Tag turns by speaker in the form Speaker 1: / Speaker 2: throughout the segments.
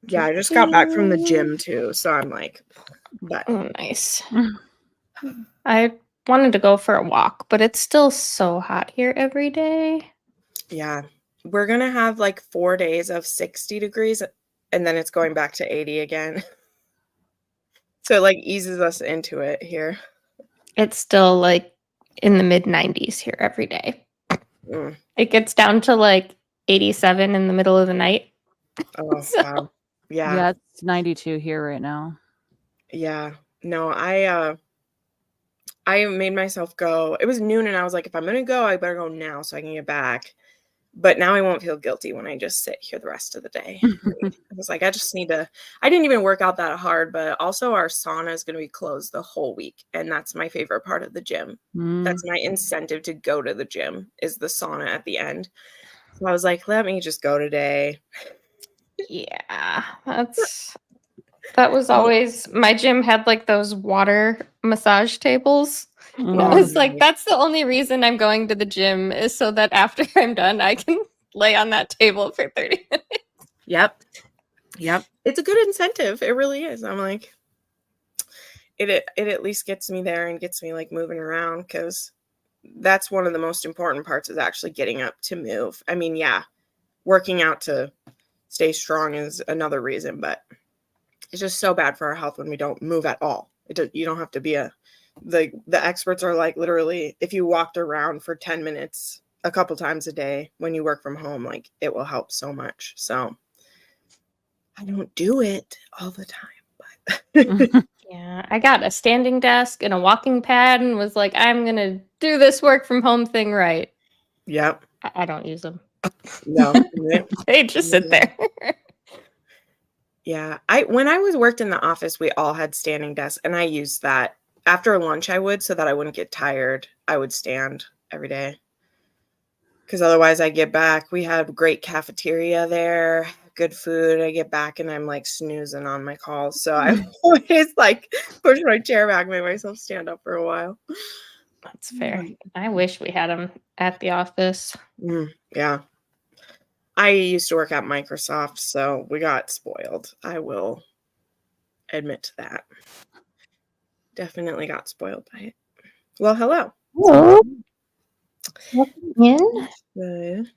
Speaker 1: Yeah, I just got back from the gym too, so I'm like, but
Speaker 2: oh, nice. I wanted to go for a walk, but it's still so hot here every day.
Speaker 1: yeah, we're gonna have like 4 days of 60 degrees, and then it's going back to 80 again. So it like eases us into it here.
Speaker 2: It's still like in the mid 90s here every day.
Speaker 1: Mm.
Speaker 2: It gets down to like 87 in the middle of the night.
Speaker 1: Oh,
Speaker 2: So-
Speaker 1: wow. Yeah.
Speaker 3: Yeah, it's 92 here right now.
Speaker 1: Yeah. No, I made myself go. It was noon and I was like, if I'm gonna go, I better go now so I can get back. But now I won't feel guilty when I just sit here the rest of the day. I was like, I just need to. I didn't even work out that hard, but also our sauna is going to be closed the whole week. And that's my favorite part of the gym. That's my incentive to go to the gym is the sauna at the end. So I was like, let me just go today.
Speaker 2: Yeah, that was always my gym had like those water massage tables. And I was like, that's the only reason I'm going to the gym is so that after I'm done, I can lay on that table for 30 minutes.
Speaker 1: Yep. It's a good incentive. It really is. I'm like, it at least gets me there and gets me like moving around because that's one of the most important parts is actually getting up to move. I mean, yeah, working out to stay strong is another reason, but it's just so bad for our health when we don't move at all. You don't have to be the experts are like literally if you walked around for 10 minutes a couple times a day when you work from home, like it will help so much. So I don't do it all the time, but
Speaker 2: Yeah, I got a standing desk and a walking pad and was like, I'm going to do this work from home thing right.
Speaker 1: Yep.
Speaker 2: I don't use them.
Speaker 1: No.
Speaker 2: They just sit there.
Speaker 1: Yeah. When I was worked in the office, we all had standing desks and I used that. After lunch I would so that I wouldn't get tired. I would stand every day. Because otherwise I get back. We had great cafeteria there, good food. I get back and I'm like snoozing on my calls. So I always like push my chair back, make myself stand up for a while.
Speaker 2: That's fair. I wish we had them at the office.
Speaker 1: Yeah. I used to work at Microsoft, so we got spoiled. I will admit to that. Definitely got spoiled by it. Well, hello.
Speaker 2: Hello. Welcome in.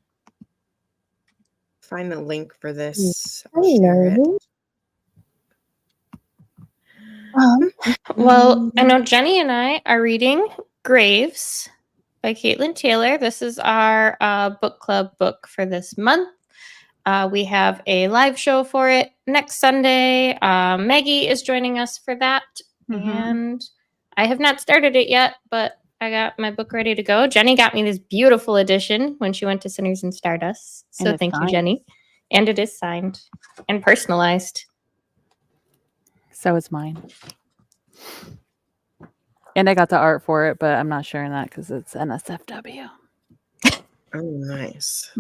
Speaker 1: Find the link for this. I'll share it.
Speaker 2: Well, I know Jenny and I are reading Graves by Katelyn Taylor. This is our book club book for this month. We have a live show for it next Sunday. Maggie is joining us for that. And I have not started it yet, but I got my book ready to go. Jenny got me this beautiful edition when she went to Sinners and Stardust. So thank you, Jenny. And it is signed and personalized.
Speaker 3: So is mine. And I got the art for it, but I'm not sharing that because it's NSFW.
Speaker 1: Oh, nice.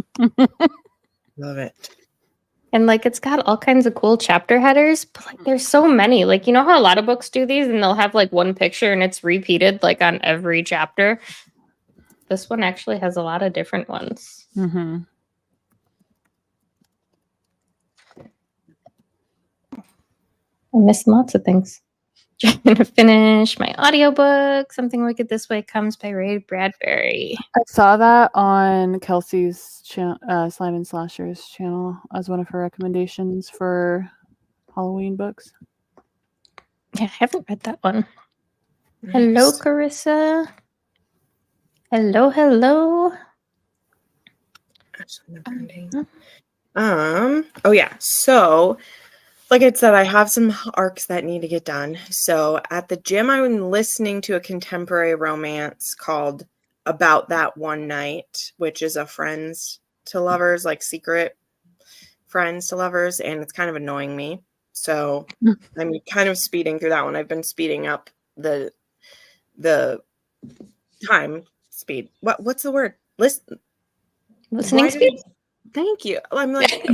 Speaker 1: Love it.
Speaker 2: And like it's got all kinds of cool chapter headers, but like there's so many. Like you know how a lot of books do these and they'll have like one picture and it's repeated like on every chapter. This one actually has a lot of different ones. I missed lots of things. Trying to finish my audiobook. Something Wicked This Way Comes by Ray Bradbury.
Speaker 3: I saw that on Kelsey's Slime and Slashers channel as one of her recommendations for Halloween books.
Speaker 2: Yeah, I haven't read that one. Nice. Hello, Carissa. Hello.
Speaker 1: Oh yeah. So like I said, I have some arcs that need to get done. So at the gym, I'm listening to a contemporary romance called About That One Night, which is a friends to lovers, like secret friends to lovers. And it's kind of annoying me. So I'm kind of speeding through that one. I've been speeding up the time speed. What's the word?
Speaker 2: Listening speed?
Speaker 1: Thank you. I'm like,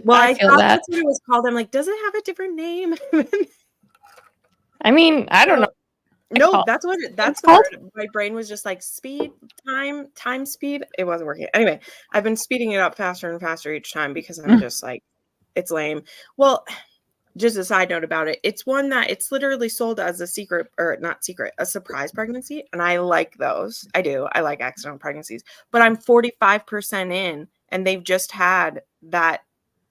Speaker 1: well, I thought that's what it was called. I'm like, does it have a different name?
Speaker 2: I mean, I don't know.
Speaker 1: No, that's what that's the
Speaker 3: called?
Speaker 1: word. My brain was just like speed, time, speed. It wasn't working. Anyway, I've been speeding it up faster and faster each time because I'm just like, it's lame. Well, just a side note about it. It's one that it's literally sold as a secret, or not secret, a surprise pregnancy. And I like those. I do. I like accidental pregnancies. But I'm 45% in and they've just had that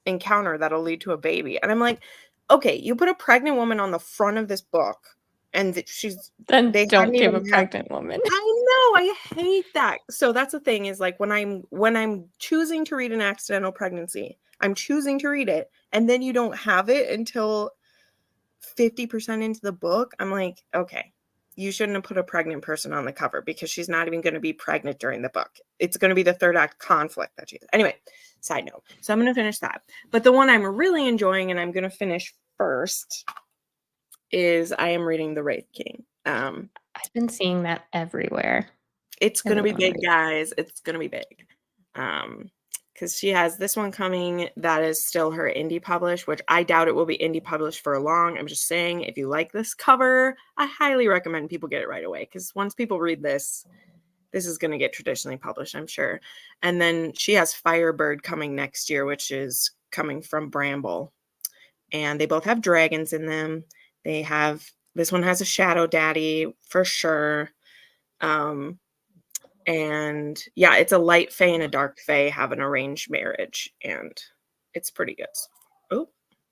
Speaker 1: encounter that'll lead to a baby. And I'm like, okay, you put a pregnant woman on the front of this book and
Speaker 2: Then
Speaker 1: they
Speaker 2: don't
Speaker 1: hadn't
Speaker 2: give a
Speaker 1: even had,
Speaker 2: pregnant woman.
Speaker 1: I know, I hate that. So that's the thing is like when I'm choosing to read an accidental pregnancy, I'm choosing to read it, and then you don't have it until 50% into the book. I'm like, okay, you shouldn't have put a pregnant person on the cover because she's not even going to be pregnant during the book. It's going to be the third act conflict that she's. Anyway, side note. So I'm going to finish that. But the one I'm really enjoying and I'm going to finish first is I am reading The Wraith King.
Speaker 2: I've been seeing that everywhere.
Speaker 1: It's going to be big, guys. It's going to be big. Because she has this one coming that is still her indie published, which I doubt it will be indie published for long. I'm just saying, if you like this cover, I highly recommend people get it right away. Because once people read this is going to get traditionally published, I'm sure. And then she has Firebird coming next year, which is coming from Bramble. And they both have dragons in them. This one has a shadow daddy for sure. And yeah, it's a light fae and a dark fae have an arranged marriage, and it's pretty good.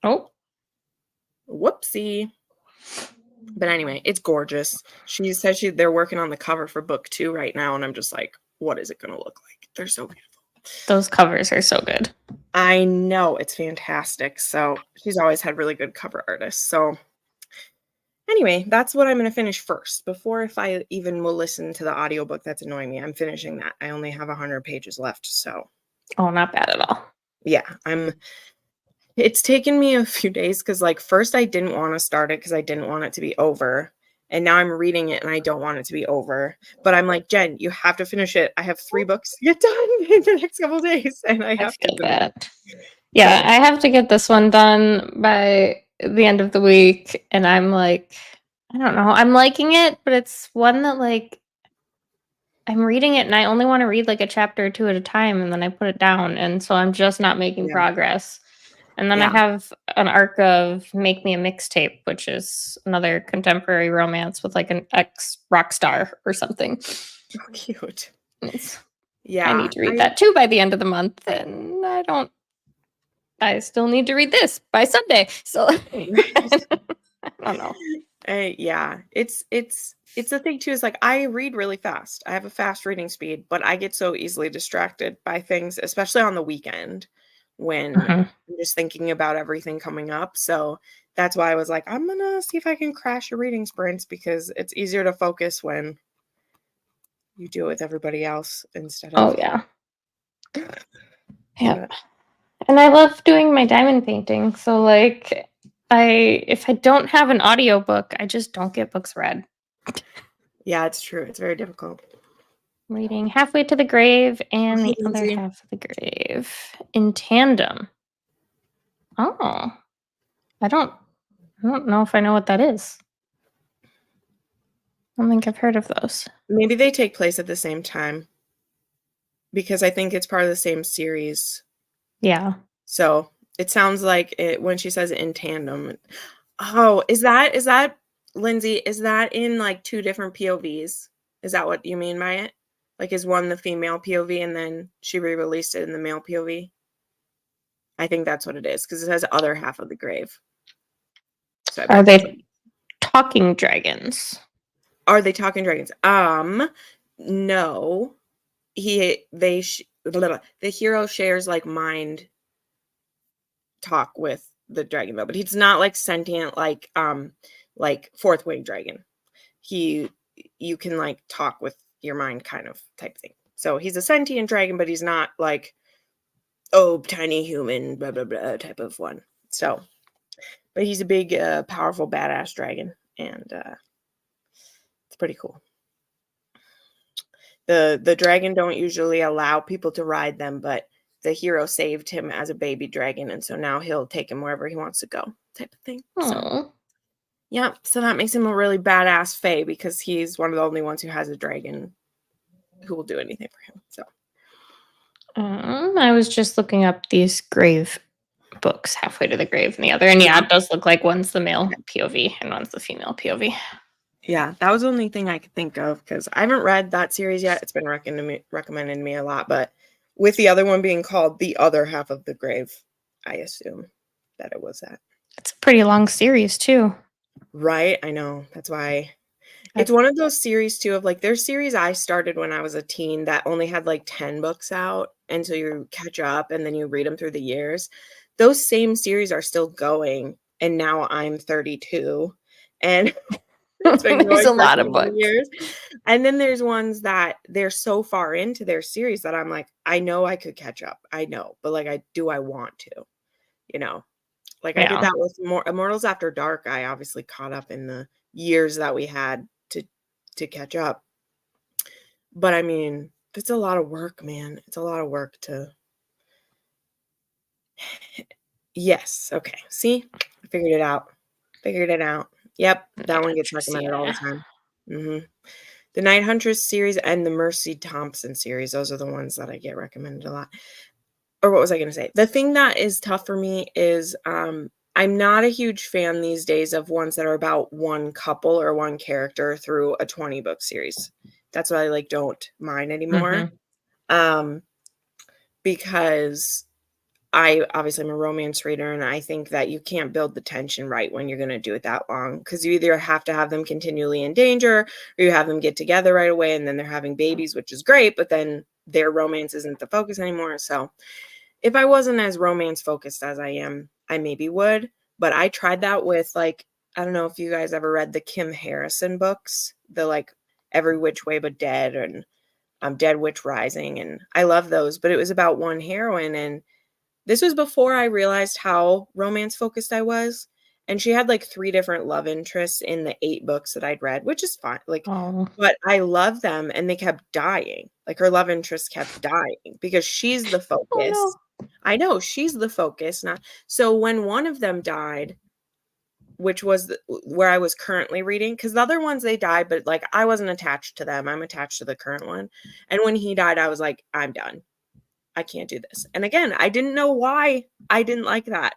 Speaker 2: Oh,
Speaker 1: Whoopsie. But anyway, it's gorgeous. She said they're working on the cover for book 2 right now, and I'm just like, what is it going to look like? They're so beautiful.
Speaker 2: Those covers are so good.
Speaker 1: I know, it's fantastic. So she's always had really good cover artists. So anyway, that's what I'm going to finish first. Before if I even will listen to the audiobook that's annoying me, I'm finishing that. I only have 100 pages left, so.
Speaker 2: Oh, not bad at all.
Speaker 1: Yeah, it's taken me a few days because like first I didn't want to start it because I didn't want it to be over. And now I'm reading it and I don't want it to be over. But I'm like, Jen, you have to finish it. I have 3 books to get done in the next couple of days. And I have
Speaker 2: feel
Speaker 1: to
Speaker 2: that. Yeah, I have to get this one done by the end of the week. And I'm like, I don't know. I'm liking it, but it's one that like I'm reading it and I only want to read like a chapter or 2 at a time and then I put it down. And so I'm just not making progress. And then I have an arc of Make Me a Mixtape, which is another contemporary romance with like an ex rock star or something.
Speaker 1: Oh, cute.
Speaker 2: I need to read that too by the end of the month. And I still need to read this by Sunday. So I don't know.
Speaker 1: Yeah, it's the thing too is like I read really fast. I have a fast reading speed, but I get so easily distracted by things, especially on the weekend when I'm just thinking about everything coming up. So that's why I was like, I'm gonna see if I can crash a reading sprints because it's easier to focus when you do it with everybody else instead of.
Speaker 2: Oh yeah. Yeah. And I love doing my diamond painting. So like if I don't have an audiobook, I just don't get books read.
Speaker 1: Yeah, it's true. It's very difficult.
Speaker 2: I'm reading Halfway to the Grave and the other half of the grave in tandem. Oh. I don't know if I know what that is. I don't think I've heard of those.
Speaker 1: Maybe they take place at the same time because I think it's part of the same series.
Speaker 2: Yeah.
Speaker 1: So it sounds like it when she says in tandem. Oh, is that Lindsay? Is that in like 2 different POVs? Is that what you mean by it? Like, is one the female POV and then she re-released it in the male POV? I think that's what it is because it says other half of the grave. So
Speaker 2: are they talking dragons?
Speaker 1: Are they talking dragons? No. The hero shares like mind talk with the dragon though, but he's not like sentient like fourth wing dragon. You can like talk with your mind kind of type thing. So he's a sentient dragon, but he's not like, oh, tiny human, blah, blah, blah type of one. So, but he's a big, powerful, badass dragon. And it's pretty cool. The dragon don't usually allow people to ride them, but the hero saved him as a baby dragon. And so now he'll take him wherever he wants to go type of thing.
Speaker 2: Aww.
Speaker 1: So, Yep. So that makes him a really badass fae because he's one of the only ones who has a dragon who will do anything for him. So
Speaker 2: I was just looking up these grave books, Halfway to the Grave and the other, and yeah, it does look like one's the male POV and one's the female POV.
Speaker 1: yeah, that was the only thing I could think of because I haven't read that series yet. It's been recommended to me a lot, but with the other one being called The Other Half of the Grave, I assume that it was that.
Speaker 2: It's a pretty long series too.
Speaker 1: Right? I know. That's why it's one of those series too of like there's series I started when I was a teen that only had like 10 books out, and so you catch up and then you read them through the years. Those same series are still going, and now I'm 32 and it's been
Speaker 2: There's
Speaker 1: going
Speaker 2: a
Speaker 1: for
Speaker 2: lot of
Speaker 1: 20
Speaker 2: books.
Speaker 1: years. And then there's ones that they're so far into their series that I'm like, I know I could catch up. I know, but like I want to, you know. Like I did
Speaker 2: Yeah.
Speaker 1: that with Immortals After Dark. I obviously caught up in the years that we had to catch up. But I mean, it's a lot of work, man. It's a lot of work to Yes, okay. See? I figured it out. Figured it out. Yep, that one gets recommended all the time. Mhm. The Night Huntress series and the Mercy Thompson series, those are the ones that I get recommended a lot. Or what was I gonna say? The thing that is tough for me is, I'm not a huge fan these days of ones that are about one couple or one character through a 20-book series. That's why I, like, don't mind anymore. Because I obviously am a romance reader, and I think that you can't build the tension right when you're gonna do it that long, because you either have to have them continually in danger, or you have them get together right away, and then they're having babies, which is great, but then their romance isn't the focus anymore, so if I wasn't as romance focused as I am, I maybe would, but I tried that with, like I don't know if you guys ever read the Kim Harrison books, the, like, Every Which Way But Dead and, Dead Witch Rising, and I love those, but it was about one heroine, and this was before I realized how romance focused I was, and she had, like, 3 different love interests in the 8 books that I'd read, which is fine, like,
Speaker 2: Oh.
Speaker 1: but I loved them, and they kept dying, like, her love interest kept dying because she's the
Speaker 2: Oh no.
Speaker 1: focus. I know, she's the focus, not so when one of them died, which was where I was currently reading, because the other ones, they died, but, like, I wasn't attached to them, I'm attached to the current one, and when he died, I was like, "I'm done. I can't do this." And again, I didn't know why I didn't like that.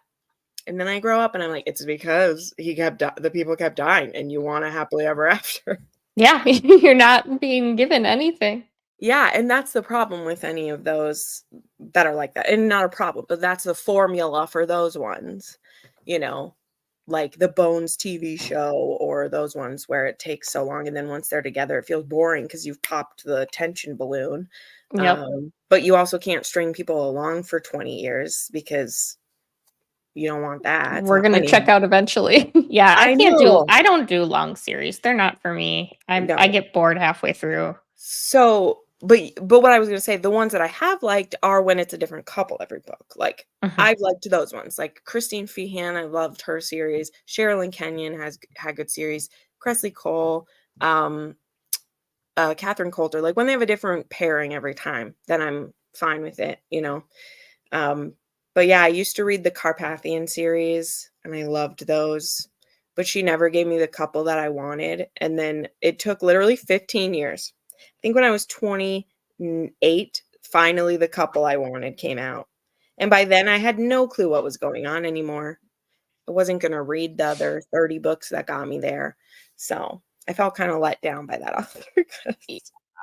Speaker 1: And then I grow up and I'm like, it's because the people kept dying and you want a happily ever after.
Speaker 2: Yeah, you're not being given anything.
Speaker 1: Yeah, and that's the problem with any of those that are like that. And not a problem, but that's the formula for those ones, you know, like the Bones TV show or those ones where it takes so long and then once they're together, it feels boring because you've popped the tension balloon.
Speaker 2: Yep.
Speaker 1: But you also can't string people along for 20 years because you don't want that.
Speaker 2: We're gonna
Speaker 1: Anyway,
Speaker 2: check out eventually. Yeah,
Speaker 1: I know.
Speaker 2: I don't do long series. They're not for me. I
Speaker 1: No.
Speaker 2: get bored halfway through.
Speaker 1: So, but what I was gonna say, the ones that I have liked are when it's a different couple every book. Like,
Speaker 2: Mhm.
Speaker 1: I've liked those ones. Like Christine Feehan, I loved her series. Sherilyn Kenyon has had good series. Cressley Cole, um, Catherine Coulter. Like when they have a different pairing every time, then I'm fine with it, you know. Um, but yeah, I used to read the Carpathian series and I loved those, but she never gave me the couple that I wanted. And then it took literally 15 years. I think when I was 28, finally the couple I wanted came out. And by then I had no clue what was going on anymore. I wasn't going to read the other 30 books that got me there. So I felt kind of let down by that author.
Speaker 2: Y-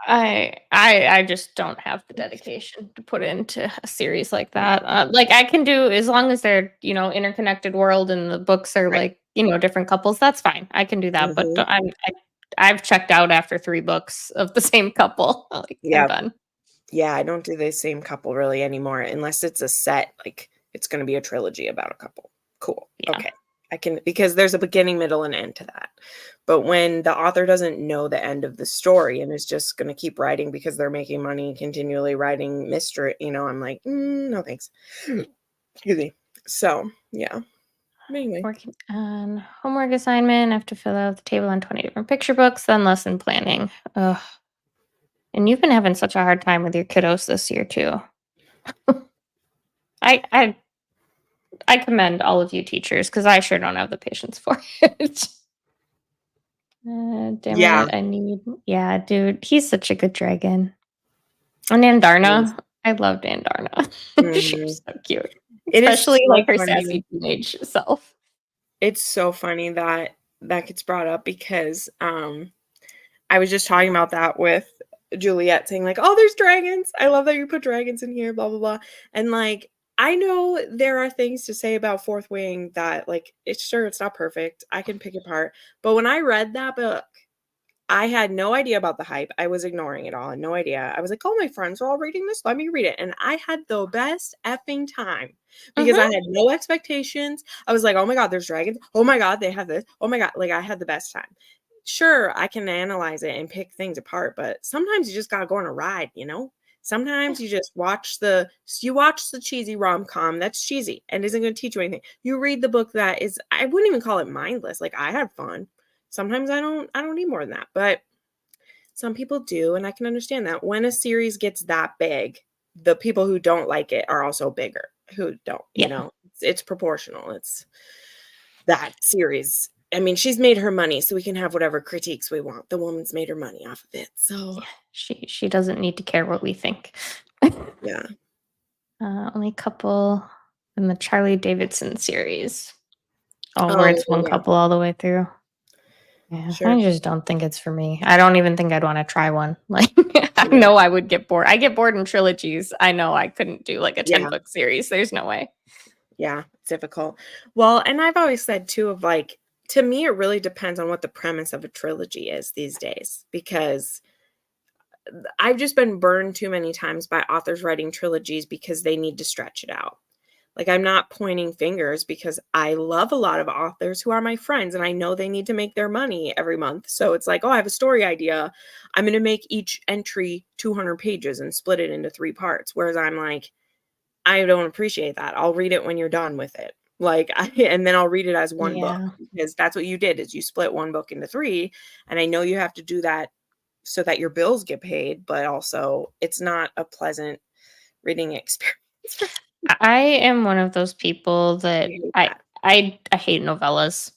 Speaker 2: I just don't have the dedication to put into a series like that. Like I can do as long as they're interconnected world and the books are
Speaker 1: Right.
Speaker 2: like different couples. That's fine. I can do that. But
Speaker 1: Mhm.
Speaker 2: I've checked out after 3 books of the same couple. Like I'm
Speaker 1: Yeah.
Speaker 2: done.
Speaker 1: Yeah, I don't do the same couple really anymore unless it's a set, like it's going to be a trilogy about a couple. Cool.
Speaker 2: Yeah.
Speaker 1: Okay. I can because there's a beginning, middle, and end to that. But when the author doesn't know the end of the story and is just going to keep writing because they're making money, continually writing mystery, I'm like, no thanks. Excuse me. So yeah. Anyway.
Speaker 2: Working on homework assignment. I have to fill out the table on 20 different picture books, then lesson planning. Ugh. And you've been having such a hard time with your kiddos this year too. I I commend all of you teachers because I sure don't have the patience for it. Damn
Speaker 1: Yeah.
Speaker 2: it, I need... Yeah, dude, he's such a good dragon. And Andarna. I loved Andarna. She was so cute.
Speaker 1: It is
Speaker 2: Especially,
Speaker 1: so
Speaker 2: like, her
Speaker 1: funny.
Speaker 2: sassy teenage self.
Speaker 1: It's so funny that that gets brought up because, I was just talking about that with Juliet saying like, "Oh, there's dragons. I love that you put dragons in here, blah blah blah." And like, I know there are things to say about Fourth Wing that like it's not perfect. I can pick it apart. But when I read that book, I had no idea about the hype. I was ignoring it all. No idea. I was like, "Oh, my friends are all reading this. Let me read it." And I had the best effing time because I had no expectations. I was like, "Oh my god, there's dragons. Oh my god, they have this. Oh my god." Like I had the best time. Sure, I can analyze it and pick things apart, but sometimes you just gotta go on a ride, you know? Sometimes you just watch the cheesy rom-com that's cheesy and isn't gonna teach you anything. You read the book that is, I wouldn't even call it mindless. Like I had fun. Sometimes I don't need more than that, but some people do, and I can understand that. When a series gets that big, the people who don't like it are also bigger. Who don't, you
Speaker 2: Yeah.
Speaker 1: know? It's proportional. It's that series. I mean, she's made her money, so we can have whatever critiques we want. The woman's made her money off of it. So,
Speaker 2: She doesn't need to care what we think.
Speaker 1: yeah.
Speaker 2: Only a couple in the Charlie Davidson series.
Speaker 1: Oh,
Speaker 2: Where it's one
Speaker 1: yeah.
Speaker 2: couple all the way through. Yeah,
Speaker 1: Sure.
Speaker 2: I just don't think it's for me. I don't even think I'd want to try one. Like, I
Speaker 1: Yeah.
Speaker 2: know I would get bored. I get bored in trilogies. I know I couldn't do like a
Speaker 1: Yeah.
Speaker 2: 10-book series. There's no way.
Speaker 1: Yeah, it's difficult. Well, and I've always said too of like, to me, it really depends on what the premise of a trilogy is these days, because I've just been burned too many times by authors writing trilogies because they need to stretch it out. Like, I'm not pointing fingers because I love a lot of authors who are my friends and I know they need to make their money every month. So it's like, oh, I have a story idea. I'm going to make each entry 200 pages and split it into 3 parts. Whereas I'm like, I don't appreciate that. I'll read it when you're done with it. Like, and then I'll read it as one book
Speaker 2: Yeah.
Speaker 1: because that's what you did is you split one book into 3. And I know you have to do that so that your bills get paid, but also it's not a pleasant reading experience.
Speaker 2: I am one of those people
Speaker 1: I
Speaker 2: that
Speaker 1: hate
Speaker 2: I
Speaker 1: that.
Speaker 2: I hate novellas.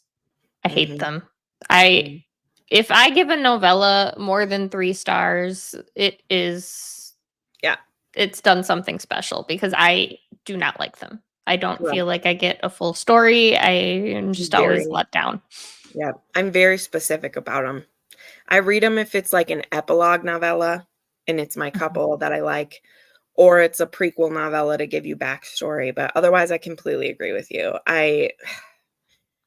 Speaker 2: I hate
Speaker 1: Mhm.
Speaker 2: them. I
Speaker 1: Mm.
Speaker 2: If I give a novella more than 3 stars,
Speaker 1: Yeah.
Speaker 2: it's done something special because I do not like them. I don't
Speaker 1: Well,
Speaker 2: feel like I get a full story. I am just always
Speaker 1: very,
Speaker 2: let down.
Speaker 1: yeah. I'm very specific about them. I read them if it's like an epilogue novella and it's my
Speaker 2: Mhm.
Speaker 1: couple that I like, or it's a prequel novella to give you backstory. But otherwise, I completely agree with you. I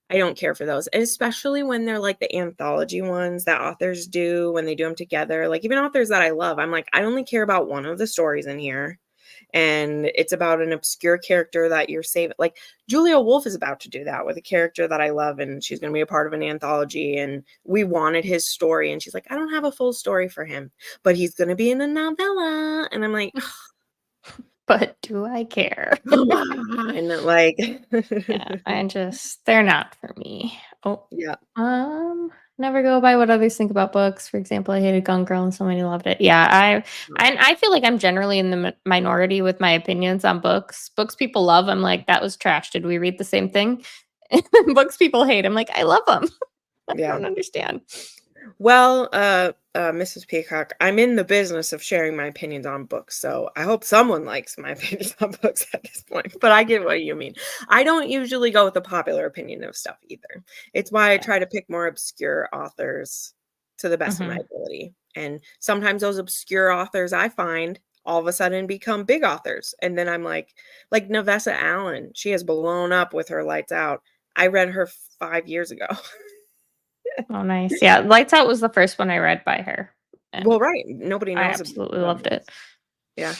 Speaker 1: don't care for those, and especially when they're like the anthology ones that authors do when they do them together. Like even authors that I love, I'm like, I only care about one of the stories in here, and it's about an obscure character that you're saving. Like Julia Wolf is about to do that with a character that I love, and she's going to be a part of an anthology. And we wanted his story, and she's like, I don't have a full story for him, but he's going to be in a novella, and I'm like,
Speaker 2: But do I care?
Speaker 1: come on, like,
Speaker 2: Yeah, they're not for me. Oh,
Speaker 1: yeah,
Speaker 2: never go by what others think about books. For example, I hated Gone Girl and so many loved it. Yeah, I feel like I'm generally in the minority with my opinions on books. Books people love, I'm like, that was trash. Did we read the same thing? Books people hate, I'm like, I love them. I
Speaker 1: yeah.
Speaker 2: don't understand.
Speaker 1: Well, Mrs. Peacock, I'm in the business of sharing my opinions on books, so I hope someone likes my opinions on books at this point. But I get what you mean. I don't usually go with the popular opinion of stuff either. It's why I try to pick more obscure authors to the best of my
Speaker 2: Mhm.
Speaker 1: ability. And sometimes those obscure authors I find all of a sudden become big authors. And then I'm like Nevessa Allen, she has blown up with her Lights Out. I read her 5 years ago.
Speaker 2: Oh, nice. Yeah, Lights Out was the first one I read by her,
Speaker 1: Well,
Speaker 2: and
Speaker 1: right. Nobody
Speaker 2: I
Speaker 1: knows
Speaker 2: absolutely
Speaker 1: about
Speaker 2: loved it.
Speaker 1: this. Yeah.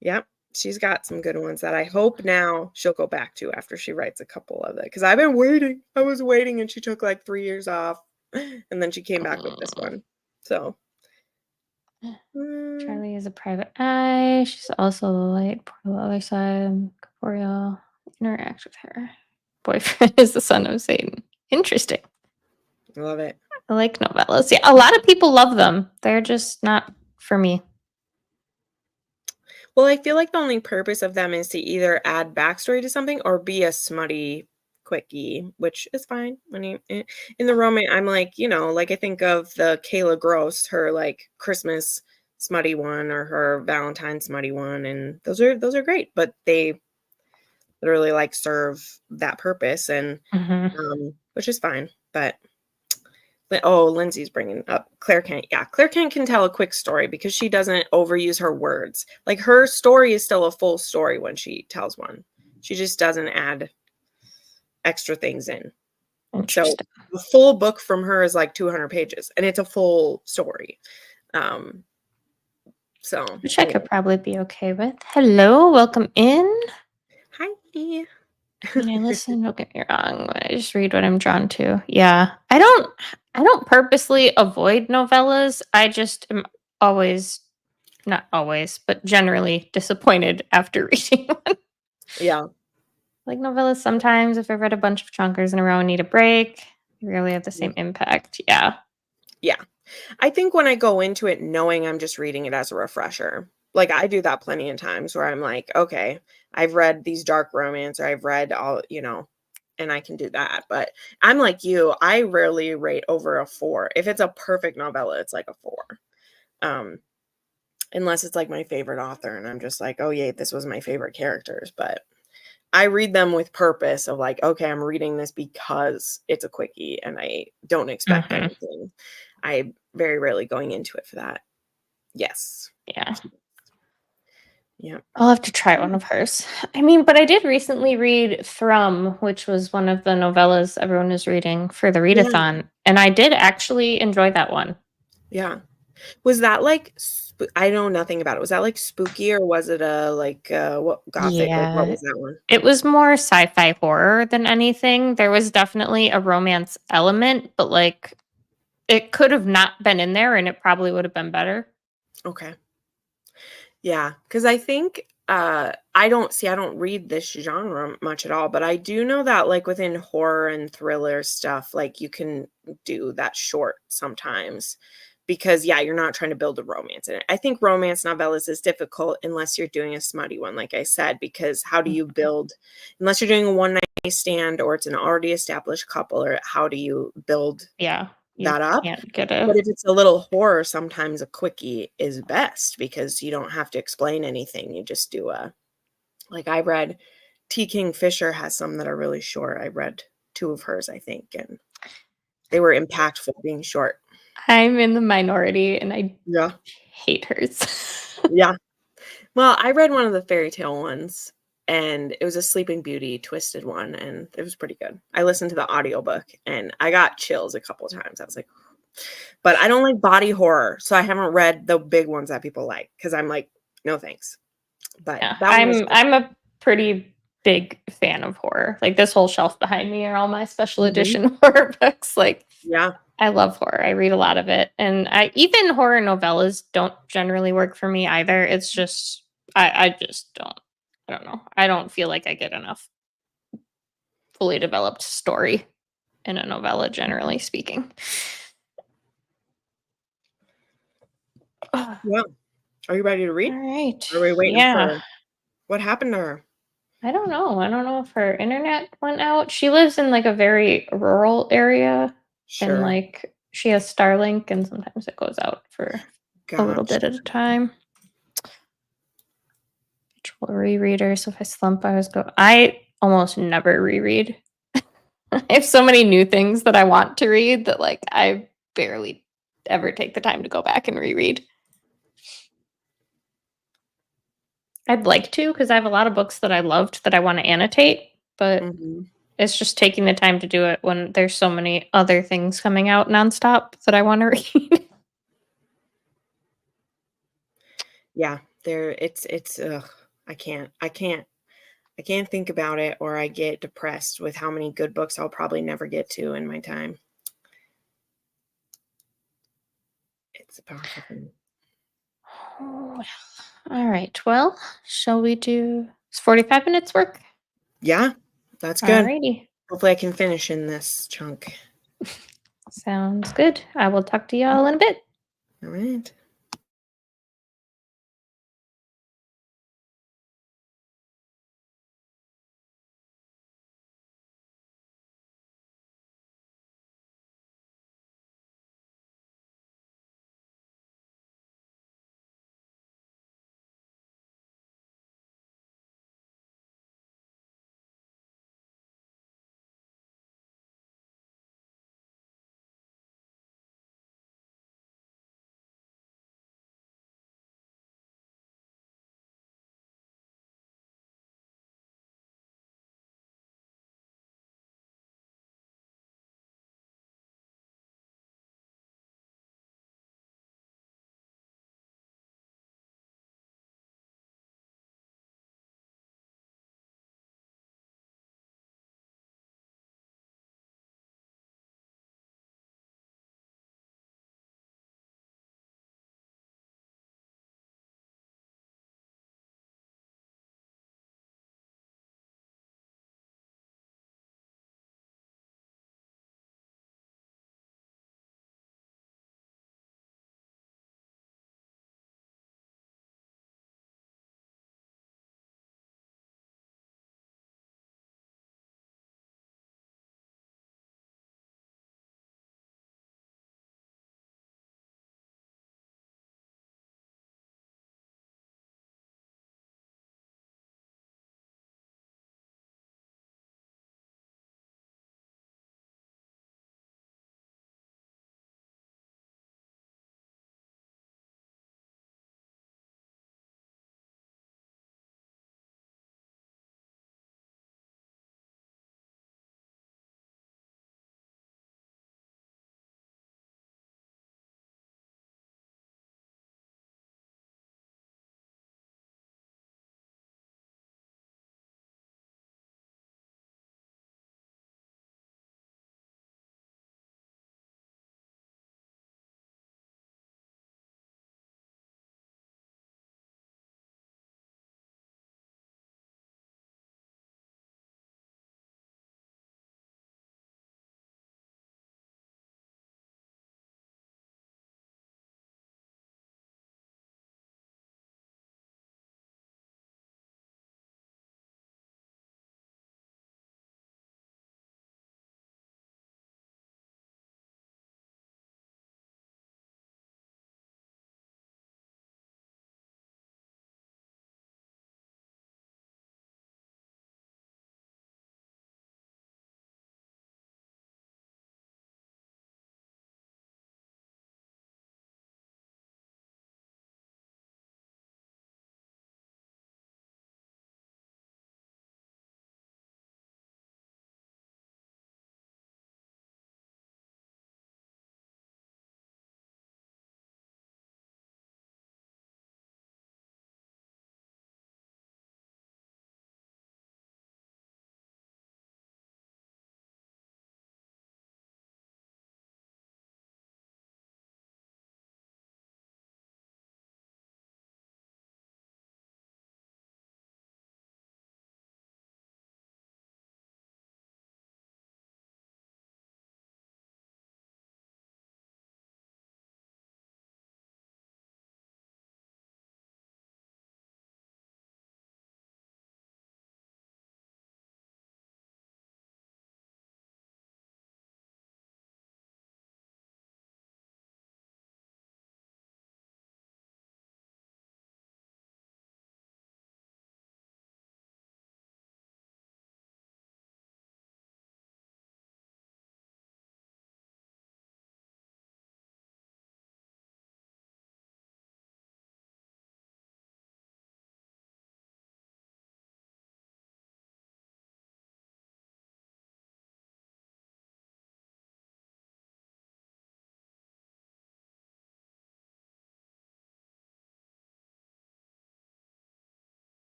Speaker 1: Yep. She's got some good ones that I hope now she'll go back to after she writes a couple of it. Because I've been waiting. I was waiting and she took like 3 years off. And then she came back with this
Speaker 2: Mm.
Speaker 1: one. So mm,
Speaker 2: Charlie is a private eye. She's also the light, part of the other side. Corporeal. Interact with her. Boyfriend is the son of Satan. Interesting.
Speaker 1: I love it.
Speaker 2: I like novellas. Yeah, a lot of people love them. They're just not for me.
Speaker 1: Well, I feel like the only purpose of them is to either add backstory to something or be a smutty quickie, which is fine. When you in the romance, I'm like, like I think of the Kayla Gross, her like Christmas smutty one or her Valentine smutty one, and those are great, but they literally like serve that purpose, and which is fine. But Lindsay's bringing up Claire Kent. Yeah, Claire Kent can tell a quick story because she doesn't overuse her words. Like her story is still a full story when she tells one. She just doesn't add extra things in. So the full book from her is like 200 pages, and it's a full story.
Speaker 2: Which I could probably be okay with. Hello, welcome in.
Speaker 1: Hi.
Speaker 2: When I listen, don't get me wrong. I just read what I'm drawn to. Yeah, I don't purposely avoid novellas. I just am always, not always, but generally disappointed after reading one.
Speaker 1: Yeah.
Speaker 2: Like novellas, sometimes if I've read a bunch of chunkers in a row and need a break, they really have the same impact. Yeah.
Speaker 1: Yeah. I think when I go into it knowing I'm just reading it as a refresher, like I do that plenty of times where I'm like, okay, I've read these dark romance or I've read all, and I can do that. But I'm like you, I rarely rate over a 4. If it's a perfect novella, it's like a 4. Unless it's like my favorite author and I'm just like, oh yay, this was my favorite characters. But I read them with purpose of like, okay, I'm reading this because it's a quickie and I don't expect anything. I very rarely going into it for that. Yes.
Speaker 2: Yeah.
Speaker 1: Yeah.
Speaker 2: I'll have to try one of hers. I mean, but I did recently read Thrum, which was one of the novellas everyone is reading for the Readathon, and I did actually enjoy that one.
Speaker 1: Yeah. Was that like I know nothing about it. Was that like spooky or was it a like what gothic? Like what was that one?
Speaker 2: It was more sci-fi horror than anything. There was definitely a romance element, but like it could have not been in there and it probably would have been better.
Speaker 1: Okay. Yeah, because I think I don't read this genre much at all, but I do know that like within horror and thriller stuff, like you can do that short sometimes because you're not trying to build a romance in it. I think romance novellas is difficult unless you're doing a smutty one, like I said, because how do you build unless you're doing a one night stand or it's an already established couple, or how do you build that up? But if it's a little horror, sometimes a quickie is best because you don't have to explain anything. You just do like I read T. Kingfisher has some that are really short. I read 2 of hers, I think, and they were impactful being short.
Speaker 2: I'm in the minority and I hate hers.
Speaker 1: Yeah. Well, I read one of the fairy tale ones and it was a Sleeping Beauty twisted one and it was pretty good. I listened to the audiobook and I got chills a couple of times. I was like, but I don't like body horror, so I haven't read the big ones that people like because I'm like, no thanks. But
Speaker 2: I'm a pretty big fan of horror. Like this whole shelf behind me are all my special edition horror books. Like, I love horror. I read a lot of it, and even horror novellas don't generally work for me either. It's just I just don't. I don't know. I don't feel like I get enough fully developed story in a novella, generally speaking.
Speaker 1: Yeah. Are you ready to read?
Speaker 2: All right.
Speaker 1: Or are we waiting for what happened to her?
Speaker 2: I don't know. I don't know if her internet went out. She lives in like a very rural area. And like she has Starlink and sometimes it goes out for a little bit at a time. Rereader. So if I slump, I almost never reread. I have so many new things that I want to read that like I barely ever take the time to go back and reread. I'd like to because I have a lot of books that I loved that I want to annotate, but it's just taking the time to do it when there's so many other things coming out nonstop that I want to read.
Speaker 1: Yeah, it's I can't think about it or I get depressed with how many good books I'll probably never get to in my time. It's a powerful thing.
Speaker 2: Oh, all right. Well, shall we do 45 minutes work?
Speaker 1: Yeah, that's good.
Speaker 2: Alrighty.
Speaker 1: Hopefully I can finish in this chunk.
Speaker 2: Sounds good. I will talk to y'all in a bit.
Speaker 1: All right.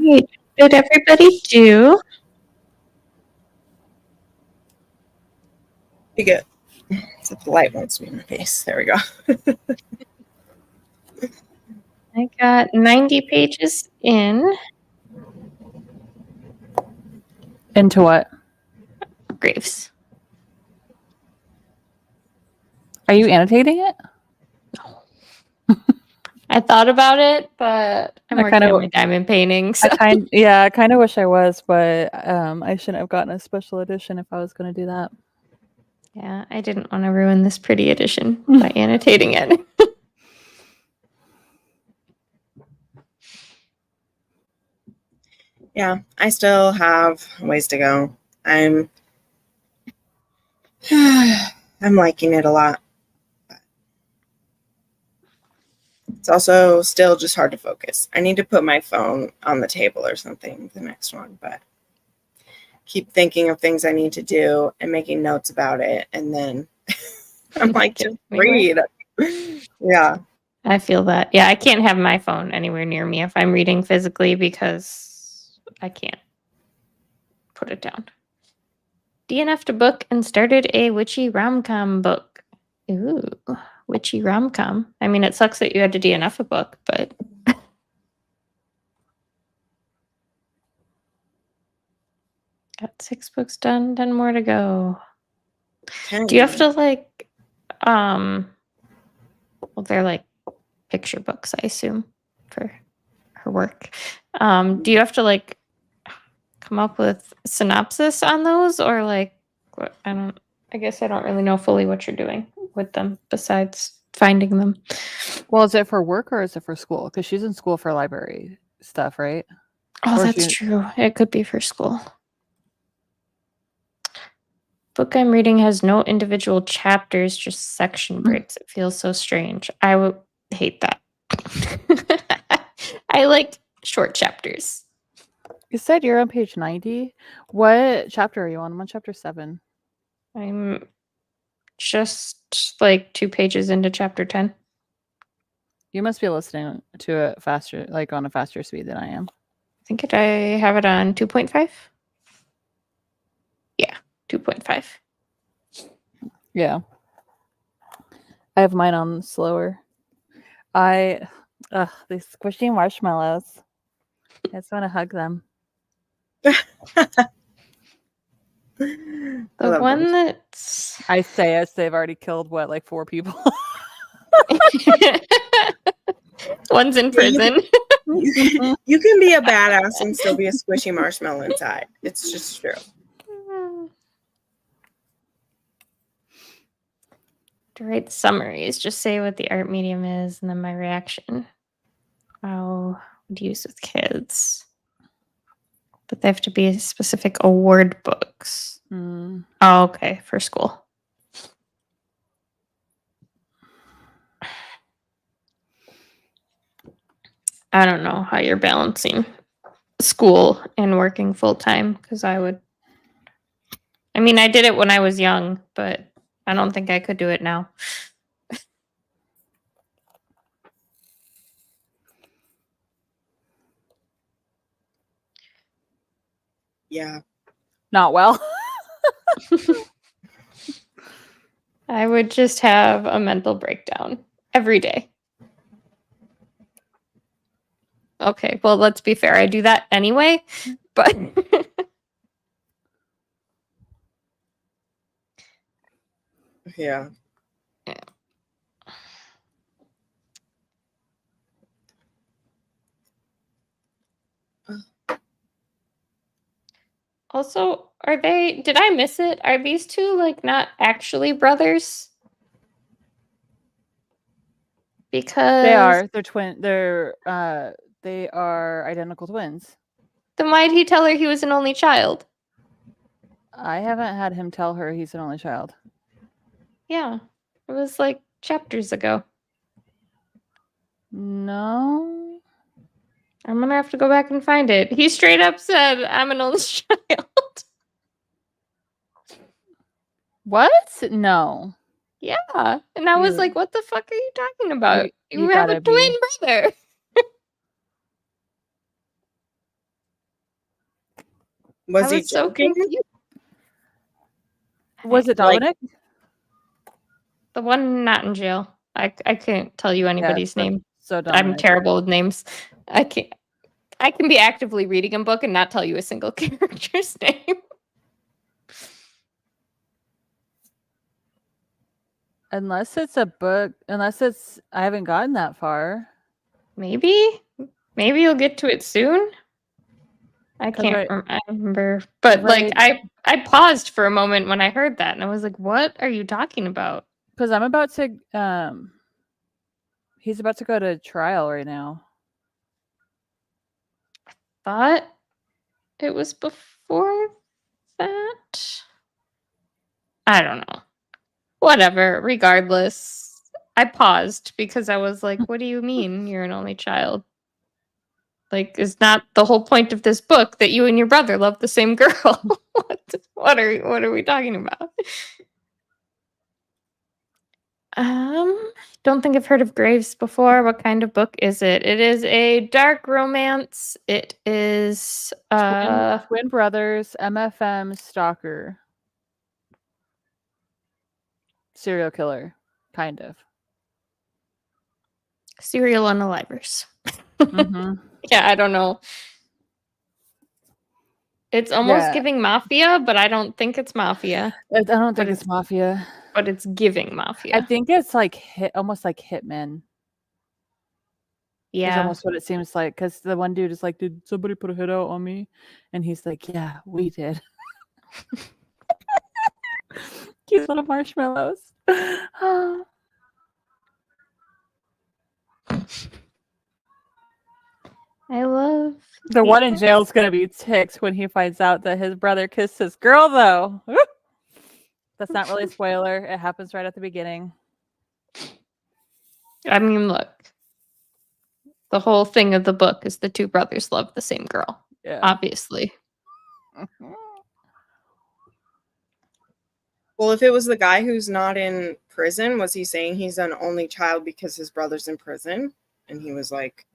Speaker 2: right. Did everybody do?
Speaker 1: You good. Except the light won't be in my face. There we go.
Speaker 2: I got 90 pages in.
Speaker 3: Into what?
Speaker 2: Graves.
Speaker 3: Are you annotating it?
Speaker 2: I thought about it, but I'm working on my diamond painting. So.
Speaker 3: I kind of wish I was, but I shouldn't have gotten a special edition if I was going to do that.
Speaker 2: Yeah, I didn't want to ruin this pretty edition by annotating it.
Speaker 1: Yeah, I still have ways to go. I'm liking it a lot. It's also still just hard to focus. I need to put my phone on the table or something, the next one, but keep thinking of things I need to do and making notes about it. And then I'm like, just read. Yeah.
Speaker 2: I feel that. Yeah, I can't have my phone anywhere near me if I'm reading physically because I can't put it down. DNF'd a book and started a witchy rom-com book. Ooh, witchy rom-com. I mean, it sucks that you had to DNF a book, but... Got 6 books done, 10 more to go.
Speaker 1: 10.
Speaker 2: Do you have to, like, well, they're, like, picture books, I assume, for her work. Do you have to, like, come up with synopsis on those, or, like, what? I guess I don't really know fully what you're doing with them besides finding them.
Speaker 3: Well, is it for work or is it for school? Because she's in school for library stuff, right?
Speaker 2: Oh, that's true. It could be for school. Book I'm reading has no individual chapters, just section breaks. It feels so strange. I would hate that. I like short chapters.
Speaker 3: You said you're on page 90. What chapter are you on? I'm on chapter 7.
Speaker 2: I'm just like 2 pages into chapter 10.
Speaker 3: You must be listening to it faster, like on a faster speed than I am.
Speaker 2: I think I have it on 2.5. Yeah, 2.5.
Speaker 3: Yeah. I have mine on slower. These squishy marshmallows. I just want to hug them.
Speaker 2: The one that's...
Speaker 3: I say as they've already killed, what, like 4 people?
Speaker 2: One's in prison.
Speaker 1: You can be a badass and still be a squishy marshmallow inside. It's just true.
Speaker 2: To write summaries, just say what the art medium is and then my reaction. How would use with kids. But they have to be specific award books. Oh, okay, for school. I don't know how you're balancing school and working full time, because I mean, I did it when I was young, but I don't think I could do it now.
Speaker 1: Yeah.
Speaker 3: Not well.
Speaker 2: I would just have a mental breakdown every day. Okay, well, let's be fair. I do that anyway, but...
Speaker 1: Yeah.
Speaker 2: Also, did I miss it? Are these two, like, not actually brothers? Because...
Speaker 3: They are. They're twin. They are identical twins.
Speaker 2: Then why'd he tell her he was an only child?
Speaker 3: I haven't had him tell her he's an only child.
Speaker 2: Yeah. It was, like, chapters ago.
Speaker 3: No.
Speaker 2: I'm gonna have to go back and find it. He straight up said, I'm an only child.
Speaker 3: What? No.
Speaker 2: Yeah. And I was like, what the fuck are you talking about? You have a twin brother.
Speaker 1: Was
Speaker 2: I
Speaker 1: he
Speaker 2: was so
Speaker 1: joking?
Speaker 2: confused.
Speaker 3: Was it
Speaker 1: Like-
Speaker 3: Dominic?
Speaker 2: The one not in jail. I can't tell you anybody's name.
Speaker 3: So Dominic.
Speaker 2: I'm terrible with names. I can be actively reading a book and not tell you a single character's name.
Speaker 3: Unless it's a book. I haven't gotten that far.
Speaker 2: Maybe you'll get to it soon. I
Speaker 3: 'Cause
Speaker 2: can't I remember. But like I paused for a moment when I heard that and I was like, what are you talking about?
Speaker 3: Because I'm about to he's about to go to trial right now.
Speaker 2: Thought it was before that. I don't know. Whatever. Regardless, I paused because I was like, what do you mean you're an only child? Like, is not the whole point of this book that you and your brother love the same girl? what are we talking about? Don't think I've heard of Graves before. What kind of book is it? It is a dark romance. It is
Speaker 3: Twin brothers, MFM stalker. Serial killer, kind of.
Speaker 2: serial unalivers.
Speaker 3: Mm-hmm.
Speaker 2: Yeah, I don't know. It's almost giving mafia, but I don't think it's mafia.
Speaker 3: I don't think it's mafia.
Speaker 2: But it's giving mafia.
Speaker 3: I think it's like almost like Hitman.
Speaker 2: Yeah.
Speaker 3: Is almost what it seems like. Because the one dude is like, did somebody put a hit out on me? And he's like, yeah, we did. Cute little marshmallows.
Speaker 2: I love
Speaker 3: the one in jail is gonna be ticked when he finds out that his brother kissed his girl, though. That's not really a spoiler. It happens right at the beginning.
Speaker 2: I mean, look. The whole thing of the book is the two brothers love the same girl.
Speaker 3: Yeah.
Speaker 2: Obviously.
Speaker 1: Well, if it was the guy who's not in prison, was he saying he's an only child because his brother's in prison? And he was like,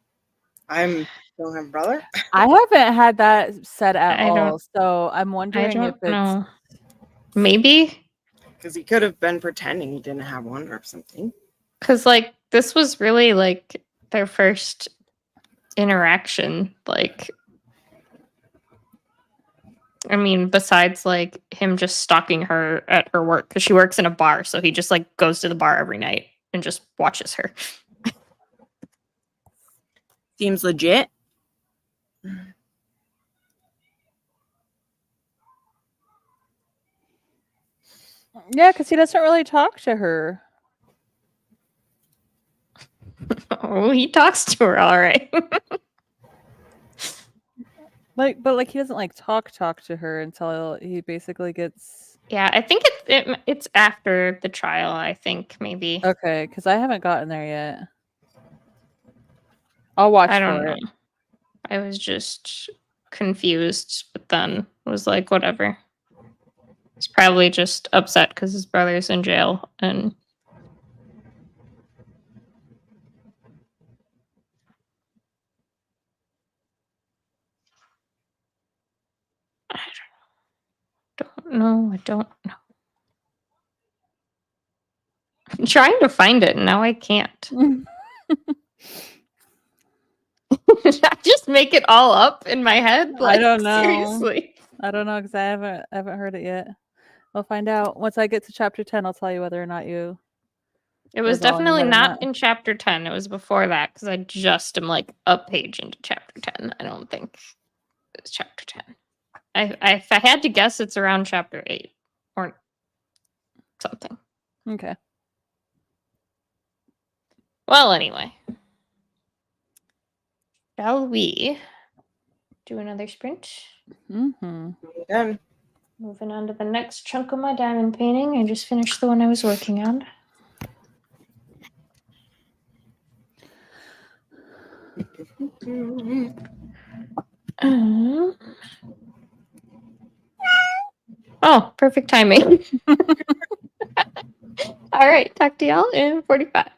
Speaker 1: I don't have a brother?
Speaker 3: I haven't had that said at
Speaker 2: I
Speaker 3: all.
Speaker 2: don't-
Speaker 3: So I'm wondering if it's
Speaker 2: know. Maybe.
Speaker 1: Because he could have been pretending he didn't have one or something.
Speaker 2: Because, like, this was really, like, their first interaction. Like, I mean, besides, like, him just stalking her at her work. Because she works in a bar. So he just, like, goes to the bar every night and just watches her.
Speaker 1: Seems legit.
Speaker 3: Yeah, because he doesn't really talk to her.
Speaker 2: Oh, he talks to her, all right.
Speaker 3: But he doesn't like talk to her until he basically gets.
Speaker 2: Yeah, I think it's after the trial. I think maybe.
Speaker 3: Okay, because I haven't gotten there yet. I'll watch.
Speaker 2: I don't know. I was just confused, but then was like, whatever. He's probably just upset because his brother's in jail, and I don't know. I don't know. I'm trying to find it, and now I can't. I just make it all up in my head. Like,
Speaker 3: I don't know.
Speaker 2: Seriously.
Speaker 3: I don't know because I haven't heard it yet. We'll find out once I get to chapter 10. I'll tell you whether or not you.
Speaker 2: It was
Speaker 3: That's all in your
Speaker 2: definitely
Speaker 3: head or
Speaker 2: not
Speaker 3: not.
Speaker 2: in chapter 10. It was before that because I just am like a page into chapter 10. I don't think it's chapter 10. If I had to guess, it's around chapter 8 or something.
Speaker 3: Okay.
Speaker 2: Well, anyway. Shall we do another sprint?
Speaker 3: Mm-hmm.
Speaker 1: Done.
Speaker 2: Moving on to the next chunk of my diamond painting. I just finished the one I was working on. Oh, perfect timing. All right, talk to y'all in 45.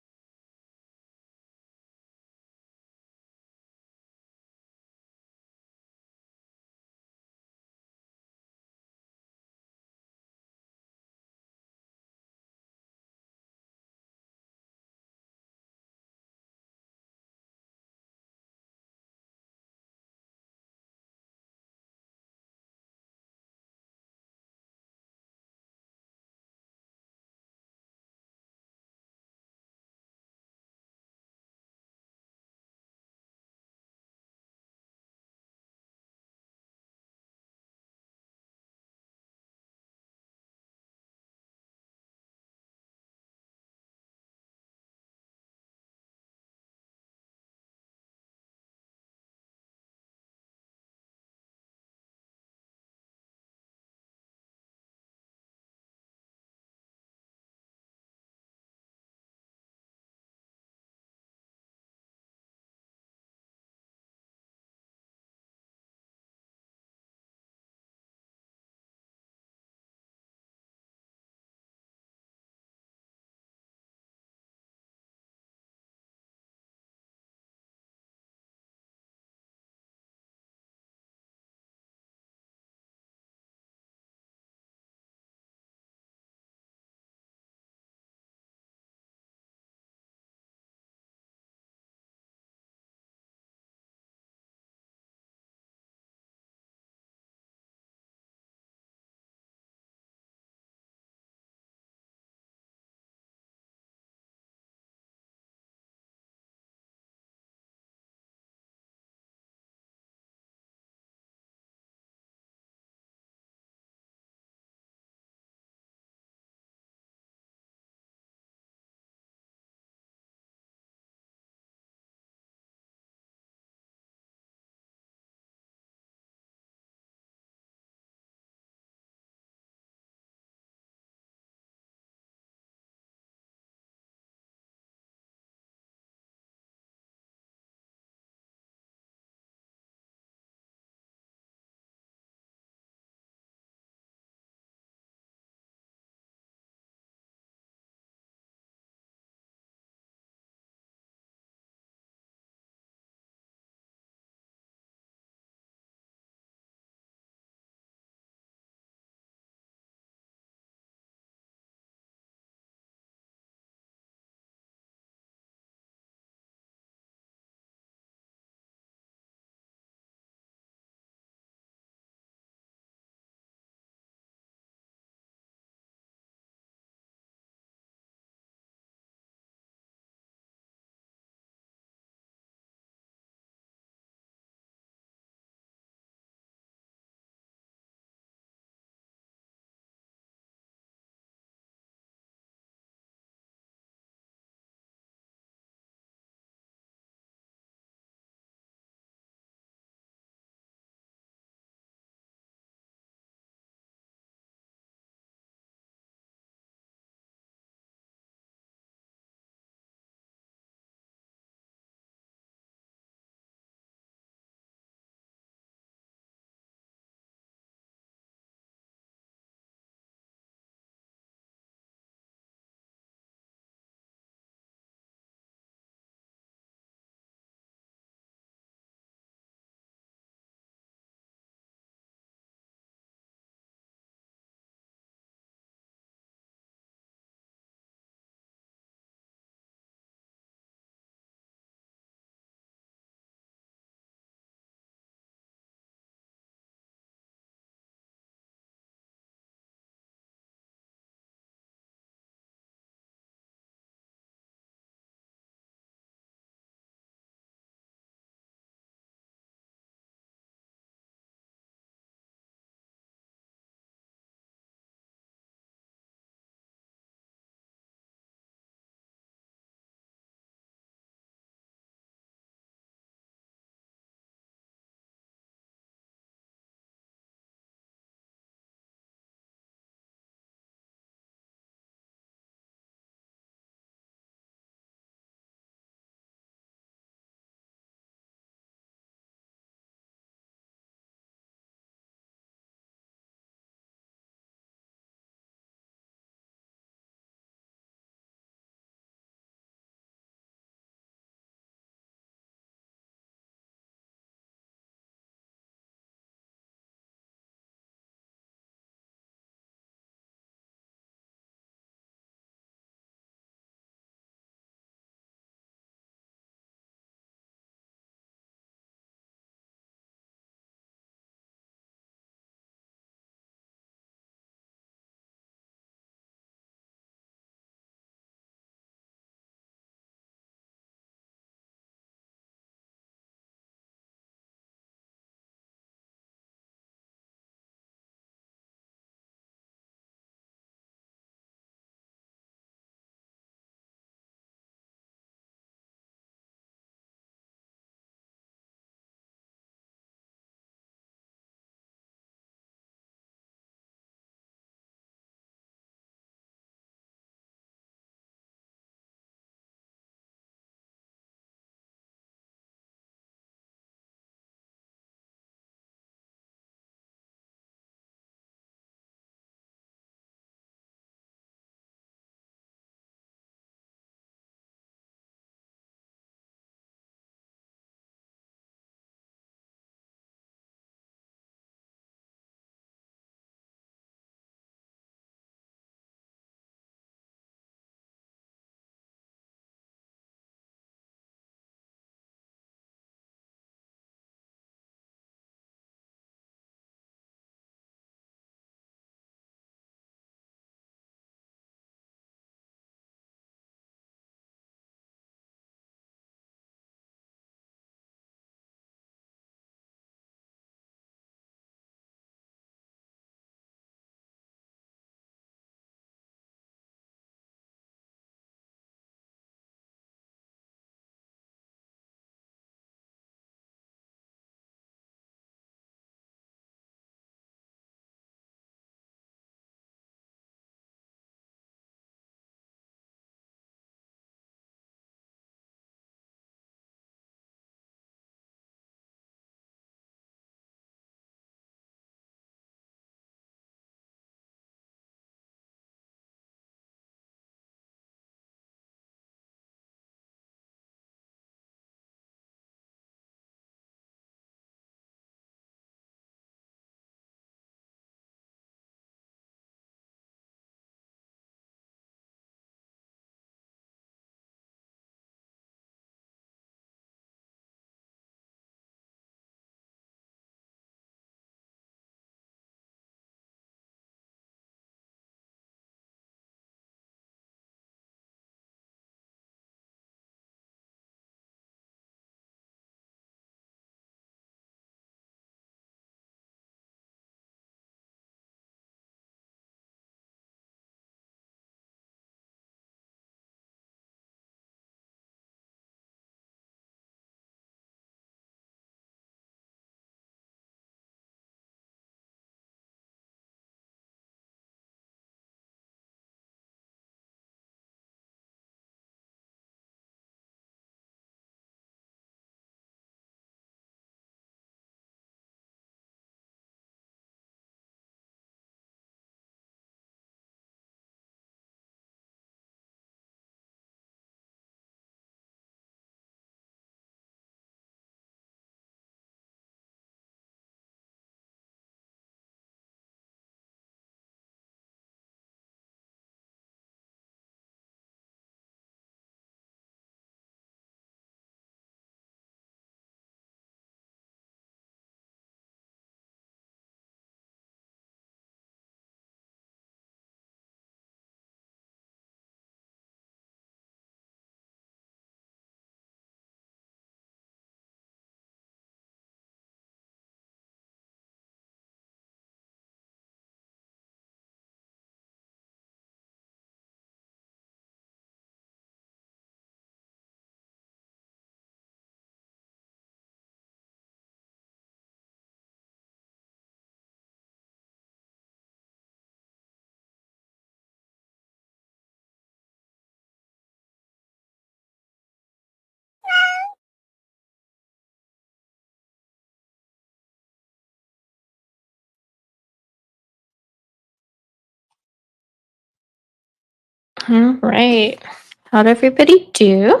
Speaker 2: All right. How'd everybody do?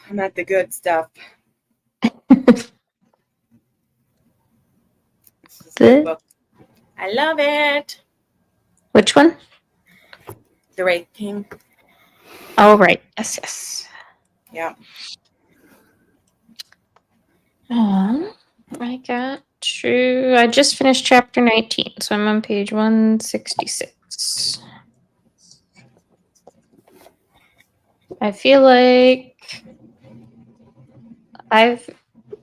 Speaker 1: I'm at the good stuff. This is a good book. I love it.
Speaker 2: Which one?
Speaker 1: The Wraith King.
Speaker 2: Oh, right. Yes, yes.
Speaker 1: Yeah.
Speaker 2: I just finished chapter 19, so I'm on page 166. I feel like I've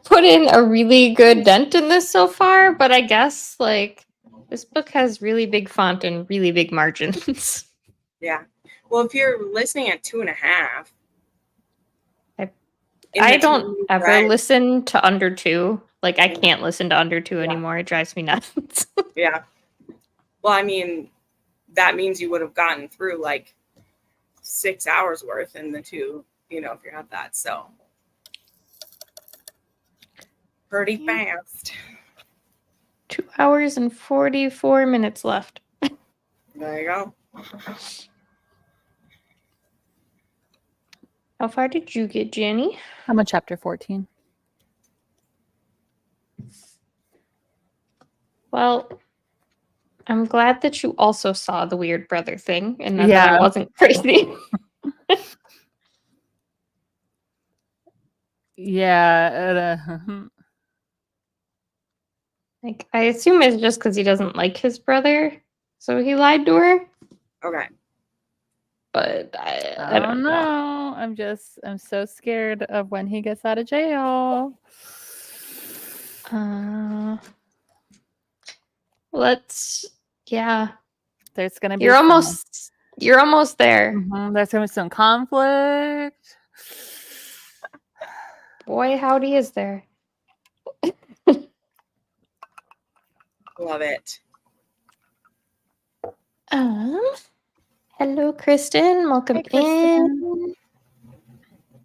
Speaker 2: put in a really good dent in this so far, but I guess like this book has really big font and really big margins.
Speaker 1: Yeah. Well, if you're listening at 2.5,
Speaker 2: I don't ever listen to under 2. Like I can't listen to under 2 anymore. It drives me nuts.
Speaker 1: Yeah. Well, I mean, that means you would have gotten through like 6 hours worth in the 2, if you're at that. So pretty fast.
Speaker 2: 2 hours and 44 minutes left.
Speaker 1: There you go.
Speaker 2: How far did you get, Jenny?
Speaker 3: I'm on chapter 14.
Speaker 2: Well, I'm glad that you also saw the weird brother thing and that I wasn't crazy.
Speaker 3: Yeah.
Speaker 2: Like, I assume it's just because he doesn't like his brother, so he lied to her.
Speaker 1: Okay.
Speaker 2: But I don't know.
Speaker 3: I'm so scared of when he gets out of jail. There's gonna be
Speaker 2: you're almost there.
Speaker 3: There's gonna be some conflict.
Speaker 2: Boy, howdy is there.
Speaker 1: Love it.
Speaker 2: Hello, Kristen. Welcome in.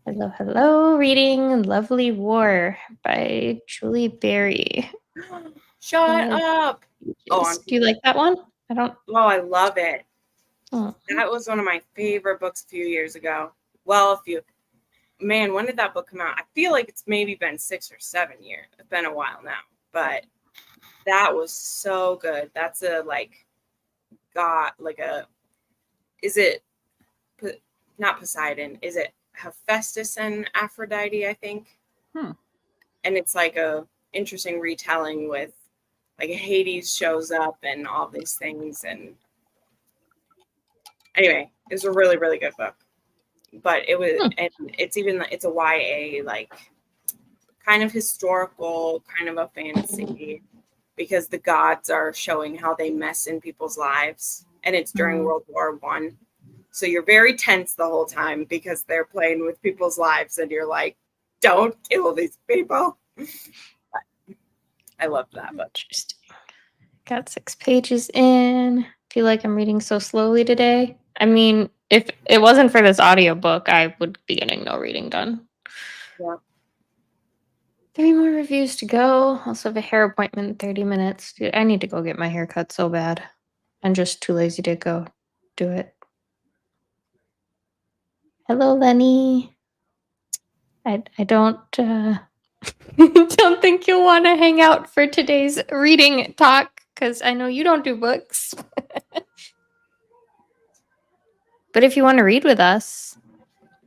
Speaker 2: Hello. Reading Lovely War by Julie Berry.
Speaker 1: Shut up.
Speaker 2: Do you like that one?
Speaker 1: Oh, I love it.
Speaker 2: Oh.
Speaker 1: That was one of my favorite books a few years ago. Well, when did that book come out? I feel like it's maybe been 6 or 7 years. It's been a while now, but that was so good. That's is it not Poseidon? Is it Hephaestus and Aphrodite, I think? And it's like a interesting retelling with like Hades shows up and all these things. And anyway, it was a really, really good book. But it was, and it's a YA, like kind of historical, kind of a fantasy, because the gods are showing how they mess in people's lives, and it's during World War I. So you're very tense the whole time because they're playing with people's lives, and you're like, don't kill these people. But I love that book.
Speaker 2: Interesting. Got 6 pages in. Feel like I'm reading so slowly today. I mean, if it wasn't for this audiobook, I would be getting no reading done.
Speaker 1: Yeah.
Speaker 2: 3 more reviews to go. Also have a hair appointment in 30 minutes. Dude, I need to go get my hair cut so bad. I'm just too lazy to go do it. Hello, Lenny. I don't don't think you'll want to hang out for today's reading talk because I know you don't do books. But if you want to read with us,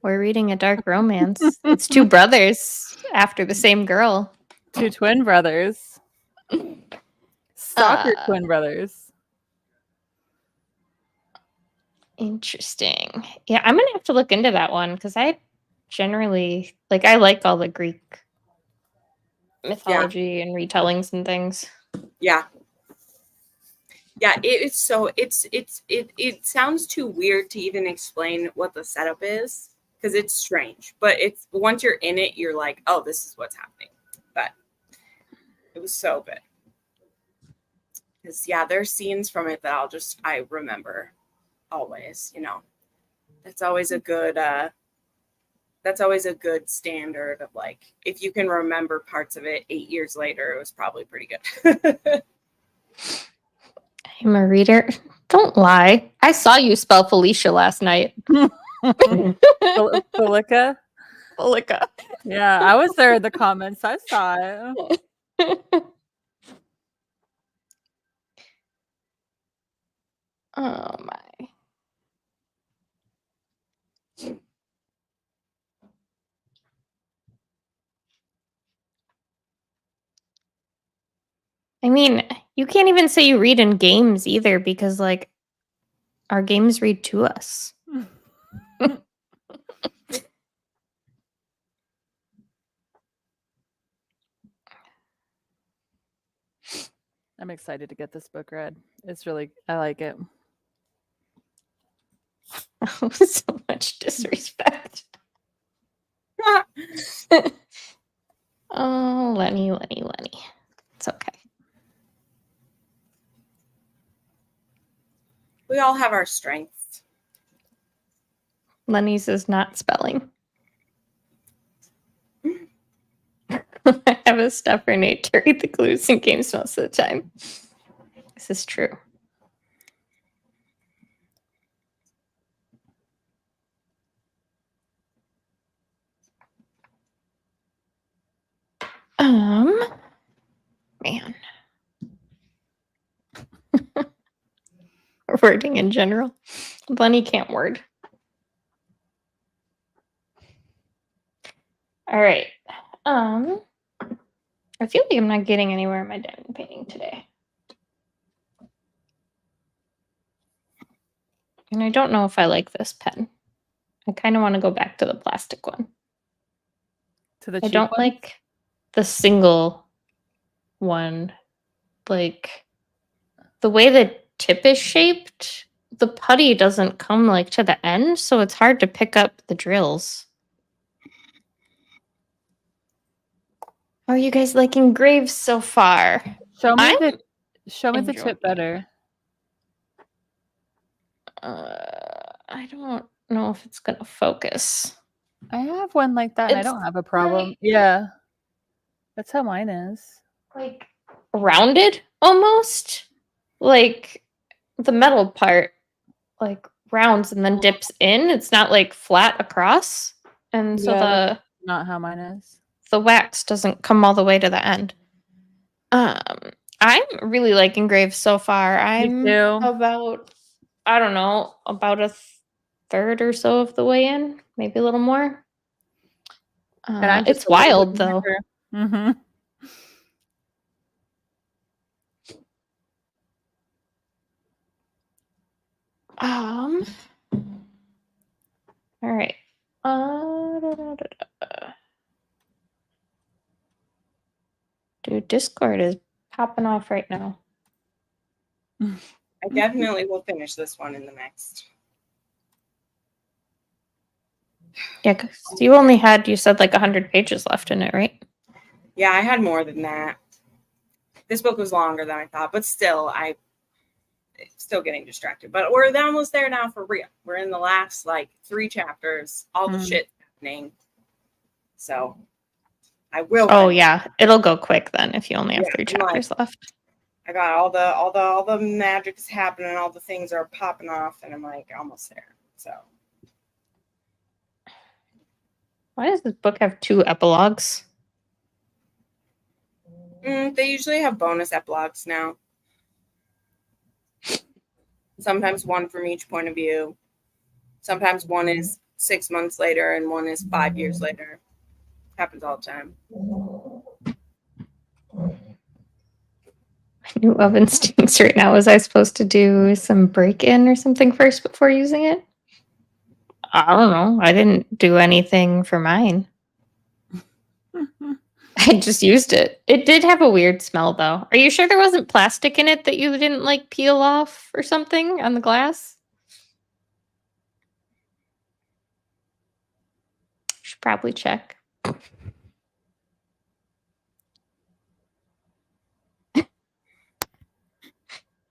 Speaker 2: we're reading a dark romance. It's 2 brothers after the same girl.
Speaker 3: 2 twin brothers. Stalker twin brothers.
Speaker 2: Interesting. Yeah, I'm going to have to look into that one because I generally, I like all the Greek mythology and retellings and things.
Speaker 1: Yeah. Yeah, it sounds too weird to even explain what the setup is because it's strange. But it's once you're in it, you're like, oh, this is what's happening. But it was so good. Because there's scenes from it that I remember always, That's always a good standard of like, if you can remember parts of it 8 years later, it was probably pretty good.
Speaker 2: I'm a reader. Don't lie. I saw you spell Felicia last night.
Speaker 3: Felica?
Speaker 2: Felica.
Speaker 3: Yeah, I was there in the comments. I saw it.
Speaker 2: Oh my. I mean, you can't even say you read in games either because, like, our games read to us.
Speaker 3: I'm excited to get this book read. I like it.
Speaker 2: So much disrespect. Oh, Lenny. It's okay.
Speaker 1: We all have our strengths.
Speaker 2: Lenny's is not spelling. I have a stuffer Nate to read the clues in games most of the time. This is true. Man. Wording in general. Bunny can't word. All right. I feel like I'm not getting anywhere in my diamond painting today. And I don't know if I like this pen. I kind of want to go back to the plastic one.
Speaker 3: To the
Speaker 2: I
Speaker 3: cheap
Speaker 2: don't
Speaker 3: one?
Speaker 2: like the single one. Like, the way the tip is shaped, the putty doesn't come, like, to the end, so it's hard to pick up the drills. How are you guys liking Graves so far?
Speaker 3: Show me
Speaker 2: I'm
Speaker 3: the
Speaker 2: enjoying
Speaker 3: tip better.
Speaker 2: I don't know if it's gonna focus.
Speaker 3: I have one like that and I
Speaker 2: It's
Speaker 3: don't have a problem.
Speaker 2: like-
Speaker 3: Yeah. That's how mine is.
Speaker 2: Like rounded almost. Like the metal part like rounds and then dips in. It's not like flat across. And so
Speaker 3: Yeah, that's not how mine is.
Speaker 2: the wax doesn't come all the way to the end. I'm really liking Graves so far. I'm
Speaker 3: too.
Speaker 2: about, I don't know, about a third or so of the way in, maybe a little more.
Speaker 3: And I'm
Speaker 2: It's wild though.
Speaker 3: Mm-hmm.
Speaker 2: All right. Dude, Discord is popping off right now.
Speaker 1: I definitely will finish this one in the next.
Speaker 2: Yeah, because you only had, you said like 100 pages left in it, right?
Speaker 1: Yeah, I had more than that. This book was longer than I thought, but still, I'm still getting distracted. But we're almost there now for real. We're in the last like 3 chapters. All the shit's happening. So I will.
Speaker 2: Oh yeah, it'll go quick then if you only have 3
Speaker 1: I'm
Speaker 2: chapters left.
Speaker 1: I got all the magic is happening, all the things are popping off, and I'm like almost there. So
Speaker 2: Why does this book have 2 epilogues?
Speaker 1: they usually have bonus epilogues now. Sometimes one from each point of view. Sometimes one is 6 months later and one is 5 years later. Happens all the time.
Speaker 2: My new oven stinks right now. Was I supposed to do some break-in or something first before using it? I don't know. I didn't do anything for mine. I just used it. It did have a weird smell, though. Are you sure there wasn't plastic in it that you didn't, like, peel off or something on the glass? Should probably check.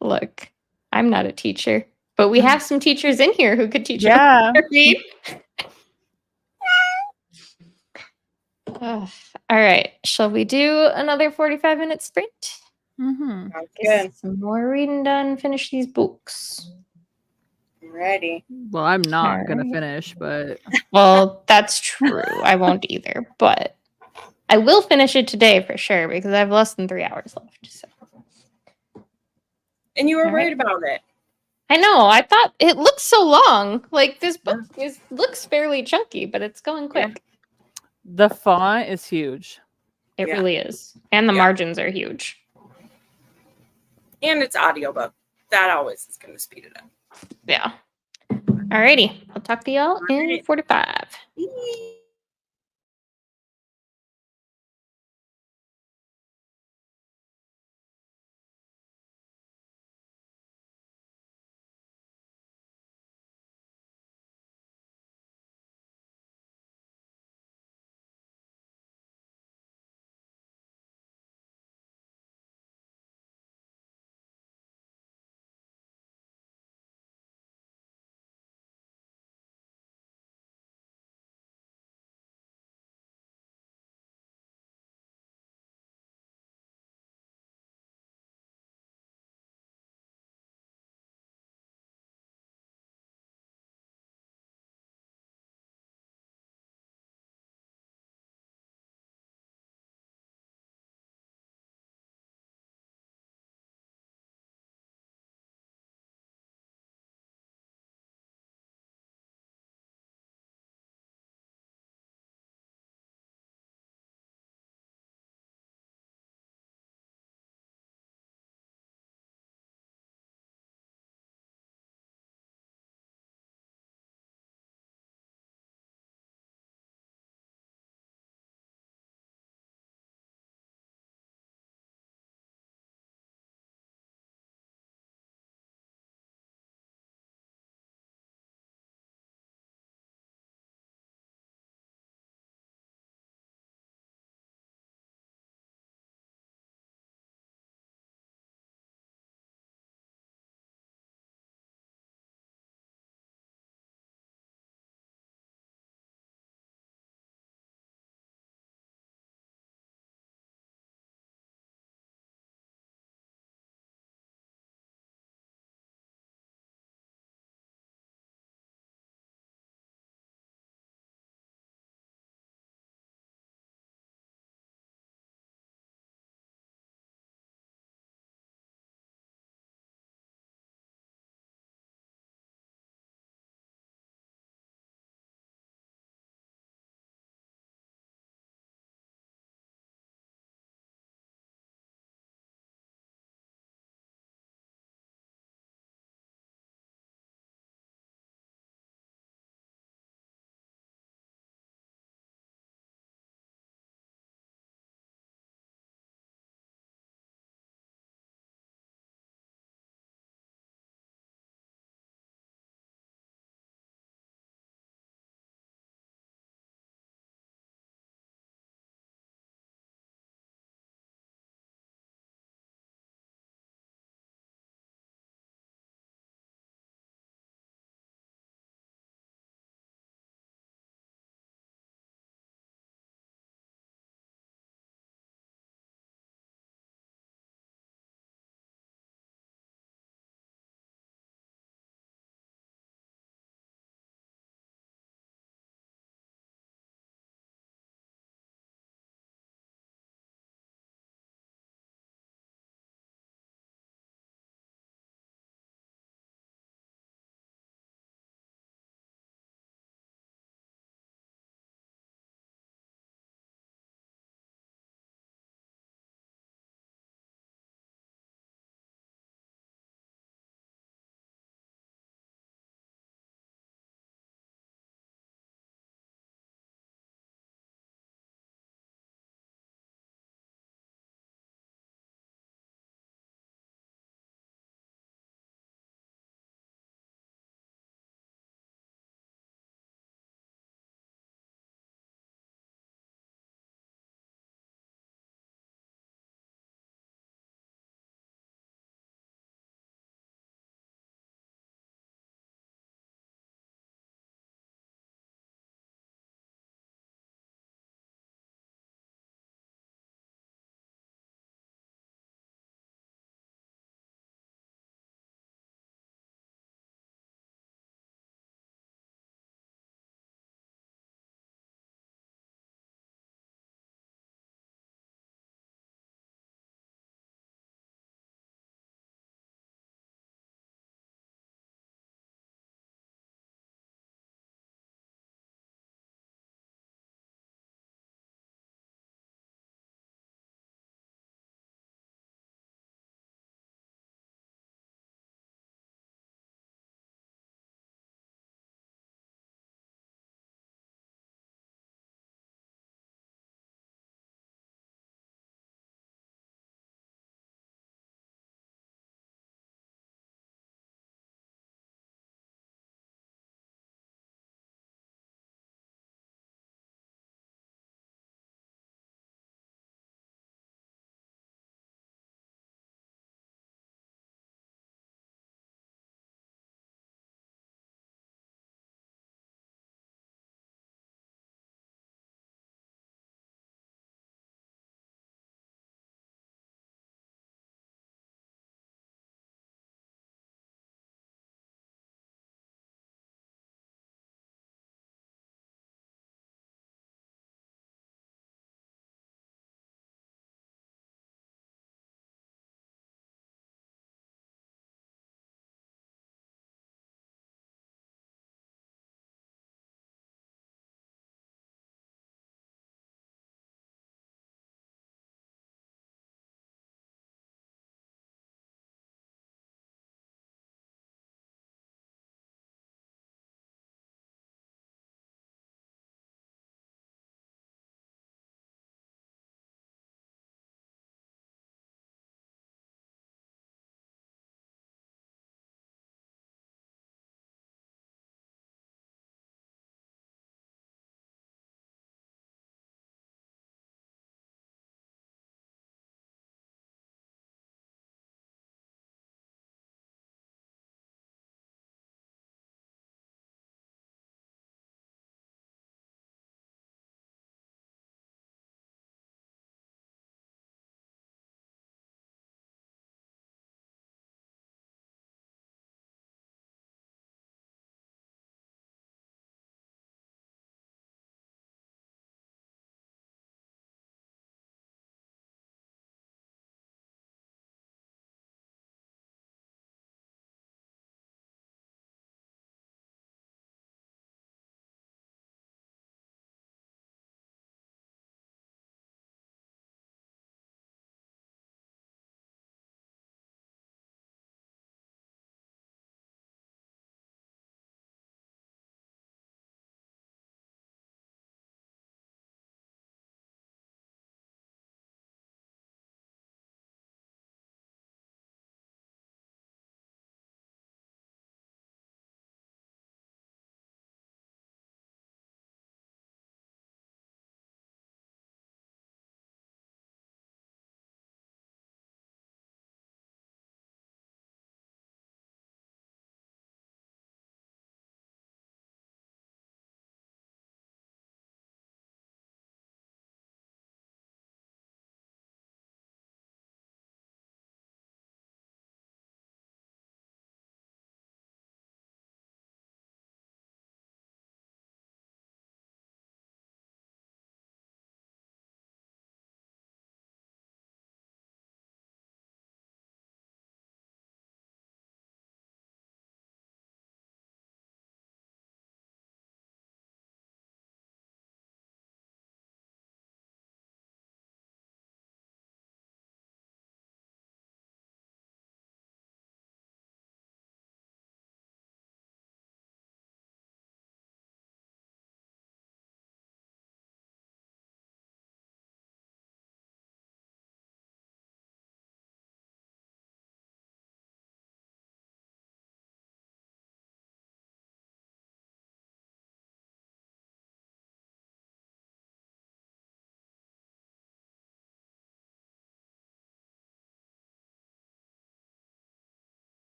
Speaker 2: Look, I'm not a teacher, but we have some teachers in here who could teach us how to read. All right. Shall we do another 45-minute sprint?
Speaker 3: Mm-hmm.
Speaker 1: Sounds
Speaker 2: Get
Speaker 1: good.
Speaker 2: some more reading done. Finish these books.
Speaker 1: Ready.
Speaker 3: Well, I'm not gonna
Speaker 2: Alright.
Speaker 3: finish, but
Speaker 2: Well, that's true. I won't either, but I will finish it today for sure because I have less than 3 hours left. So.
Speaker 1: And you were
Speaker 2: All right.
Speaker 1: worried about it.
Speaker 2: I know. I thought it looks so long. Like this book looks fairly chunky, but it's going quick.
Speaker 3: the font is huge.
Speaker 2: It
Speaker 1: Yeah.
Speaker 2: really is. And the
Speaker 1: Yeah.
Speaker 2: margins are huge.
Speaker 1: And it's audiobook. That always is going to speed it up.
Speaker 2: Yeah. Alrighty. I'll talk to y'all in
Speaker 1: Alright.
Speaker 2: 45.
Speaker 1: Bye.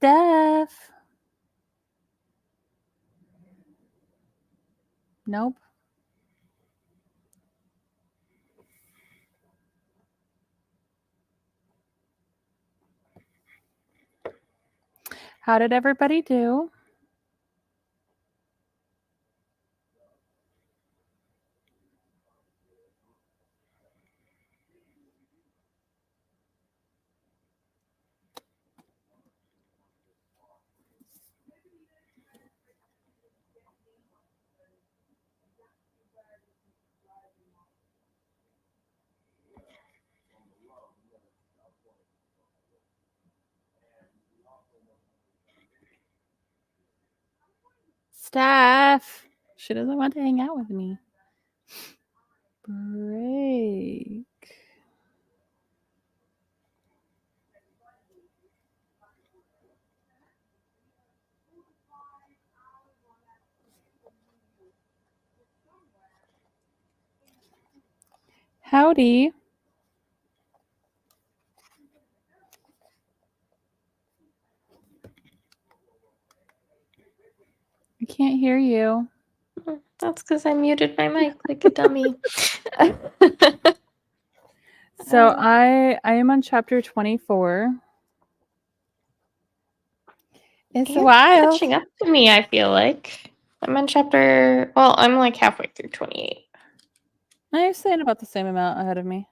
Speaker 3: Steph. Nope. How did everybody do? Steph. She doesn't want to hang out with me. Break. Howdy. I can't hear you.
Speaker 2: That's because I muted my mic like a dummy.
Speaker 3: So I am on chapter 24. It's
Speaker 2: You're
Speaker 3: wild.
Speaker 2: catching up to me, I feel like. I'm on I'm like halfway through 28.
Speaker 3: I'm saying about the same amount ahead of me.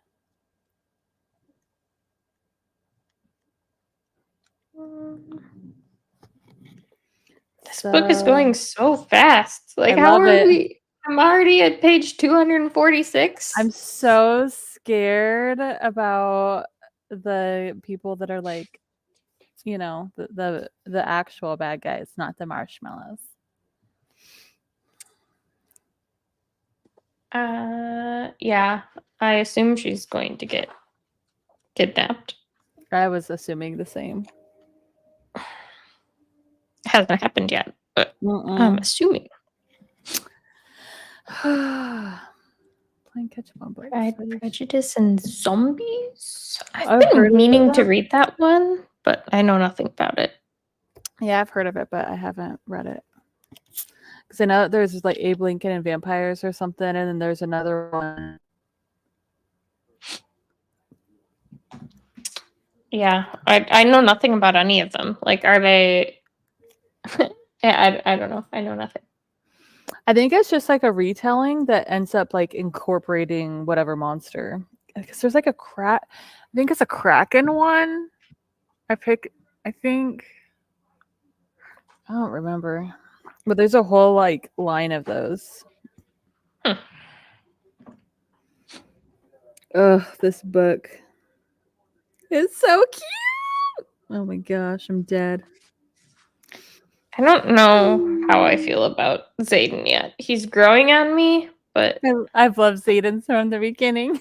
Speaker 2: This book is going so fast. Like,
Speaker 3: I
Speaker 2: how
Speaker 3: love
Speaker 2: are
Speaker 3: it.
Speaker 2: we? I'm already at page 246.
Speaker 3: I'm so scared about the people that are like, you know, the actual bad guys, not the marshmallows.
Speaker 2: Yeah. I assume she's going to get kidnapped.
Speaker 3: I was assuming the same.
Speaker 2: Hasn't happened yet, but I'm assuming.
Speaker 3: Playing catch up on books.
Speaker 2: Pride, Prejudice, and Zombies?
Speaker 3: I've
Speaker 2: I've
Speaker 3: heard
Speaker 2: been
Speaker 3: of
Speaker 2: meaning
Speaker 3: that.
Speaker 2: to read that one, but I know nothing about it.
Speaker 3: Yeah, I've heard of it, but I haven't read it. Because I know there's like Abe Lincoln and Vampires or something, and then there's another one.
Speaker 2: Yeah, I know nothing about any of them. Like, are they... Yeah, I don't know. I know nothing.
Speaker 3: I think it's just like a retelling that ends up like incorporating whatever monster. Because there's like I think it's a Kraken one. I think I don't remember. But there's a whole like line of those. Ugh, this book. It's so cute. Oh my gosh, I'm dead.
Speaker 2: I don't know how I feel about Zayden yet. He's growing on me, but
Speaker 3: I've loved Zayden from the beginning.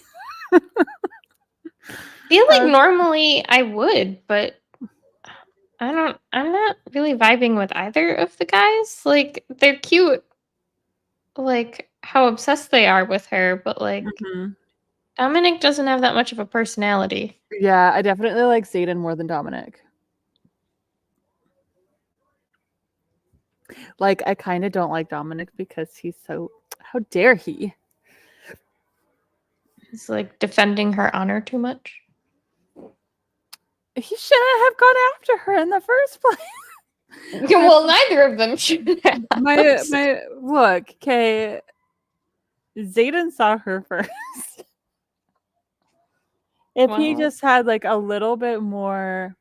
Speaker 2: I feel like normally I would, but I'm not really vibing with either of the guys. Like, they're cute. Like, how obsessed they are with her, but like Dominic doesn't have that much of a personality.
Speaker 3: Yeah, I definitely like Zayden more than Dominic. Like, I kind of don't like Dominic because he's so... How dare he?
Speaker 2: He's like defending her honor too much.
Speaker 3: He shouldn't have gone after her in the first place.
Speaker 2: Well, neither of them should have.
Speaker 3: My look, okay. Zayden saw her first. If he just had like a little bit more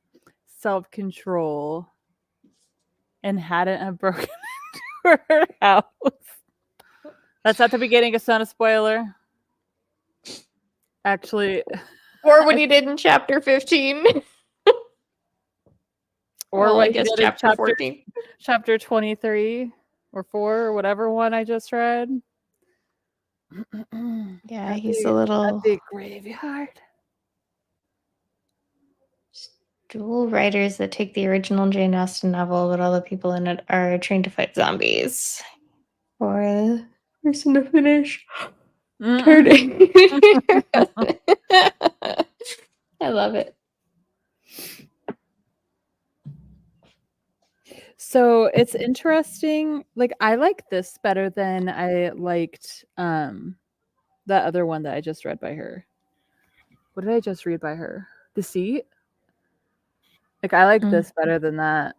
Speaker 3: self-control and hadn't have broken into her house. That's at the beginning. It's not a spoiler. Actually.
Speaker 2: Or what he did in chapter 15.
Speaker 3: Or what
Speaker 2: I guess
Speaker 3: he did in
Speaker 2: chapter 14.
Speaker 3: Chapter 23 or 4 or whatever one I just read.
Speaker 2: Yeah, he's a little...
Speaker 3: At the graveyard.
Speaker 2: Dual writers that take the original Jane Austen novel, but all the people in it are trained to fight zombies. For the person to finish turning. I love it.
Speaker 3: So it's interesting. Like I like this better than I liked that other one that I just read by her. What did I just read by her? Deceit? Like I like this better than that.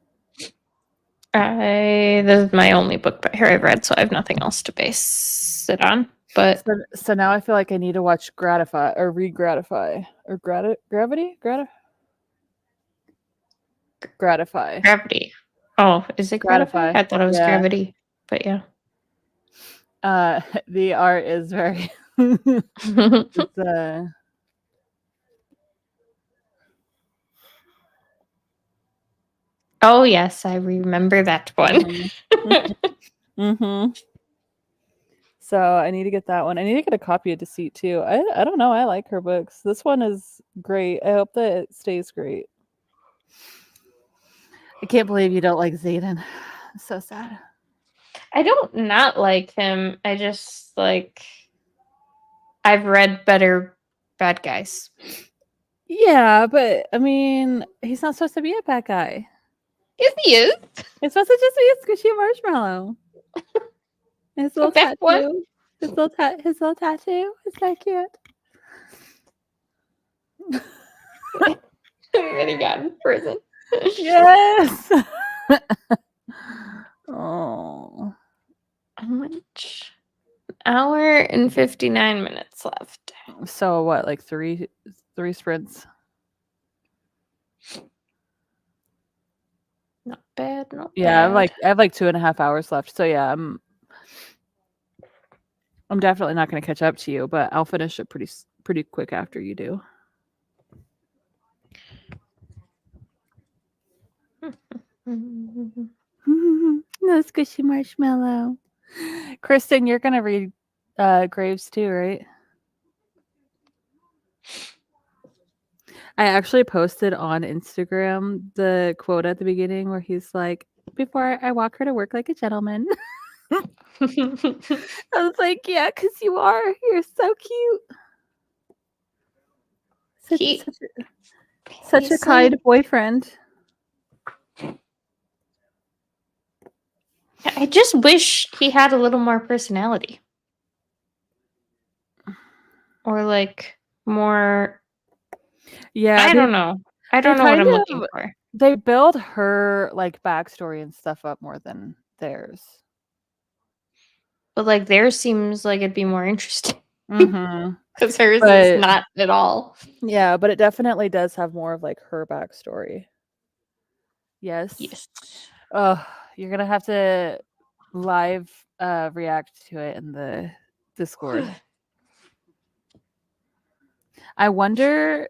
Speaker 2: This is my only book by her I've read, so I have nothing else to base it on. But
Speaker 3: So now I feel like I need to watch Gratify or Re-Gratify or Gratify.
Speaker 2: Gravity. Oh, is it Gratify? I thought it was Gravity, but yeah.
Speaker 3: The art is very. It's
Speaker 2: Oh yes, I remember that one.
Speaker 3: Mm-hmm. So I need to get that one. I need to get a copy of Deceit too. I don't know. I like her books. This one is great. I hope that it stays great. I can't believe you don't like Zayden. I'm so sad.
Speaker 2: I don't not like him. I just like I've read better bad guys.
Speaker 3: Yeah, but I mean, he's not supposed to be a bad guy.
Speaker 2: Yes, he is.
Speaker 3: It's supposed to just be a squishy marshmallow. His little tattoo.
Speaker 2: One?
Speaker 3: His little tattoo. Is that cute?
Speaker 2: And he got in prison.
Speaker 3: Yes. Oh.
Speaker 2: How much? An hour and 59 minutes left.
Speaker 3: So what? Like three sprints.
Speaker 2: Not bad. Not
Speaker 3: Yeah,
Speaker 2: bad.
Speaker 3: I have like 2.5 hours left. So yeah, I'm definitely not going to catch up to you, but I'll finish it pretty quick after you do. No squishy marshmallow. Kristen, you're going to read Graves too, right? I actually posted on Instagram the quote at the beginning where he's like, "Before I walk her to work like a gentleman." I was like, yeah, because you are. You're so cute. Such a kind boyfriend.
Speaker 2: I just wish he had a little more personality. Or like more.
Speaker 3: Yeah.
Speaker 2: I don't know. I don't know what I'm looking for.
Speaker 3: They build her like backstory and stuff up more than theirs.
Speaker 2: But like theirs seems like it'd be more interesting.
Speaker 3: Mm-hmm.
Speaker 2: Because hers is not at all.
Speaker 3: Yeah, but it definitely does have more of like her backstory. Yes. Oh, you're gonna have to live react to it in the Discord. I wonder,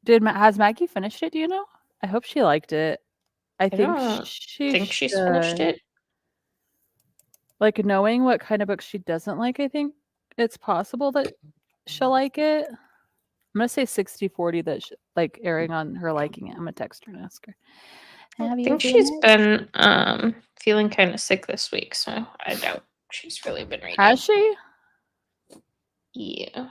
Speaker 3: has Maggie finished it? Do you know? I hope she liked it. I think she's finished it. Like knowing what kind of books she doesn't like, I think it's possible that she'll like it. I'm gonna say 60-40 that like erring on her liking it. I'm gonna text her and ask her.
Speaker 2: I think she's been feeling kind of sick this week, so I doubt she's really been reading.
Speaker 3: Has she?
Speaker 2: Yeah.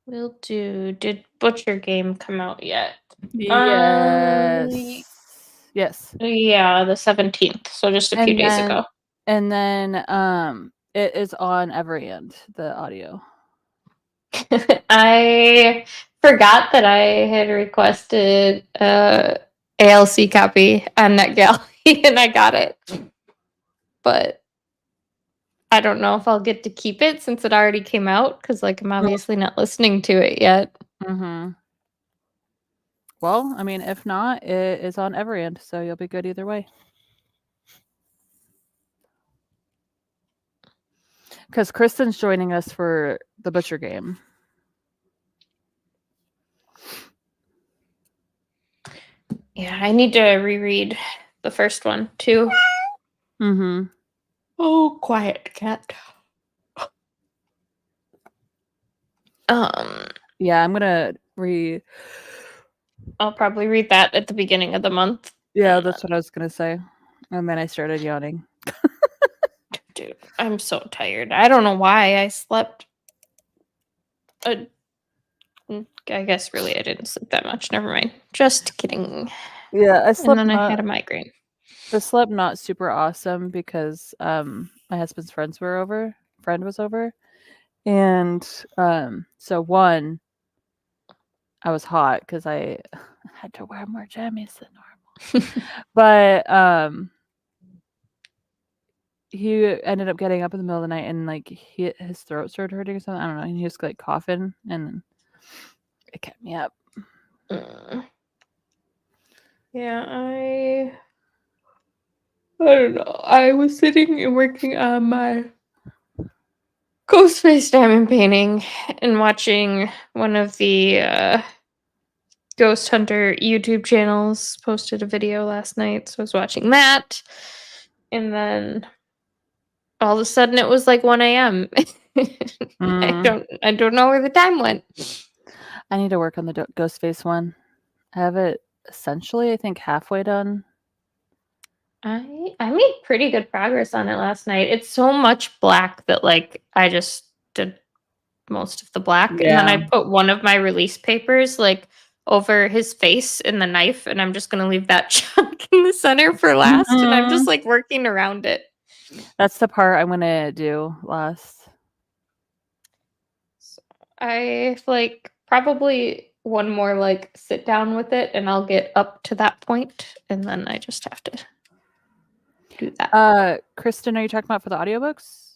Speaker 2: Will do. Did Butcher Game come out yet?
Speaker 3: Yes. Yes.
Speaker 2: Yeah, the 17th. So just a few days ago.
Speaker 3: And then it is on every end, the audio.
Speaker 2: I forgot that I had requested ALC copy on NetGalley and I got it. But I don't know if I'll get to keep it since it already came out because like I'm obviously not listening to it yet.
Speaker 3: Mm-hmm. Well, I mean, if not, it is on every end, so you'll be good either way. Because Kristen's joining us for the Butcher Game.
Speaker 2: Yeah, I need to reread the first one too.
Speaker 3: Mm-hmm.
Speaker 2: Oh, quiet cat.
Speaker 3: Yeah, I'm gonna
Speaker 2: I'll probably read that at the beginning of the month.
Speaker 3: Yeah, that's what I was gonna say. And then I started yawning.
Speaker 2: Dude, I'm so tired. I don't know why I slept. I guess really I didn't sleep that much. Never mind. Just kidding.
Speaker 3: Yeah, I
Speaker 2: And
Speaker 3: slept
Speaker 2: then I
Speaker 3: not
Speaker 2: had a migraine.
Speaker 3: I slept not super awesome because my husband's friend was over. And so one, I was hot because I had to wear more jammies than normal. But he ended up getting up in the middle of the night and like his throat started hurting or something. I don't know. And he was like coughing and it kept me up.
Speaker 2: Yeah, I don't know. I was sitting and working on my Ghostface diamond painting and watching one of the ghost hunter YouTube channels posted a video last night, so I was watching that, and then all of a sudden it was like 1 a.m. I don't know where the time went.
Speaker 3: I need to work on the Ghostface one. I have it essentially, I think, halfway done.
Speaker 2: I made pretty good progress on it last night. It's so much black that like I just did most of the black, and then I put one of my release papers like over his face in the knife, and I'm just gonna leave that chunk in the center for last, and I'm just like working around it.
Speaker 3: That's the part I'm gonna do last.
Speaker 2: So I like probably one more like sit down with it, and I'll get up to that point, and then I just have to do that.
Speaker 3: Kristen, are you talking about for the audiobooks?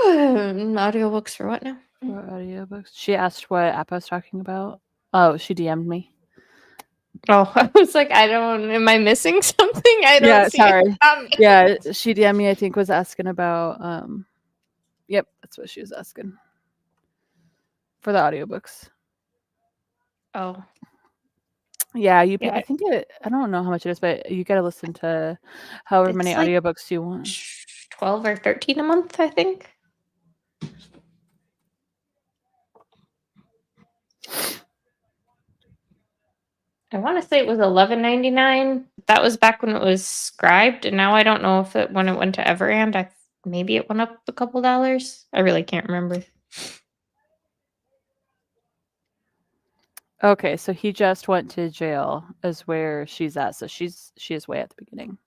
Speaker 2: Audiobooks for what now?
Speaker 3: For audiobooks. She asked what app I was talking about. Oh, she DM'd me.
Speaker 2: Oh, I was like, am I missing something? I don't see
Speaker 3: sorry.
Speaker 2: it.
Speaker 3: Yeah, she DM'd me, I think was asking about yep, that's what she was asking. For the audiobooks.
Speaker 2: Oh.
Speaker 3: Yeah, I think I don't know how much it is, but you gotta listen to however many
Speaker 2: like
Speaker 3: audiobooks you want.
Speaker 2: 12 or 13 a month, I think. I want to say it was $11.99. That was back when it was scribed, and now I don't know if when it went to Everand, maybe it went up a couple dollars. I really can't remember.
Speaker 3: Okay, so he just went to jail is where she's at. So she is way at the beginning.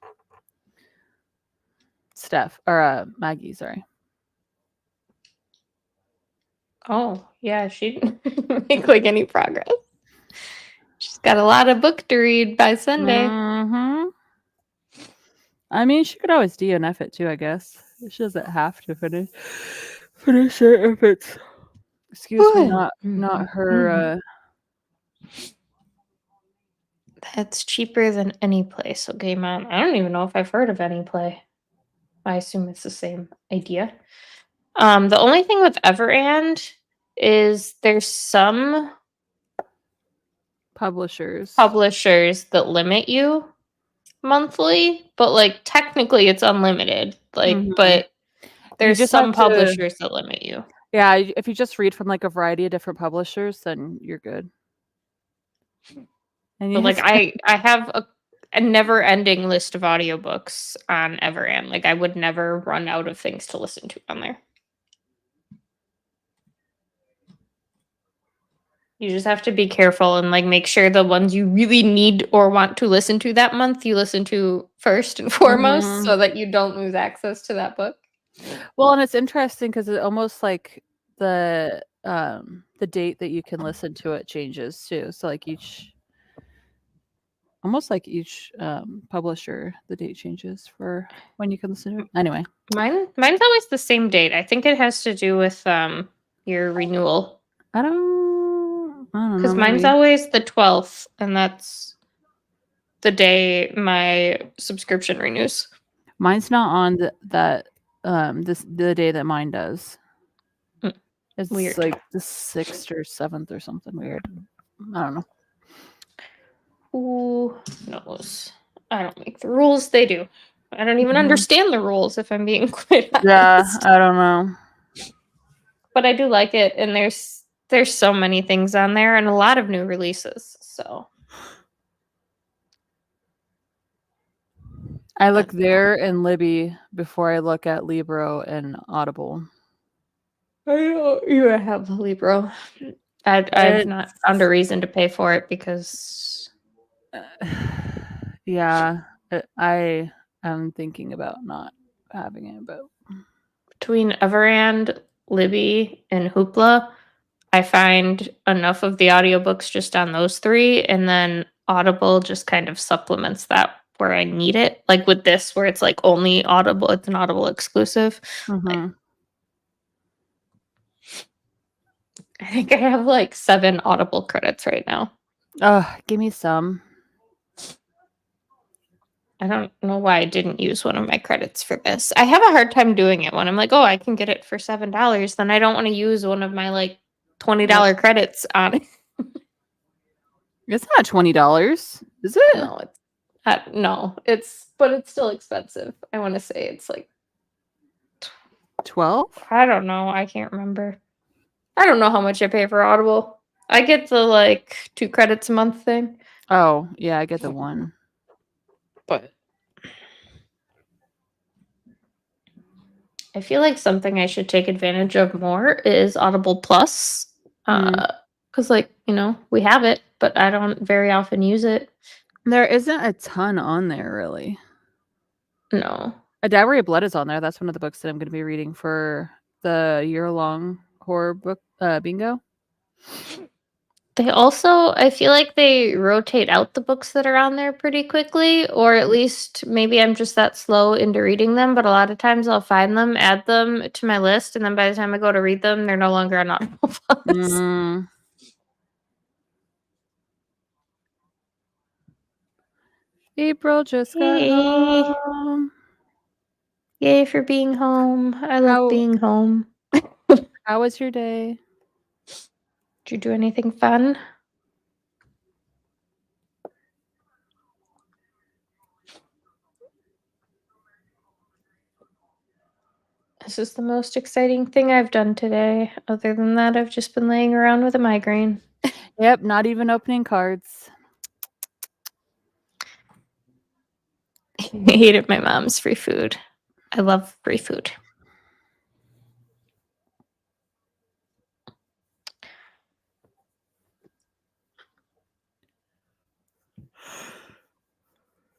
Speaker 3: Maggie, sorry.
Speaker 2: Oh, yeah, she didn't make like any progress. She's got a lot of book to read by Sunday.
Speaker 3: Mm-hmm. I mean, she could always DNF it too, I guess. She doesn't have to finish it if it's not her
Speaker 2: That's cheaper than Any Place. Okay, man. I don't even know if I've heard of Any Play. I assume it's the same idea. The only thing with Everand is there's some
Speaker 3: publishers
Speaker 2: that limit you monthly, but like technically it's unlimited. Like, but there's
Speaker 3: just
Speaker 2: some
Speaker 3: have to-
Speaker 2: publishers that limit you.
Speaker 3: Yeah, if you just read from like a variety of different publishers, then you're good. And
Speaker 2: But like I have a never-ending list of audiobooks on Everand. Like I would never run out of things to listen to on there. You just have to be careful and like make sure the ones you really need or want to listen to that month you listen to first and foremost, so that you don't lose access to that book.
Speaker 3: Well, and it's interesting because it's almost like the date that you can listen to it changes too. So like each publisher, the date changes for when you can listen to it. Anyway,
Speaker 2: mine's always the same date. I think it has to do with your renewal.
Speaker 3: I don't know.
Speaker 2: Because mine's always the 12th, and that's the day my subscription renews.
Speaker 3: Mine's not on the day that mine does. It's
Speaker 2: weird.
Speaker 3: Like the 6th or 7th or something weird. I don't know.
Speaker 2: Who knows? I don't make the rules, they do. I don't even understand the rules, if I'm being quite honest.
Speaker 3: Yeah, I don't know.
Speaker 2: But I do like it, and there's so many things on there and a lot of new releases. So
Speaker 3: I look there and Libby before I look at Libro and Audible.
Speaker 2: I don't even have Libro. I've not found a reason to pay for it because
Speaker 3: yeah, I am thinking about not having it, but
Speaker 2: between Everand, Libby, and Hoopla, I find enough of the audiobooks just on those three, and then Audible just kind of supplements that where I need it. Like with this, where it's like only Audible, it's an Audible exclusive.
Speaker 3: mm-hmm.
Speaker 2: I think I have like 7 Audible credits right now.
Speaker 3: Give me some.
Speaker 2: I don't know why I didn't use one of my credits for this. I have a hard time doing it when I'm like, oh, I can get it for $7. Then I don't want to use one of my like $20 credits on it.
Speaker 3: It's not $20, is it?
Speaker 2: No, but it's still expensive. I want to say it's like
Speaker 3: 12.
Speaker 2: I don't know. I can't remember. I don't know how much I pay for Audible. I get the like 2 credits a month thing.
Speaker 3: Oh yeah, I get the one.
Speaker 2: But I feel like something I should take advantage of more is Audible Plus. Because, like, we have it, but I don't very often use it.
Speaker 3: There isn't a ton on there, really.
Speaker 2: No.
Speaker 3: A Diary of Blood is on there. That's one of the books that I'm going to be reading for the year-long horror book bingo.
Speaker 2: They also, I feel like they rotate out the books that are on there pretty quickly, or at least maybe I'm just that slow into reading them, but a lot of times I'll find them, add them to my list, and then by the time I go to read them, they're no longer on Audible Plus.
Speaker 3: April just got home.
Speaker 2: Yay for being home. I love being home.
Speaker 3: How was your day?
Speaker 2: Did you do anything fun? This is the most exciting thing I've done today. Other than that, I've just been laying around with a migraine.
Speaker 3: Yep, not even opening cards.
Speaker 2: I hated my mom's free food. I love free food.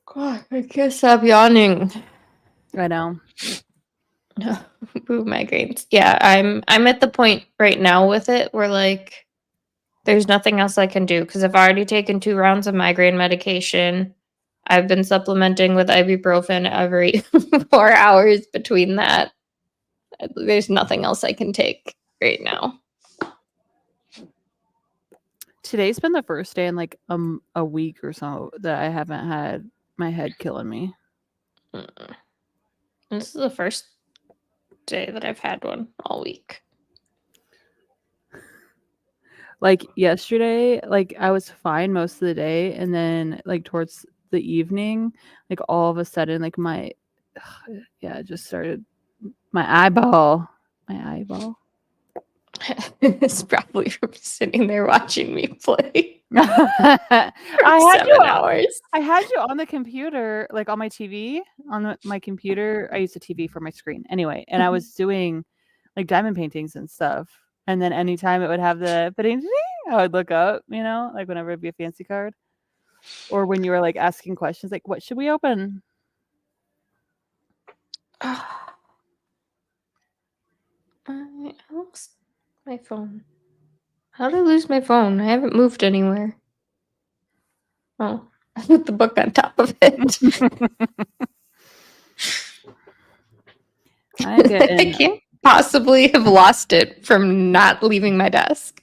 Speaker 2: God, I can't stop yawning.
Speaker 3: I know.
Speaker 2: Ooh, migraines. Yeah, I'm at the point right now with it where like there's nothing else I can do because I've already taken 2 rounds of migraine medication. I've been supplementing with ibuprofen every 4 hours between that. There's nothing else I can take right now.
Speaker 3: Today's been the first day in like a week or so that I haven't had my head killing me.
Speaker 2: This is the first day that I've had one all week.
Speaker 3: Like yesterday, like I was fine most of the day, and then like towards the evening, like all of a sudden, like it just started my eyeball.
Speaker 2: It's probably from sitting there watching me play.
Speaker 3: I had
Speaker 2: 7 hours.
Speaker 3: I had you on the computer, like on my TV, my computer. I used a TV for my screen anyway, and I was doing like diamond paintings and stuff. And then anytime it would have the I would look up, like whenever it'd be a fancy card, or when you were like asking questions, like what should we open?
Speaker 2: I lost my phone. How did I lose my phone? I haven't moved anywhere. Oh, I put the book on top of it. I can't possibly have lost it from not leaving my desk.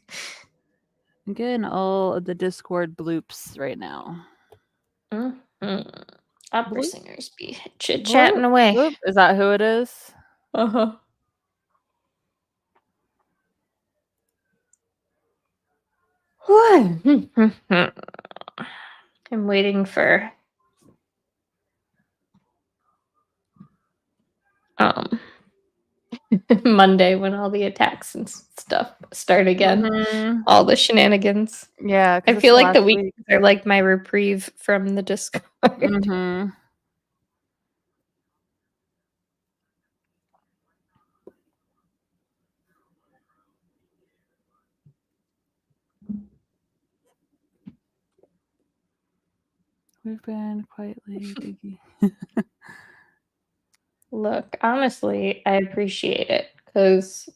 Speaker 3: I'm getting all of the Discord bloops right now.
Speaker 2: Opera singers be chit-chatting away.
Speaker 3: Bloop. Is that who it is?
Speaker 2: Uh-huh. I'm waiting for Monday when all the attacks and stuff start again. All the shenanigans.
Speaker 3: Yeah,
Speaker 2: I feel like the weeks are like my reprieve from the Discord.
Speaker 3: We've been quietly digging.
Speaker 2: Look, honestly, I appreciate it because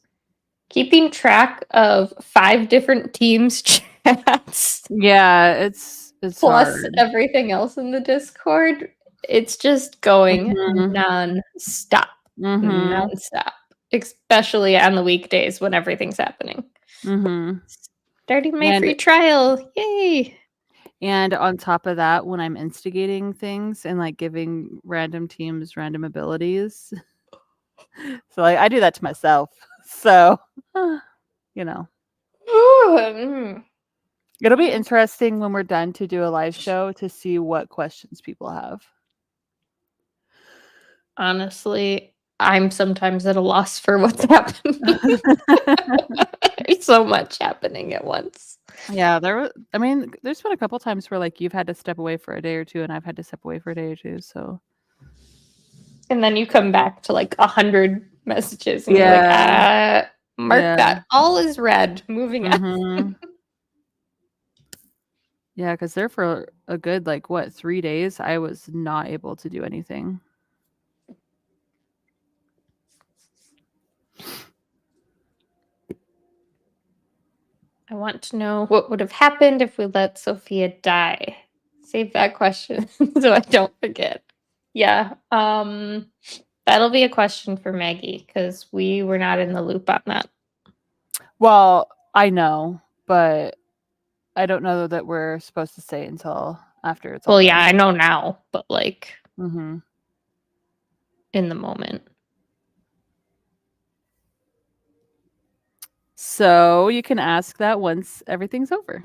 Speaker 2: keeping track of 5 different teams' chats
Speaker 3: Yeah, it's
Speaker 2: plus
Speaker 3: hard.
Speaker 2: everything else in the Discord, it's just going
Speaker 3: Mhm.
Speaker 2: non-stop.
Speaker 3: Mhm.
Speaker 2: Non-stop. Especially on the weekdays when everything's happening.
Speaker 3: Mhm.
Speaker 2: Starting my
Speaker 3: And
Speaker 2: free trial. Yay!
Speaker 3: And on top of that, when I'm instigating things and like giving random teams random abilities, so like I do that to myself. So, you know, it'll be interesting when we're done to do a live show to see what questions people have.
Speaker 2: Honestly, I'm sometimes at a loss for what's happening. There's so much happening at once.
Speaker 3: Yeah, there's been a couple times where like you've had to step away for a day or two and I've had to step away for a day or two. So,
Speaker 2: And then you come back to like 100 messages and
Speaker 3: yeah.
Speaker 2: you're like, mark
Speaker 3: Yeah.
Speaker 2: that. All is red. Moving on.
Speaker 3: Mhm. Yeah, because there for a good, 3 days, I was not able to do anything.
Speaker 2: I want to know what would have happened if we let Sophia die. Save that question so I don't forget. Yeah, that'll be a question for Maggie because we were not in the loop on that.
Speaker 3: Well, I know, but I don't know that we're supposed to say until after it's all
Speaker 2: Well, yeah, I
Speaker 3: done.
Speaker 2: know now, but like
Speaker 3: Mm-hmm.
Speaker 2: in the moment.
Speaker 3: So you can ask that once everything's over.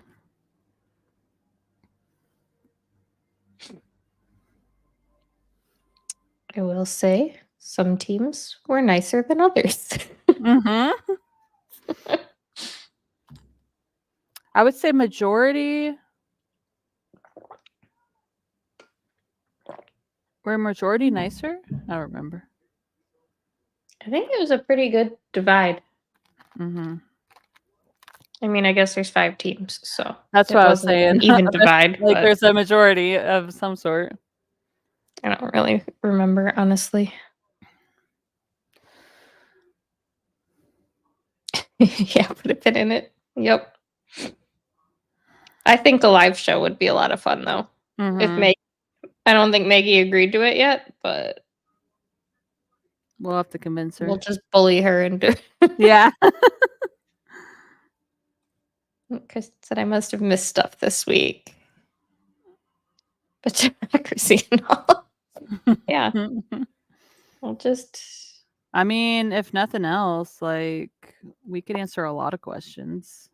Speaker 2: I will say some teams were nicer than others.
Speaker 3: Mm-hmm. I would say majority. Were majority nicer? I don't remember.
Speaker 2: I think it was a pretty good divide.
Speaker 3: Mm-hmm.
Speaker 2: I mean, I guess there's 5 teams, so
Speaker 3: That's
Speaker 2: it
Speaker 3: what I was
Speaker 2: wasn't
Speaker 3: saying.
Speaker 2: an even divide.
Speaker 3: Like
Speaker 2: But
Speaker 3: there's a majority of some sort.
Speaker 2: I don't really remember, honestly. Yeah, put a pin in it. Yep. I think a live show would be a lot of fun, though. If
Speaker 3: Mm-hmm.
Speaker 2: Maggie, I don't think Maggie agreed to it yet, but
Speaker 3: We'll have to convince her.
Speaker 2: we'll just bully her into.
Speaker 3: Yeah.
Speaker 2: Chris said I must have missed stuff this week, but democracy and all. Yeah, we'll just.
Speaker 3: I mean, if nothing else, like we could answer a lot of questions.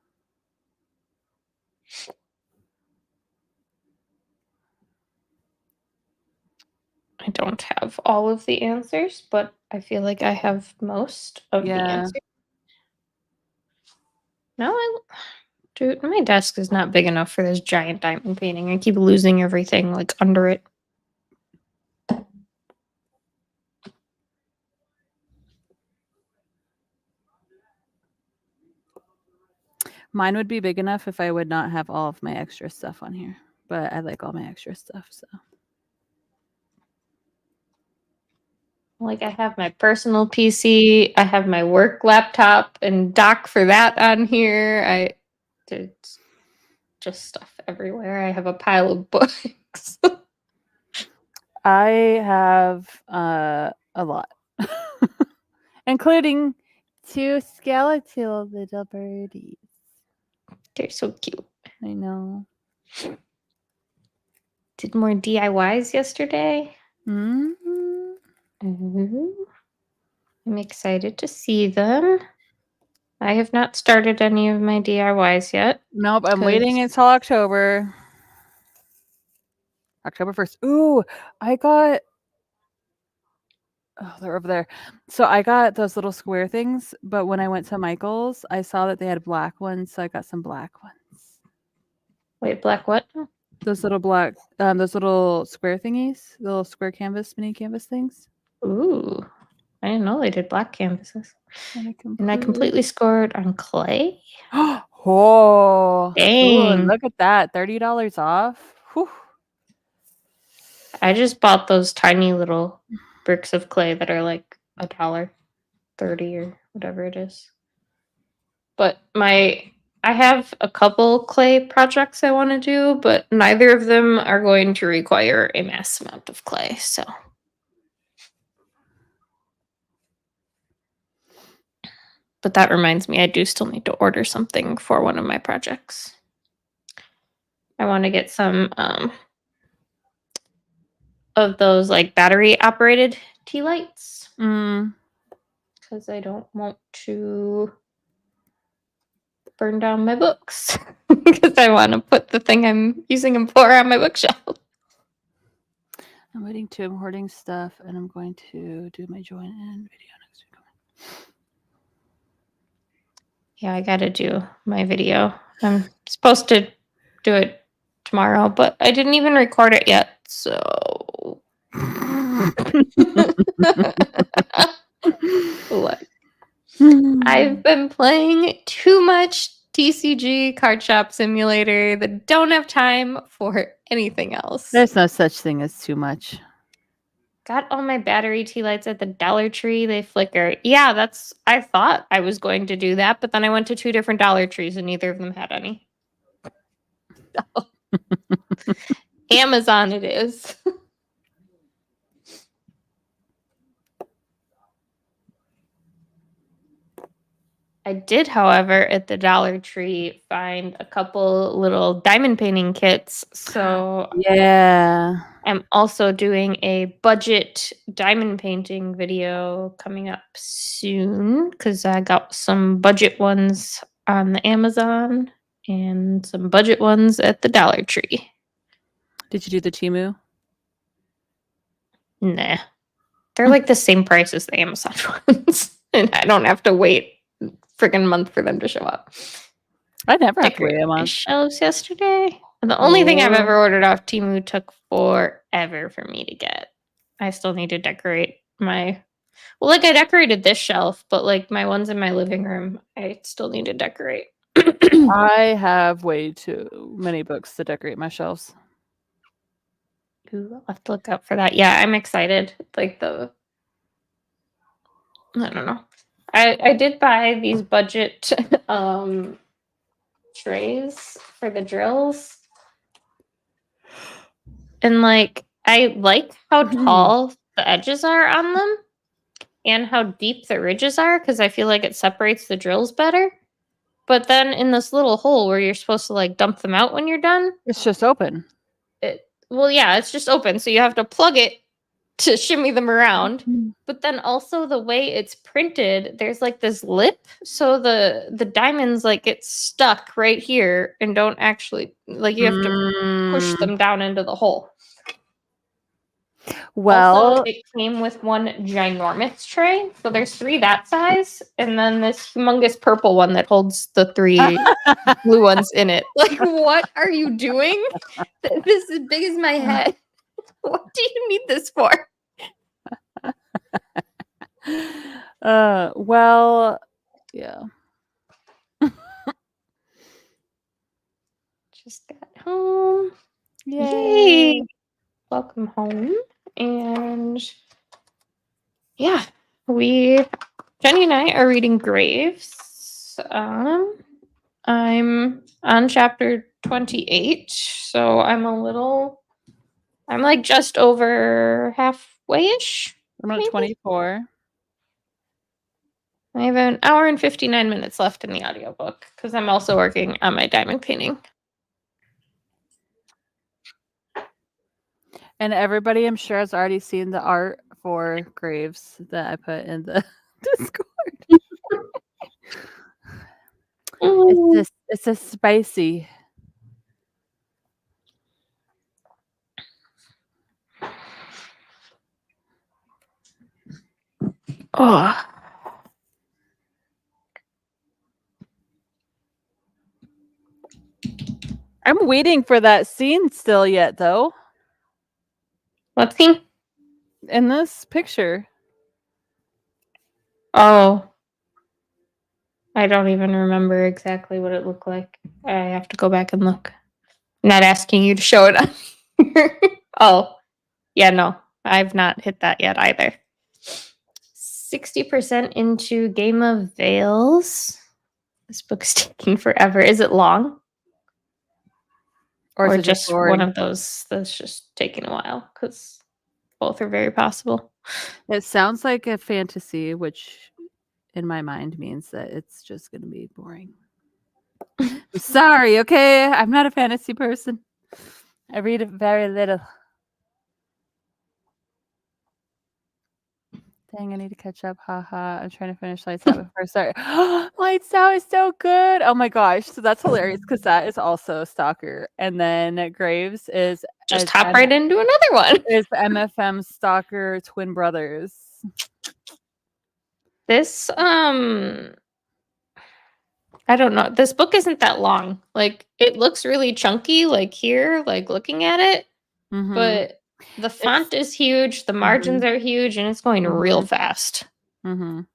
Speaker 2: I don't have all of the answers, but I feel like I have most of the answers. No, dude, my desk is not big enough for this giant diamond painting. I keep losing everything like under it.
Speaker 3: Mine would be big enough if I would not have all of my extra stuff on here, but I like all my extra stuff, so.
Speaker 2: Like I have my personal PC, I have my work laptop and dock for that on here. There's just stuff everywhere. I have a pile of books.
Speaker 3: I have a lot, including 2 skeletal little birdies.
Speaker 2: They're so cute.
Speaker 3: I know.
Speaker 2: Did more DIYs yesterday.
Speaker 3: Mm-hmm.
Speaker 2: I'm excited to see them. I have not started any of my DIYs yet.
Speaker 3: Nope, I'm waiting until October. October 1st. Ooh, I got. Oh, they're over there. So I got those little square things, but when I went to Michael's, I saw that they had black ones, so I got some black ones.
Speaker 2: Wait, black what?
Speaker 3: Those little square thingies, the little square canvas, mini canvas things.
Speaker 2: Ooh, I didn't know they did black canvases.
Speaker 3: And
Speaker 2: I completely scored on clay.
Speaker 3: Oh,
Speaker 2: Dang.
Speaker 3: ooh, look at that. $30 off. Whew.
Speaker 2: I just bought those tiny little bricks of clay that are like $1.30 or whatever it is. But I have a couple clay projects I want to do, but neither of them are going to require a mass amount of clay. So, but that reminds me, I do still need to order something for one of my projects. I want to get some of those like battery operated tea lights because I don't want to burn down my books because I want to put the thing I'm using them for on my bookshelf.
Speaker 3: I'm waiting to. I'm hoarding stuff, and I'm going to do my join in video next week.
Speaker 2: Yeah, I gotta do my video. I'm supposed to do it tomorrow, but I didn't even record it yet, so what? I've been playing too much TCG Card Shop Simulator that don't have time for anything else.
Speaker 3: There's no such thing as too much.
Speaker 2: Got all my battery tea lights at the Dollar Tree. They flicker. Yeah, I thought I was going to do that, but then I went to 2 different Dollar Trees and neither of them had any. Amazon it is. I did, however, at the Dollar Tree find a couple little diamond painting kits. So
Speaker 3: yeah,
Speaker 2: I'm also doing a budget diamond painting video coming up soon because I got some budget ones on the Amazon and some budget ones at the Dollar Tree.
Speaker 3: Did you do the Temu?
Speaker 2: Nah. They're like the same price as the Amazon ones. And I don't have to wait freaking month for them to show up.
Speaker 3: I never have to
Speaker 2: Decorated
Speaker 3: wait a
Speaker 2: my
Speaker 3: month.
Speaker 2: shelves yesterday. And the only thing I've ever ordered off Temu took forever for me to get. I still need to decorate my... Well, like I decorated this shelf, but like my ones in my living room, I still need to decorate.
Speaker 3: I have way too many books to decorate my shelves.
Speaker 2: Ooh, I'll have to look out for that. Yeah, I'm excited. Like I don't know. I did buy these budget trays for the drills. And like I like how tall the edges are on them and how deep the ridges are because I feel like it separates the drills better. But then in this little hole where you're supposed to like dump them out when you're done,
Speaker 3: It's just open.
Speaker 2: It's just open. So you have to plug it to shimmy them around. But then also the way it's printed, there's like this lip. So the diamonds like get stuck right here and don't actually like you have to push them down into the hole.
Speaker 3: Well,
Speaker 2: also, it came with one ginormous tray. So there's 3 that size, and then this humongous purple one that holds the 3 blue ones in it. Like, what are you doing? This is as big as my head. What do you need this for?
Speaker 3: well, yeah.
Speaker 2: Just got home.
Speaker 3: Yay.
Speaker 2: Welcome home. And yeah, Jenny and I are reading Graves. I'm on chapter 28, so I'm like just over halfway-ish.
Speaker 3: I'm at
Speaker 2: maybe?
Speaker 3: 24.
Speaker 2: I have an hour and 59 minutes left in the audiobook because I'm also working on my diamond painting.
Speaker 3: And everybody, I'm sure, has already seen the art for Graves that I put in the Discord. It's a spicy.
Speaker 2: Oh.
Speaker 3: I'm waiting for that scene still yet, though.
Speaker 2: What scene?
Speaker 3: In this picture.
Speaker 2: Oh. I don't even remember exactly what it looked like. I have to go back and look. I'm not asking you to show it on here. Oh. Yeah, no, I've not hit that yet either. 60% into Game of Veils. This book's taking forever. Is it long?
Speaker 3: Or
Speaker 2: Or
Speaker 3: is it just
Speaker 2: just one
Speaker 3: boring?
Speaker 2: of those that's just taking a while? Because both are very possible.
Speaker 3: It sounds like a fantasy, which in my mind means that it's just going to be boring. I'm sorry, okay? I'm not a fantasy person. I read very little. Dang, I need to catch up. Haha. I'm trying to finish Lights Out before I start. Lights Out is so good. Oh my gosh. So that's hilarious because that is also a stalker. And then Graves is
Speaker 2: Just hop right into another one.
Speaker 3: is MFM stalker twin brothers.
Speaker 2: This I don't know. This book isn't that long. Like it looks really chunky, like here, like looking at it.
Speaker 3: Mhm.
Speaker 2: But the font is huge, the margins are huge, and it's going real fast.
Speaker 3: Mhm.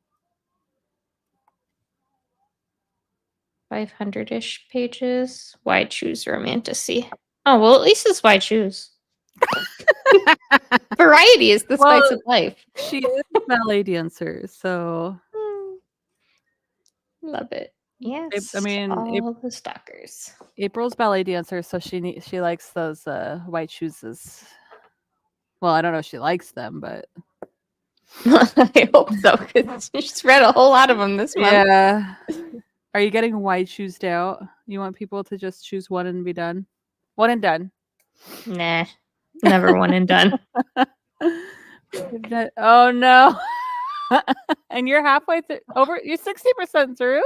Speaker 2: 500-ish pages. Why choose romantasy? Oh, well, at least it's why choose. Variety is the spice of life.
Speaker 3: She is a ballet dancer, so
Speaker 2: Love it. Yes.
Speaker 3: I mean,
Speaker 2: all the stalkers.
Speaker 3: April's ballet dancer, so she likes those white shoes. Well, I don't know if she likes them, but
Speaker 2: I hope so, because she's read a whole lot of them this month.
Speaker 3: yeah. Are you getting white shoes out? You want people to just choose one and be done? One and done.
Speaker 2: Nah, never one and done.
Speaker 3: Oh no. And you're halfway through you're 60% through?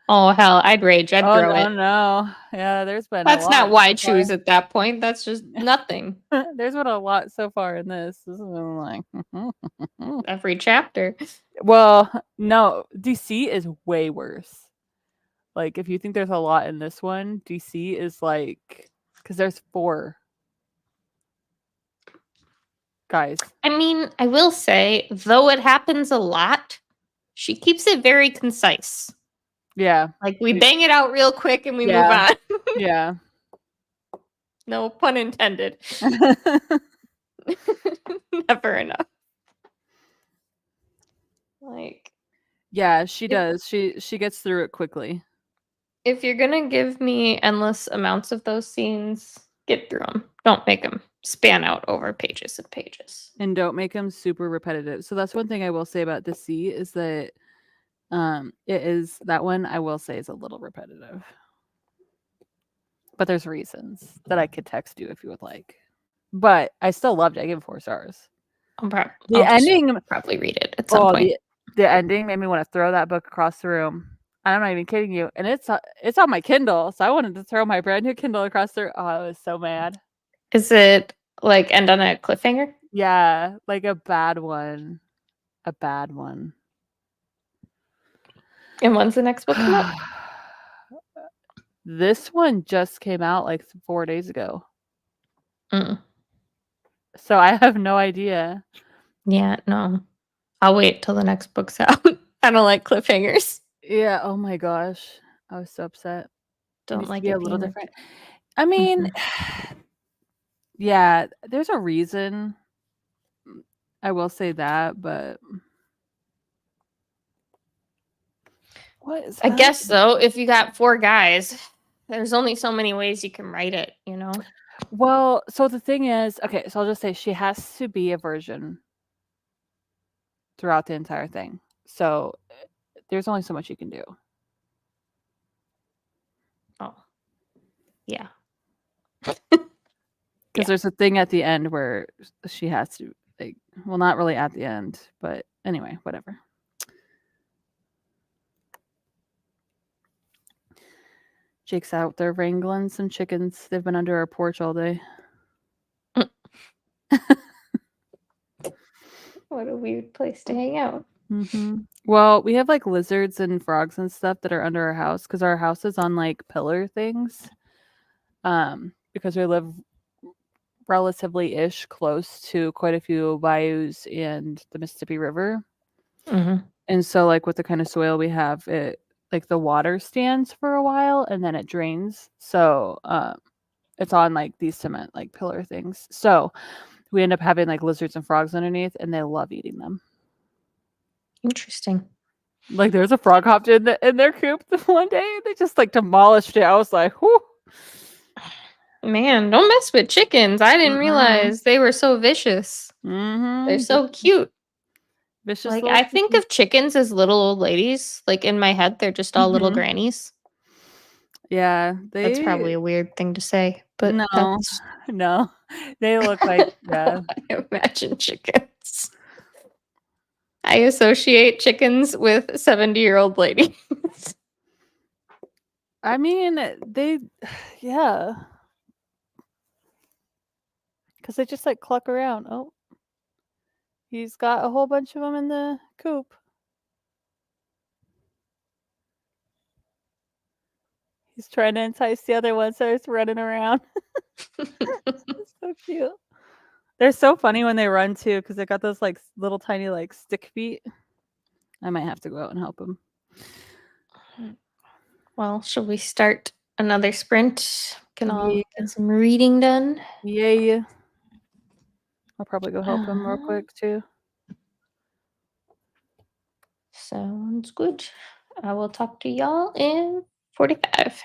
Speaker 2: Oh hell, I'd rage. I'd throw it.
Speaker 3: Oh no. Yeah, there's been
Speaker 2: That's
Speaker 3: a lot
Speaker 2: not why
Speaker 3: so
Speaker 2: choose
Speaker 3: far.
Speaker 2: at that point. That's just nothing.
Speaker 3: There's been a lot so far in this. This has been like
Speaker 2: Every chapter.
Speaker 3: well, no, DC is way worse. Like if you think there's a lot in this one, DC is like because there's 4 guys.
Speaker 2: I mean, I will say, though it happens a lot, she keeps it very concise.
Speaker 3: Yeah.
Speaker 2: Like we bang it out real quick and we move
Speaker 3: Yeah.
Speaker 2: on.
Speaker 3: Yeah.
Speaker 2: No pun intended. Never enough. Like
Speaker 3: Yeah, she does. She gets through it quickly.
Speaker 2: if you're gonna give me endless amounts of those scenes, get through them. Don't make them span out over pages and pages.
Speaker 3: And don't make them super repetitive. So that's one thing I will say about the C is that it is that one I will say is a little repetitive. But there's reasons that I could text you if you would like. But I still loved it. I gave it 4 stars.
Speaker 2: I'll
Speaker 3: ending
Speaker 2: probably read it at some point.
Speaker 3: The ending made me want to throw that book across the room. I'm not even kidding you. And it's on my Kindle, so I wanted to throw my brand new Kindle across the room. Oh, I was so mad.
Speaker 2: Is it like end on a cliffhanger?
Speaker 3: Yeah, like a bad one. A bad one.
Speaker 2: And when's the next book come out?
Speaker 3: This one just came out like 4 days ago. So I have no idea.
Speaker 2: Yeah, no. I'll wait till the next book's out. I don't like cliffhangers.
Speaker 3: Yeah, oh my gosh. I was so upset.
Speaker 2: Don't like
Speaker 3: it
Speaker 2: it
Speaker 3: a little
Speaker 2: being
Speaker 3: different. I mean, yeah, there's a reason. I will say that, but what is
Speaker 2: I guess so. If you got 4 guys, there's only so many ways you can write it, you know?
Speaker 3: Well, so the thing is, okay, so I'll just say she has to be a virgin throughout the entire thing. So there's only so much you can do.
Speaker 2: Oh. Yeah.
Speaker 3: Because there's a thing at the end where she has to, like, well, not really at the end, but anyway, whatever. Jake's out there wrangling some chickens. They've been under our porch all day.
Speaker 2: What a weird place to hang out.
Speaker 3: Mm-hmm. Well, we have like lizards and frogs and stuff that are under our house because our house is on like pillar things. Because we live relatively close to quite a few bayous and the Mississippi River.
Speaker 2: Mm-hmm.
Speaker 3: And so like with the kind of soil we have, it like the water stands for a while and then it drains. So it's on like these cement like pillar things. So we end up having like lizards and frogs underneath, and they love eating them.
Speaker 2: Interesting.
Speaker 3: Like there's a frog hopped in their coop one day, and they just like demolished it. I was like, whoo.
Speaker 2: Man, don't mess with chickens. I didn't realize they were so vicious. They're so cute.
Speaker 3: Vicious.
Speaker 2: Like,
Speaker 3: little
Speaker 2: I think
Speaker 3: chickens.
Speaker 2: of chickens as little old ladies. Like, in my head, they're just all little grannies.
Speaker 3: Yeah,
Speaker 2: That's probably a weird thing to say, but
Speaker 3: no,
Speaker 2: that's
Speaker 3: no, they look like
Speaker 2: I imagine chickens. I associate chickens with 70-year-old ladies.
Speaker 3: I mean, yeah, because they just like cluck around. Oh, he's got a whole bunch of them in the coop. He's trying to entice the other one, so he's running around. It's so cute. They're so funny when they run too, because they got those like little tiny like stick feet. I might have to go out and help him.
Speaker 2: Well, shall we start another sprint? Can all
Speaker 3: Yeah.
Speaker 2: get some reading done?
Speaker 3: Yay. I'll probably go help him real quick too.
Speaker 2: Sounds good. I will talk to y'all in 45.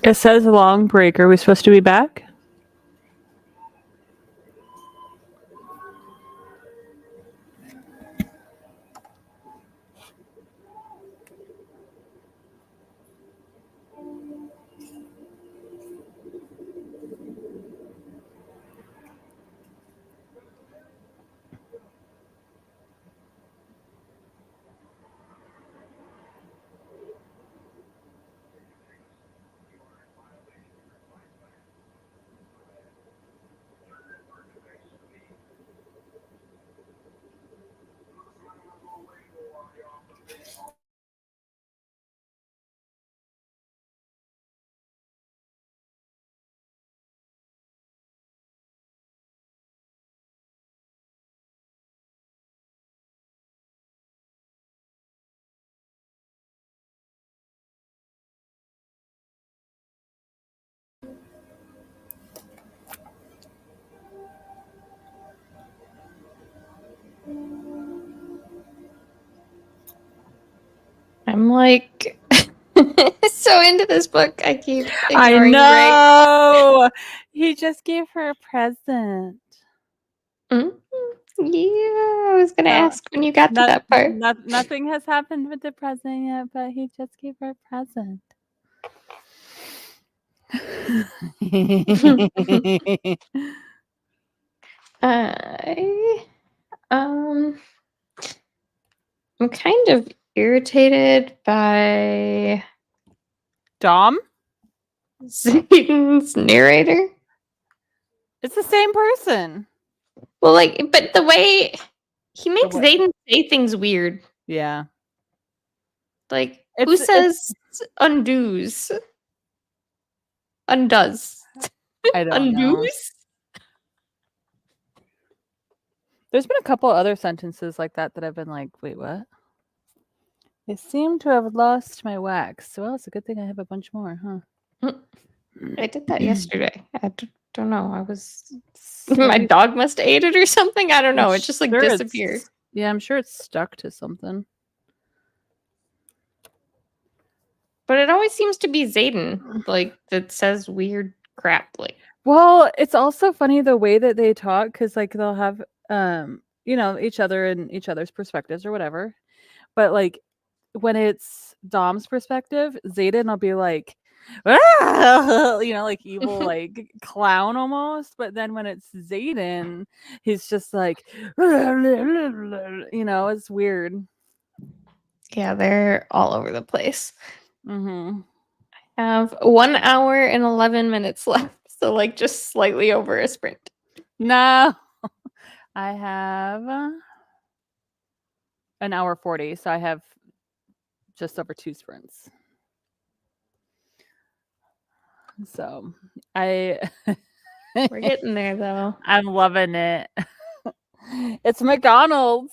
Speaker 3: It says long break. Are we supposed to be back?
Speaker 2: I'm like so into this book. I keep
Speaker 3: I
Speaker 2: ignoring Ray.
Speaker 3: know. He just gave her a present.
Speaker 2: Mm, yeah, I was gonna
Speaker 3: No,
Speaker 2: ask when you got to that part.
Speaker 3: Nothing has happened with the present yet, but he just gave her a present.
Speaker 2: I I'm kind of irritated by
Speaker 3: Dom?
Speaker 2: Zayden's narrator.
Speaker 3: It's the same person.
Speaker 2: Well, like, but the way he makes
Speaker 3: what?
Speaker 2: Zayden say things weird.
Speaker 3: Yeah.
Speaker 2: Like, who
Speaker 3: It's
Speaker 2: says undoes? Undoes.
Speaker 3: I don't know.
Speaker 2: Undoes?
Speaker 3: There's been a couple other sentences like that that I've been like, wait, what? I seem to have lost my wax. Well, it's a good thing I have a bunch more, huh?
Speaker 2: I did that yesterday. Don't know. I was
Speaker 3: So
Speaker 2: my dog must have ate it or something. I don't know.
Speaker 3: I'm
Speaker 2: It just like
Speaker 3: sure
Speaker 2: disappeared.
Speaker 3: Yeah, I'm sure it's stuck to something.
Speaker 2: But it always seems to be Zayden, like, that says weird crap. Like,
Speaker 3: well, it's also funny the way that they talk, because like they'll have each other and each other's perspectives or whatever. But like when it's Dom's perspective, Zayden will be like, "Ah!" Like evil, like clown almost. But then when it's Zayden, he's just like, it's weird.
Speaker 2: yeah, they're all over the place.
Speaker 3: Mm-hmm.
Speaker 2: I have 1 hour and 11 minutes left. So, like, just slightly over a sprint.
Speaker 3: No, I have an hour 40, so I have just over 2 sprints. So
Speaker 2: We're getting there, though.
Speaker 3: I'm loving it. It's McDonald's.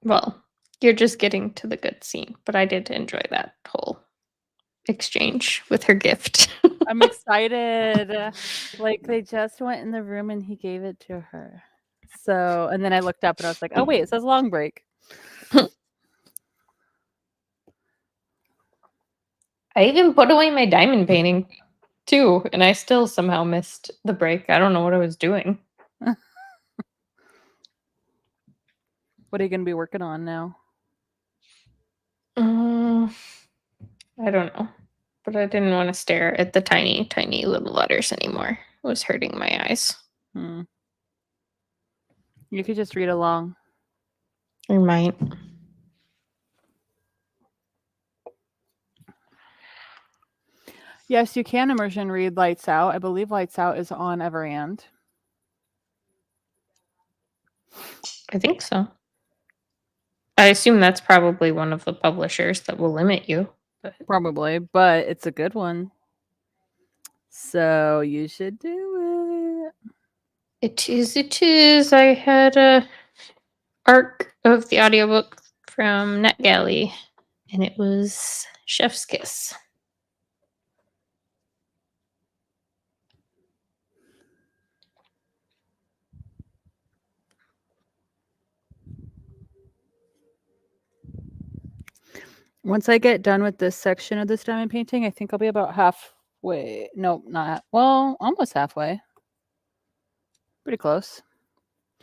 Speaker 2: Well, you're just getting to the good scene, but I did enjoy that whole exchange with her gift.
Speaker 3: I'm excited. Like they just went in the room and he gave it to her. So, and then I looked up and I was like, oh wait, it says long break.
Speaker 2: I even put away my diamond painting too, and I still somehow missed the break. I don't know what I was doing.
Speaker 3: What are you going to be working on now?
Speaker 2: I don't know. But I didn't want to stare at the tiny, tiny little letters anymore. It was hurting my eyes.
Speaker 3: You could just read along.
Speaker 2: I might.
Speaker 3: Yes, you can immersion read Lights Out. I believe Lights Out is on Everand.
Speaker 2: I think so. I assume that's probably one of the publishers that will limit you.
Speaker 3: Probably, but it's a good one. So you should do it.
Speaker 2: It is. I had a arc of the audiobook from NetGalley, and it was Chef's Kiss.
Speaker 3: Once I get done with this section of this diamond painting, I think I'll be about halfway. Nope, not well, almost halfway. Pretty close.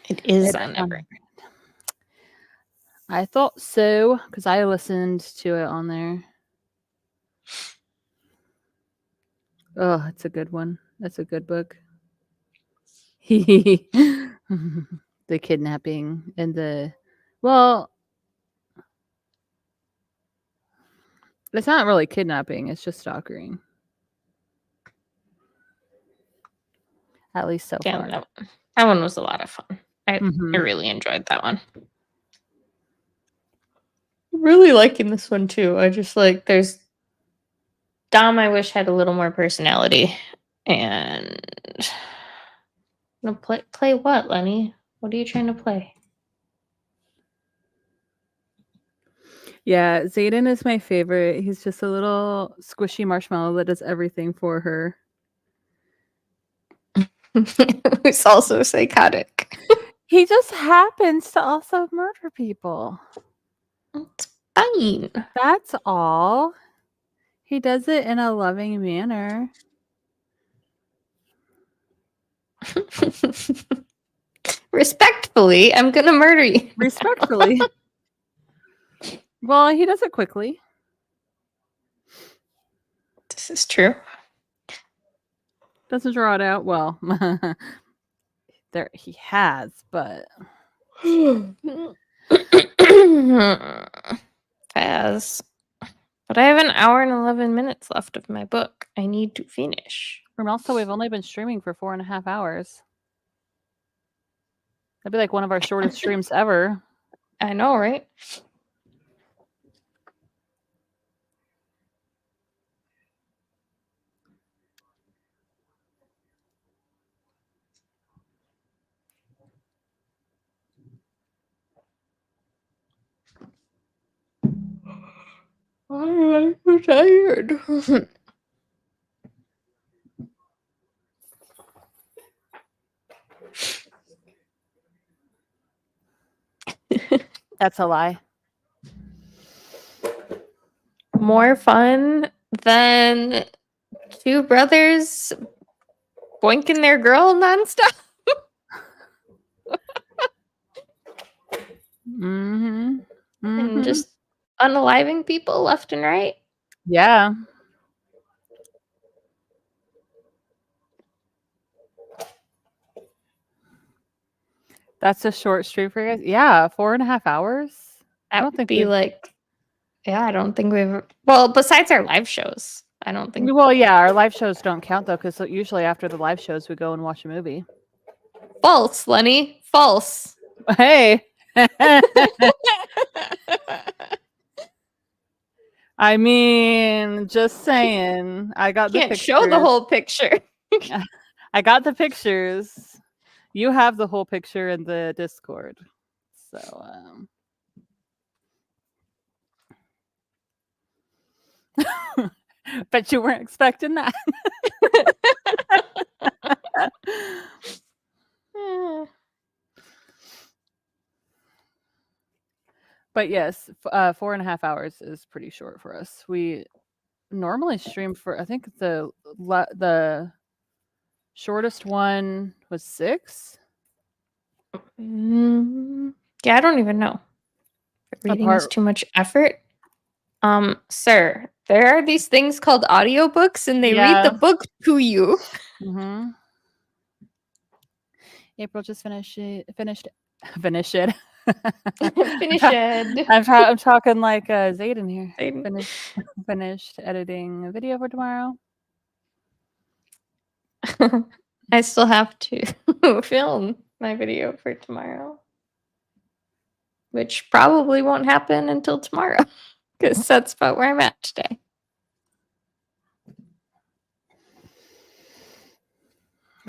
Speaker 2: It is on Evergreen.
Speaker 3: I thought so, because I listened to it on there. Oh, it's a good one. That's a good book. The kidnapping and it's not really kidnapping, it's just stalking. At least so far.
Speaker 2: That one was a lot of fun. I really enjoyed that one. Really liking this one too. I just like there's Dom I wish had a little more personality. And no, play what, Lenny? What are you trying to play?
Speaker 3: Yeah, Zayden is my favorite. He's just a little squishy marshmallow that does everything for her.
Speaker 2: Who's also psychotic.
Speaker 3: He just happens to also murder people.
Speaker 2: It's fine.
Speaker 3: That's all. He does it in a loving manner.
Speaker 2: Respectfully, I'm gonna murder you.
Speaker 3: Respectfully. Well, he does it quickly.
Speaker 2: This is true.
Speaker 3: Doesn't draw it out. Well, there he has, but
Speaker 2: Faz. But I have an hour and 11 minutes left of my book. I need to finish.
Speaker 3: And also, we've only been streaming for 4.5 hours. That'd be like one of our shortest streams ever.
Speaker 2: I know, right? I'm so tired.
Speaker 3: That's a lie.
Speaker 2: More fun than two brothers boinking their girl nonstop. And just unaliving people left and right.
Speaker 3: Yeah. That's a short stream for you guys. Yeah, 4.5 hours.
Speaker 2: That would be like, yeah, I don't think we've. Well, besides our live shows, I don't think.
Speaker 3: Well, yeah, our live shows don't count though, because usually after the live shows we go and watch a movie.
Speaker 2: False, Lenny. False.
Speaker 3: Hey. I mean, just saying. I got the pictures.
Speaker 2: Can't show the whole picture.
Speaker 3: I got the pictures. You have the whole picture in the Discord. So, bet you weren't expecting that. But yes, 4.5 hours is pretty short for us. We normally stream for, I think the shortest one was 6.
Speaker 2: Yeah, I don't even know. Reading is too much effort. Sir, there are these things called audiobooks and they read the book to you.
Speaker 3: April just finished it.
Speaker 2: Finish it.
Speaker 3: I'm talking like Zayden here. Finished editing a video for tomorrow.
Speaker 2: I still have to film my video for tomorrow, which probably won't happen until tomorrow because that's about where I'm at today.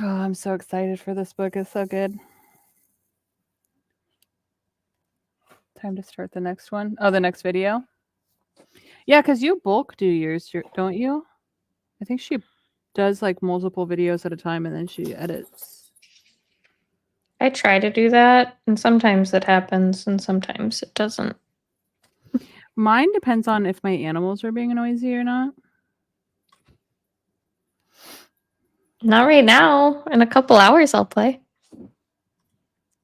Speaker 3: Oh, I'm so excited for this book. It's so good. Time to start the next one. Oh, the next video. Yeah, because you bulk do yours, don't you? I think she does like multiple videos at a time and then she edits.
Speaker 2: I try to do that, and sometimes it happens and sometimes it doesn't.
Speaker 3: Mine depends on if my animals are being noisy or not.
Speaker 2: Not right now. In a couple hours, I'll play.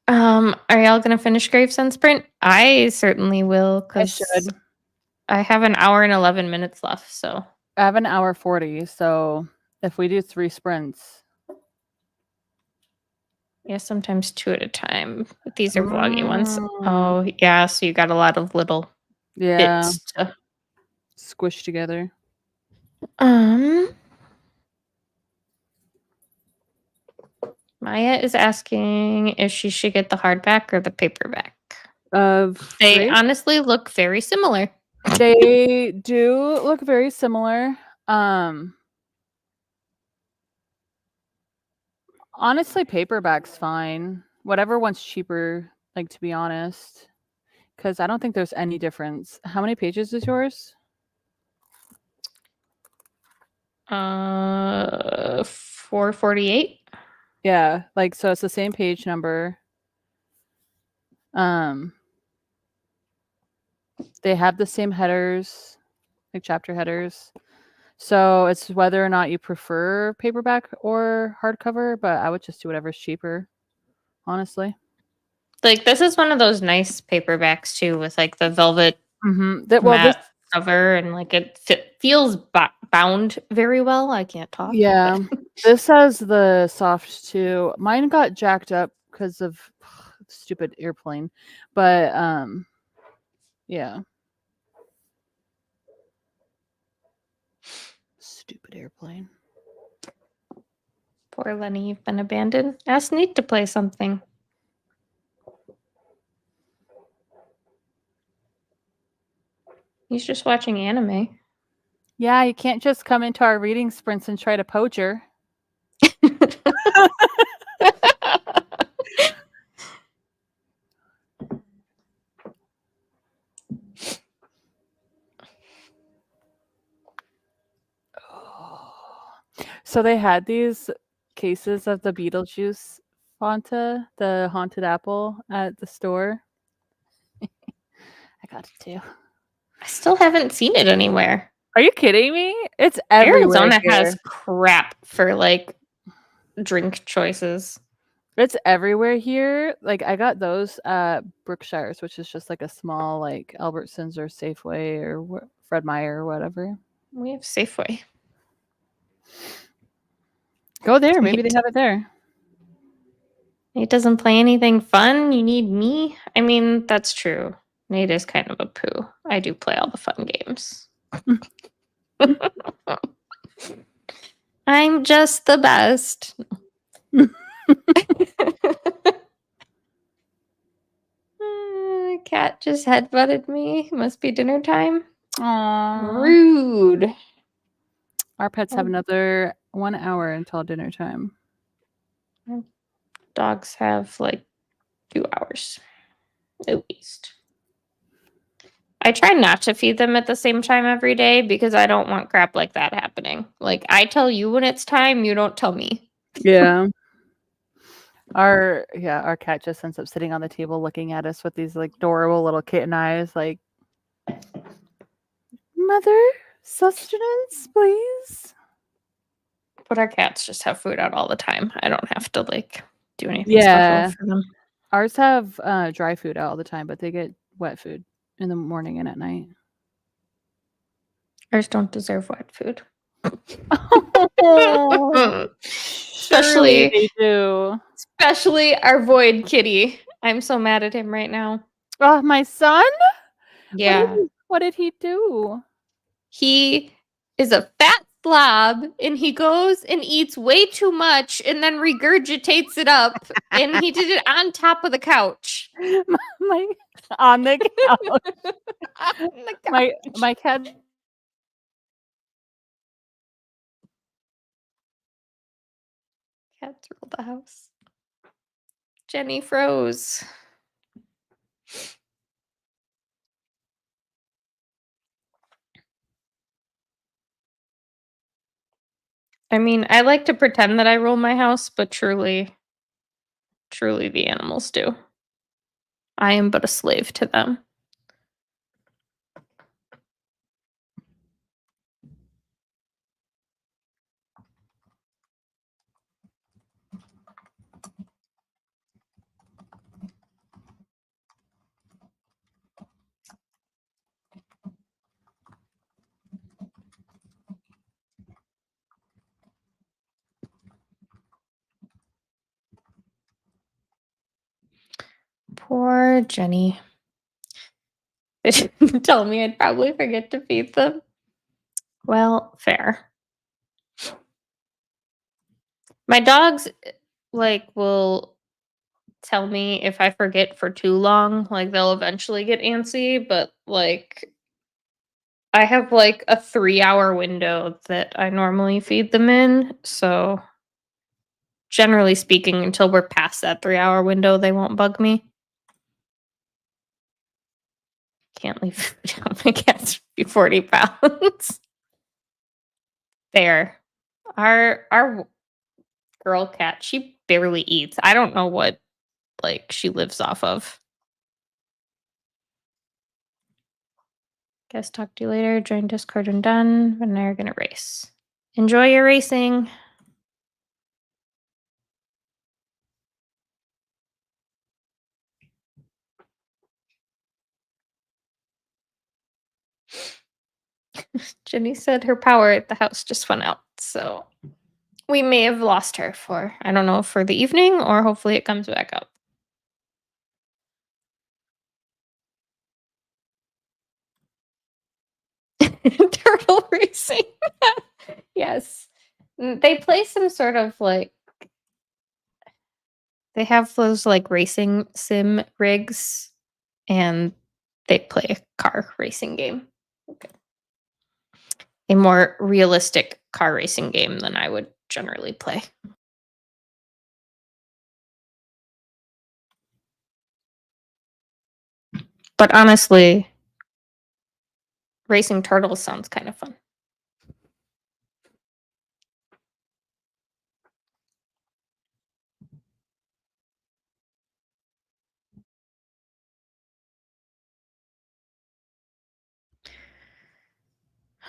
Speaker 2: Are y'all gonna finish Gravesend Sprint? I certainly will,
Speaker 3: I
Speaker 2: because
Speaker 3: should.
Speaker 2: I have an hour and 11 minutes left. So
Speaker 3: I have an hour 40, so if we do 3 sprints.
Speaker 2: yeah, sometimes 2 at a time. But these are vloggy ones.
Speaker 3: Mm.
Speaker 2: Oh yeah, so you got a lot of little
Speaker 3: Yeah,
Speaker 2: bits to
Speaker 3: squish together.
Speaker 2: Maya is asking if she should get the hardback or the paperback. They
Speaker 3: Graves?
Speaker 2: honestly look very similar.
Speaker 3: They do look very similar. Honestly, paperback's fine. Whatever one's cheaper, like, to be honest, because I don't think there's any difference. How many pages is yours?
Speaker 2: 448.
Speaker 3: Yeah, like, so it's the same page number. They have the same headers, like chapter headers. So it's whether or not you prefer paperback or hardcover, but I would just do whatever's cheaper, honestly.
Speaker 2: Like this is one of those nice paperbacks too, with like the velvet
Speaker 3: This
Speaker 2: cover, and like it feels bound very well. I can't talk.
Speaker 3: Yeah, this has the soft too. Mine got jacked up because of stupid airplane, but yeah, stupid airplane.
Speaker 2: Poor Lenny, you've been abandoned. Ask Neat to play something. He's just watching anime.
Speaker 3: Yeah, you can't just come into our reading sprints and try to poach her. So they had these cases of the Beetlejuice Fanta, the haunted apple, at the store. I got it too.
Speaker 2: I still haven't seen it anywhere.
Speaker 3: Are you kidding me? It's everywhere.
Speaker 2: Arizona
Speaker 3: here.
Speaker 2: has crap for like drink choices.
Speaker 3: It's everywhere here. Like, I got those at Brookshire's, which is just like a small, like, Albertsons or Safeway or Fred Meyer or whatever.
Speaker 2: We have Safeway.
Speaker 3: Go there. Maybe they have it there.
Speaker 2: Nate doesn't play anything fun. You need me. I mean, that's true. Nate is kind of a poo. I do play all the fun games. I'm just the best. Cat just headbutted me. Must be dinner time.
Speaker 3: Aww.
Speaker 2: Rude.
Speaker 3: Our pets have another 1 hour until dinner time.
Speaker 2: Dogs have like 2 hours at least. I try not to feed them at the same time every day because I don't want crap like that happening. Like, I tell you when it's time, you don't tell me.
Speaker 3: Yeah. Our cat just ends up sitting on the table looking at us with these like adorable little kitten eyes, like, mother, sustenance, please.
Speaker 2: But our cats just have food out all the time. I don't have to like do anything
Speaker 3: Yeah.
Speaker 2: special for them.
Speaker 3: Ours have dry food out all the time, but they get wet food in the morning and at night.
Speaker 2: Ours don't deserve wet food.
Speaker 3: Surely they do.
Speaker 2: Especially our void kitty. I'm so mad at him right now.
Speaker 3: Oh, my son?
Speaker 2: Yeah.
Speaker 3: What did he do?
Speaker 2: He is a fat slob, and he goes and eats way too much and then regurgitates it up. And he did it on top of the couch.
Speaker 3: On the couch.
Speaker 2: On the couch.
Speaker 3: My cat.
Speaker 2: Cats rule the house. Jenny froze. I mean, I like to pretend that I rule my house, but truly the animals do. I am but a slave to them. Poor Jenny. They didn't tell me I'd probably forget to feed them. Well, fair. My dogs will tell me if I forget for too long, they'll eventually get antsy, but I have a 3-hour window that I normally feed them in, so generally speaking, until we're past that 3-hour window, they won't bug me. Can't leave food on my cats be 40 pounds. There. Our girl cat, she barely eats. I don't know what she lives off of. Guess talk to you later. Join Discord when done. And they're gonna race. Enjoy your racing. Jenny said her power at the house just went out, so we may have lost her for, I don't know, for the evening, or hopefully it comes back up. Turtle racing. Yes. They play some sort of they have those racing sim rigs, and they play a car racing game. Okay. A more realistic car racing game than I would generally play. But honestly, racing turtles sounds kind of fun.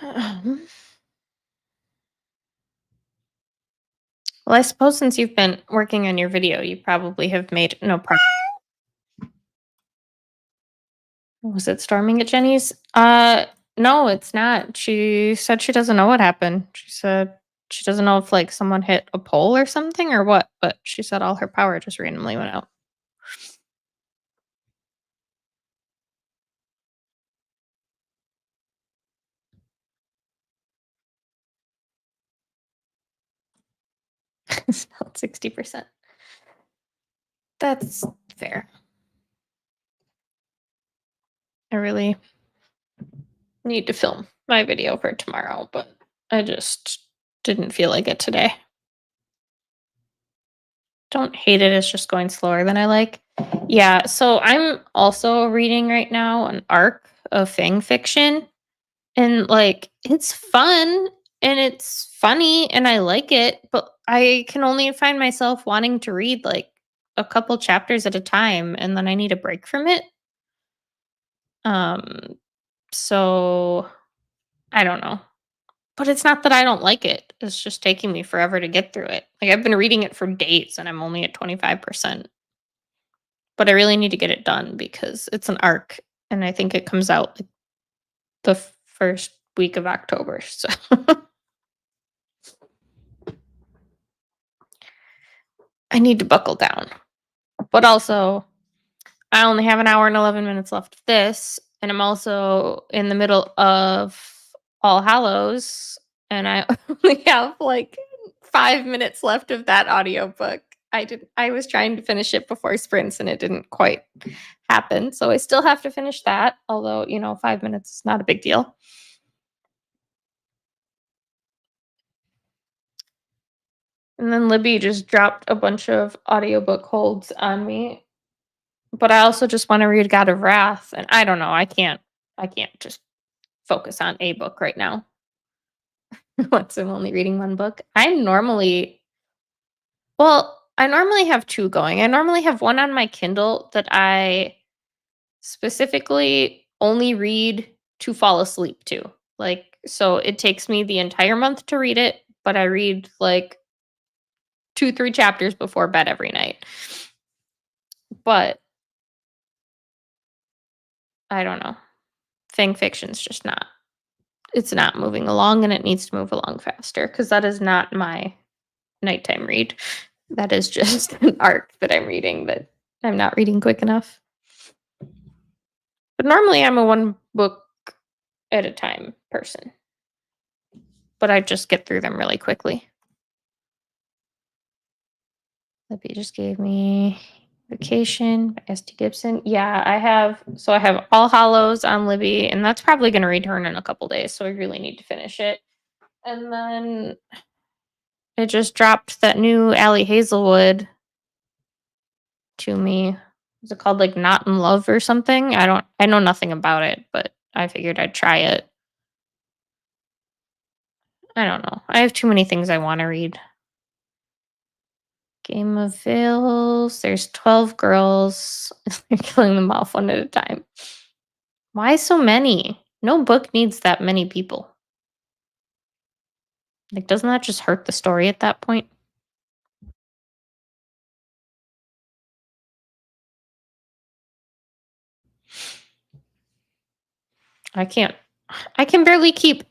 Speaker 2: Well, I suppose since you've been working on your video, you probably have made no progress. Was it storming at Jenny's? No, it's not. She said she doesn't know what happened. She said she doesn't know if someone hit a pole or something or what, but she said all her power just randomly went out. It's about 60%. That's fair. I really need to film my video for tomorrow, but I just didn't feel like it today. Don't hate it, it's just going slower than I like. Yeah, so I'm also reading right now an arc of fan fiction, and it's fun and it's funny and I like it, but I can only find myself wanting to read a couple chapters at a time, and then I need a break from it. So I don't know. But it's not that I don't like it. It's just taking me forever to get through it. I've been reading it for days and I'm only at 25%. But I really need to get it done because it's an arc and I think it comes out the first week of October. So I need to buckle down. But also, I only have an hour and 11 minutes left of this, and I'm also in the middle of All Hallows, and I only have 5 minutes left of that audiobook. I was trying to finish it before sprints and it didn't quite happen. So I still have to finish that, although, 5 minutes is not a big deal. And then Libby just dropped a bunch of audiobook holds on me. But I also just want to read God of Wrath, and I don't know, I can't just focus on a book right now. Once I'm only reading one book. I normally have two going. I normally have one on my Kindle that I specifically only read to fall asleep to. So it takes me the entire month to read it, but I read 2-3 chapters before bed every night. But I don't know. Fan fiction's just not. It's not moving along, and it needs to move along faster because that is not my nighttime read. That is just an arc that I'm reading that I'm not reading quick enough. But normally I'm a one book at a time person. But I just get through them really quickly. Libby just gave me Vacation by S.T. Gibson. Yeah, I have All Hollows on Libby, and that's probably going to return in a couple days, so I really need to finish it. And then it just dropped that new Allie Hazelwood to me. Is it called like Not in Love or something? I know nothing about it, but I figured I'd try it. I don't know. I have too many things I want to read. Game of Veils. There's 12 girls. They're killing them off one at a time. Why so many? No book needs that many people. Like, doesn't that just hurt the story at that point? I can barely keep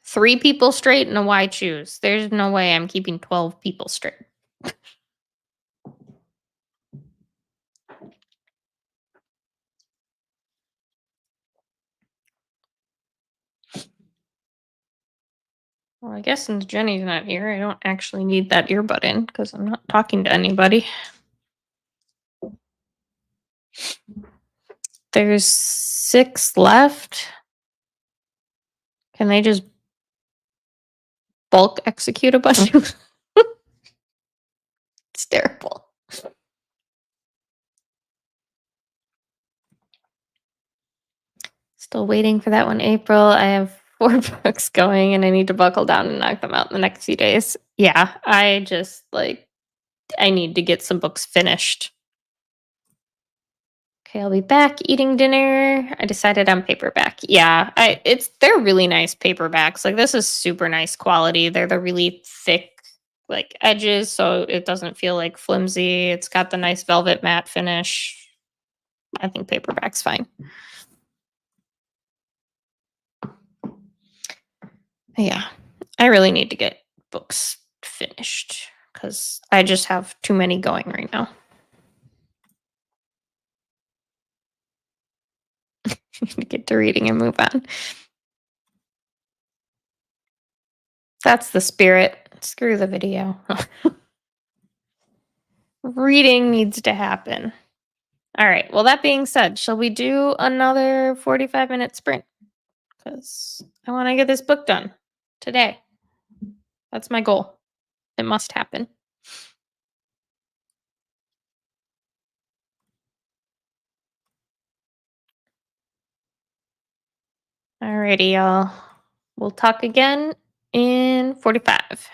Speaker 2: 3 people straight in a why choose. There's no way I'm keeping 12 people straight. Well, I guess since Jenny's not here, I don't actually need that earbud in because I'm not talking to anybody. There's 6 left. Can they just bulk execute a bunch of It's terrible. Still waiting for that one, April. I have 4 books going and I need to buckle down and knock them out in the next few days. Yeah, I just I need to get some books finished. Okay, I'll be back eating dinner. I decided on paperback. Yeah, they're really nice paperbacks. Like this is super nice quality. They're the really thick edges so it doesn't feel like flimsy. It's got the nice velvet matte finish. I think paperback's fine. Yeah, I really need to get books finished because I just have too many going right now. Get to reading and move on. That's the spirit. Screw the video. Reading needs to happen. All right. Well, that being said, shall we do another 45-minute sprint? Because I want to get this book done today. That's my goal. It must happen. Alrighty, y'all. We'll talk again in 45.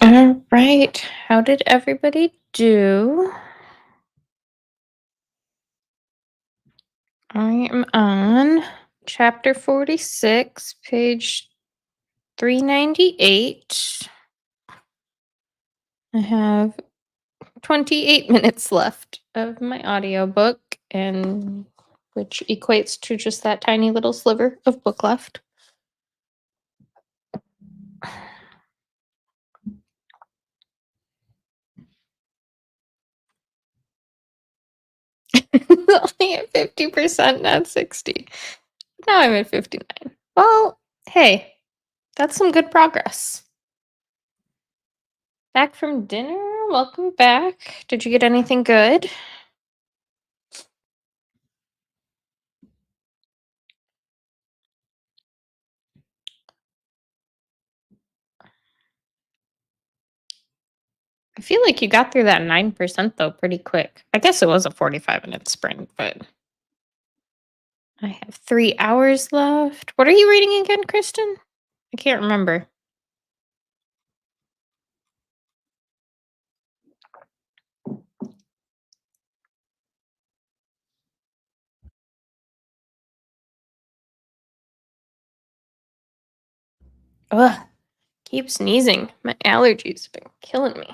Speaker 2: All right. How did everybody do? I am on chapter 46, page 398. I have 28 minutes left of my audiobook, and which equates to just that tiny little sliver of book left. Only at 50%, not 60. Now I'm at 59. Well, hey, that's some good progress. Back from dinner? Welcome back. Did you get anything good? I feel like you got through that 9% though pretty quick. I guess it was a 45-minute sprint, but I have 3 hours left. What are you reading again, Kristen? I can't remember. Ugh, keep sneezing. My allergies have been killing me.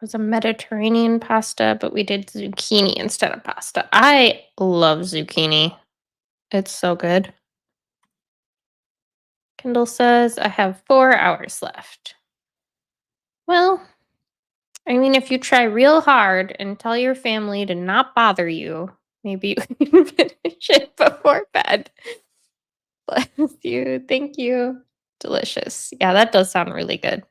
Speaker 2: It was a Mediterranean pasta, but we did zucchini instead of pasta. I love zucchini. It's so good. Kendall says I have 4 hours left. Well, I mean, if you try real hard and tell your family to not bother you, maybe you can finish it before bed. Bless you. Thank you. Delicious. Yeah, that does sound really good.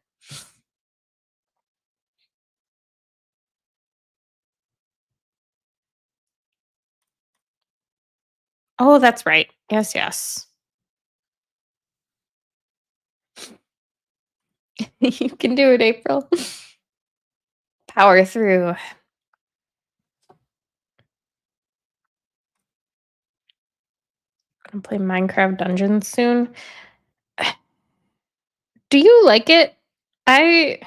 Speaker 2: Oh, that's right. Yes, yes. You can do it, April. Power through. Gonna play Minecraft Dungeons soon. Do you like it? I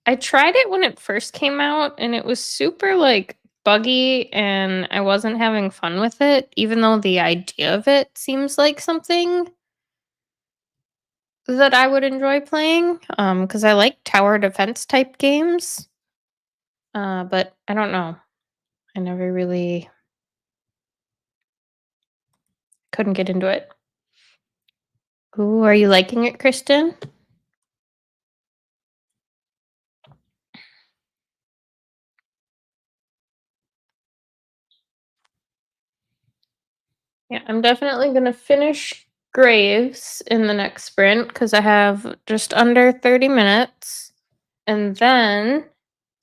Speaker 2: I tried it when it first came out and it was super like buggy and I wasn't having fun with it, even though the idea of it seems like something that I would enjoy playing. Because I like tower defense type games. But I don't know. I never really couldn't get into it. Ooh, are you liking it, Kristen? Yeah, I'm definitely gonna finish Graves in the next sprint because I have just under 30 minutes. And then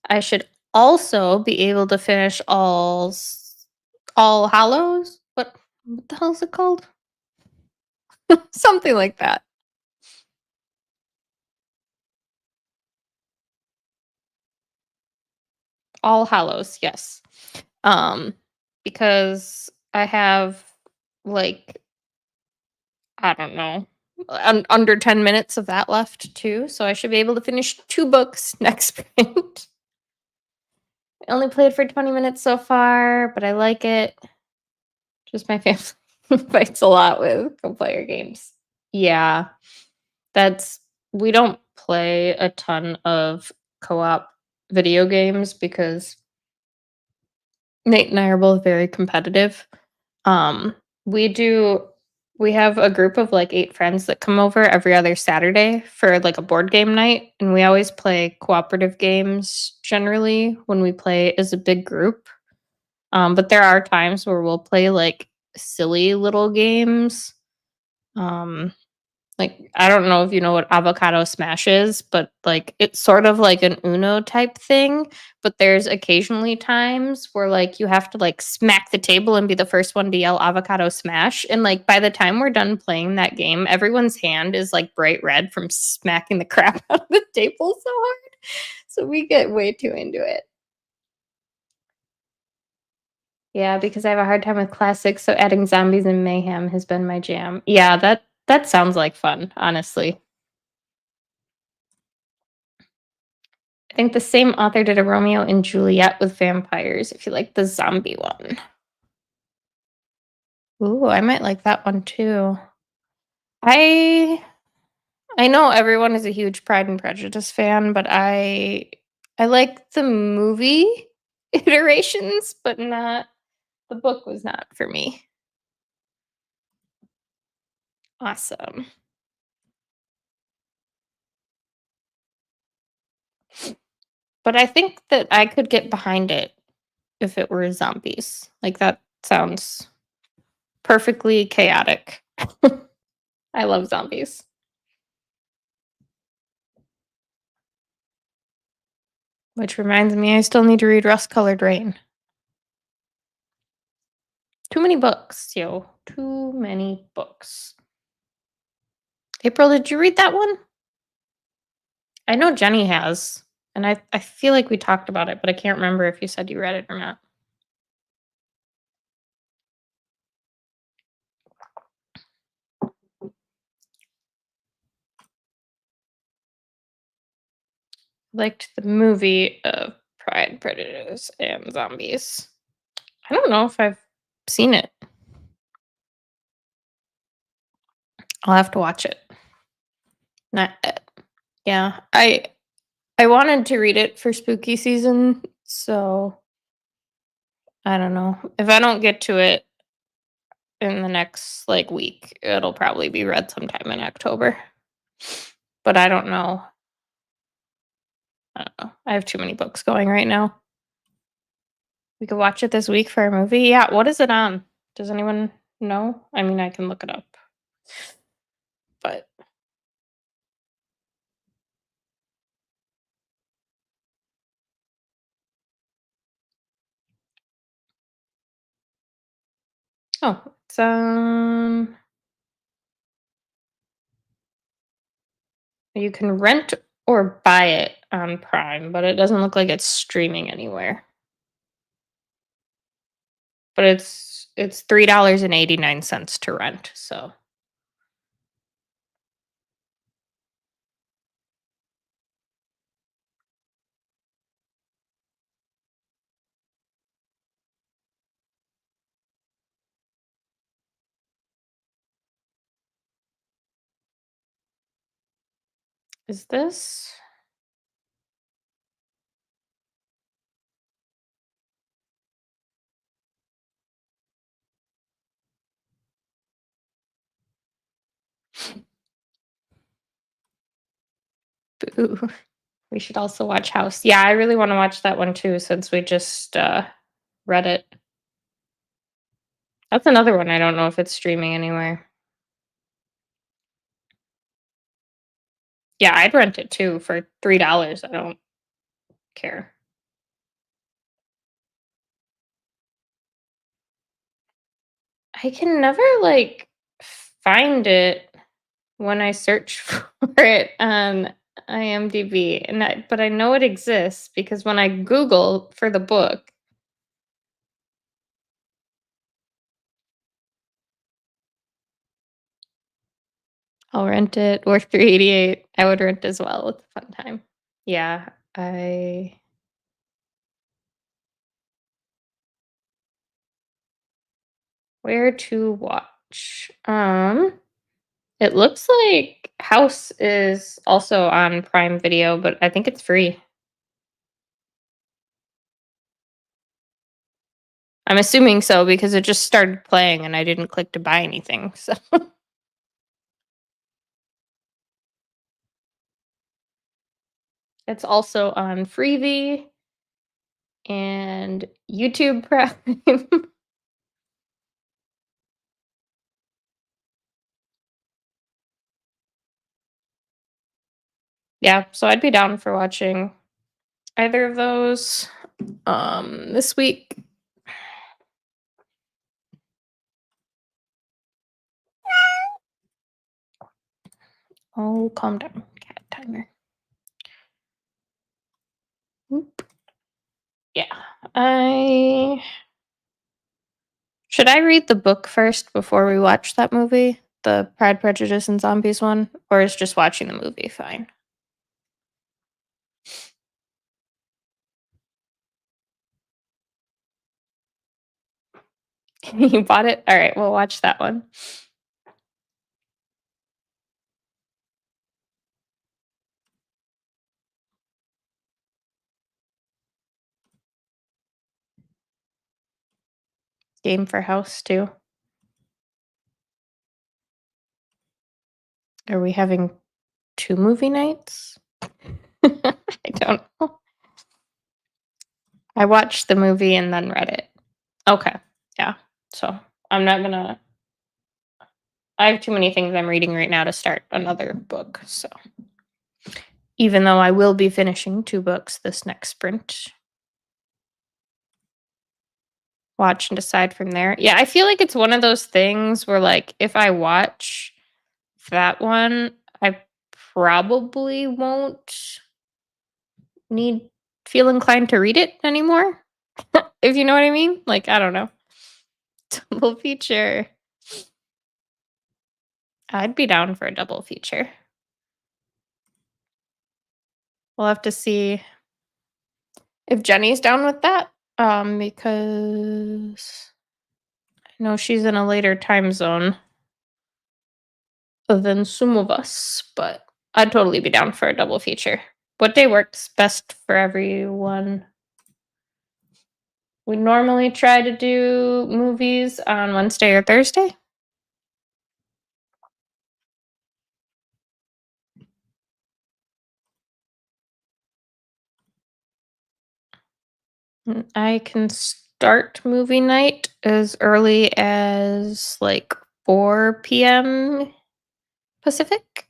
Speaker 2: I should also be able to finish All Hallows. What the hell is it called? Something like that. All Hallows, yes. Because I have like I don't know under 10 minutes of that left too, so I should be able to finish 2 books next sprint. I only played for 20 minutes so far, but I like it. Just my family fights a lot with co-player games. Yeah, that's we don't play a ton of co-op video games because Nate and I are both very competitive. Um, we do we have a group of like 8 friends that come over every other Saturday for like a board game night, and we always play cooperative games generally when we play as a big group. But there are times where we'll play like silly little games. Um, Like, I don't know if you know what avocado smash is, but, like, it's sort of like an Uno type thing, but there's occasionally times where, like, you have to, like, smack the table and be the first one to yell avocado smash, and, like, by the time we're done playing that game, everyone's hand is, like, bright red from smacking the crap out of the table so hard, so we get way too into it. Yeah, because I have a hard time with classics, so adding zombies and mayhem has been my jam. Yeah, that sounds like fun, honestly. I think the same author did a Romeo and Juliet with vampires, if you like the zombie one. Ooh, I might like that one too. I I know everyone is a huge Pride and Prejudice fan, but I like the movie iterations, but not the book was not for me. Awesome. But I think that I could get behind it if it were zombies. Like that sounds perfectly chaotic. I love zombies. Which reminds me, I still need to read Rust Colored Rain. Too many books, yo. Too many books. April, did you read that one? I know Jenny has. And I feel like we talked about it, but I can't remember if you said you read it or not. Liked the movie of Pride, Prejudice, and Zombies. I don't know if I've seen it. I'll have to watch it. Not yet. Yeah, I wanted to read it for spooky season, so I don't know. If I don't get to it in the next like week, it'll probably be read sometime in October. But I don't know. I don't know. I have too many books going right now. We could watch it this week for a movie. Yeah, what is it on? Does anyone know? I mean, I can look it up. But oh, it's you can rent or buy it on Prime, but it doesn't look like it's streaming anywhere. But it's $3.89 to rent, so is this boo. We should also watch House. Yeah, I really want to watch that one too since we just read it. That's another one I don't know if it's streaming anywhere. Yeah, I'd rent it too for $3. I don't care. I can never like find it when I search for it on IMDb, but I know it exists because when I Google for the book, I'll rent it or 388. I would rent as well. It's a fun time. Yeah, I where to watch. It looks like House is also on Prime Video, but I think it's free. I'm assuming so because it just started playing and I didn't click to buy anything. So it's also on Freevee and YouTube Prime. Yeah, so I'd be down for watching either of those this week. Oh, calm down, cat timer. Oop. Yeah, should I read the book first before we watch that movie? The Pride, Prejudice, and Zombies one? Or is just watching the movie fine? You bought it? All right, we'll watch that one. Game for House too. Are we having 2 movie nights? I don't know. I watched the movie and then read it. Okay. Yeah. So I'm not gonna. I have too many things I'm reading right now to start another book. So even though I will be finishing 2 books this next sprint, watch and decide from there. Yeah, I feel like it's one of those things where, like, if I watch that one, I probably won't need feel inclined to read it anymore. If you know what I mean? Like, I don't know. Double feature. I'd be down for a double feature. We'll have to see if Jenny's down with that. Because I know she's in a later time zone than some of us, but I'd totally be down for a double feature. What day works best for everyone? We normally try to do movies on Wednesday or Thursday. I can start movie night as early as like 4 p.m. Pacific.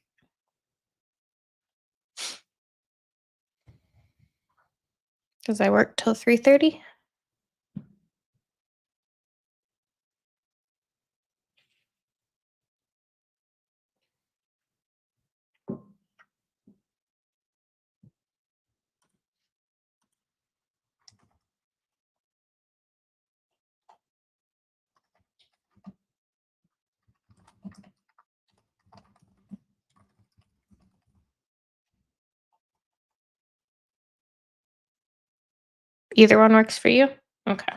Speaker 2: Because I work till 3:30. Either one works for you? Okay.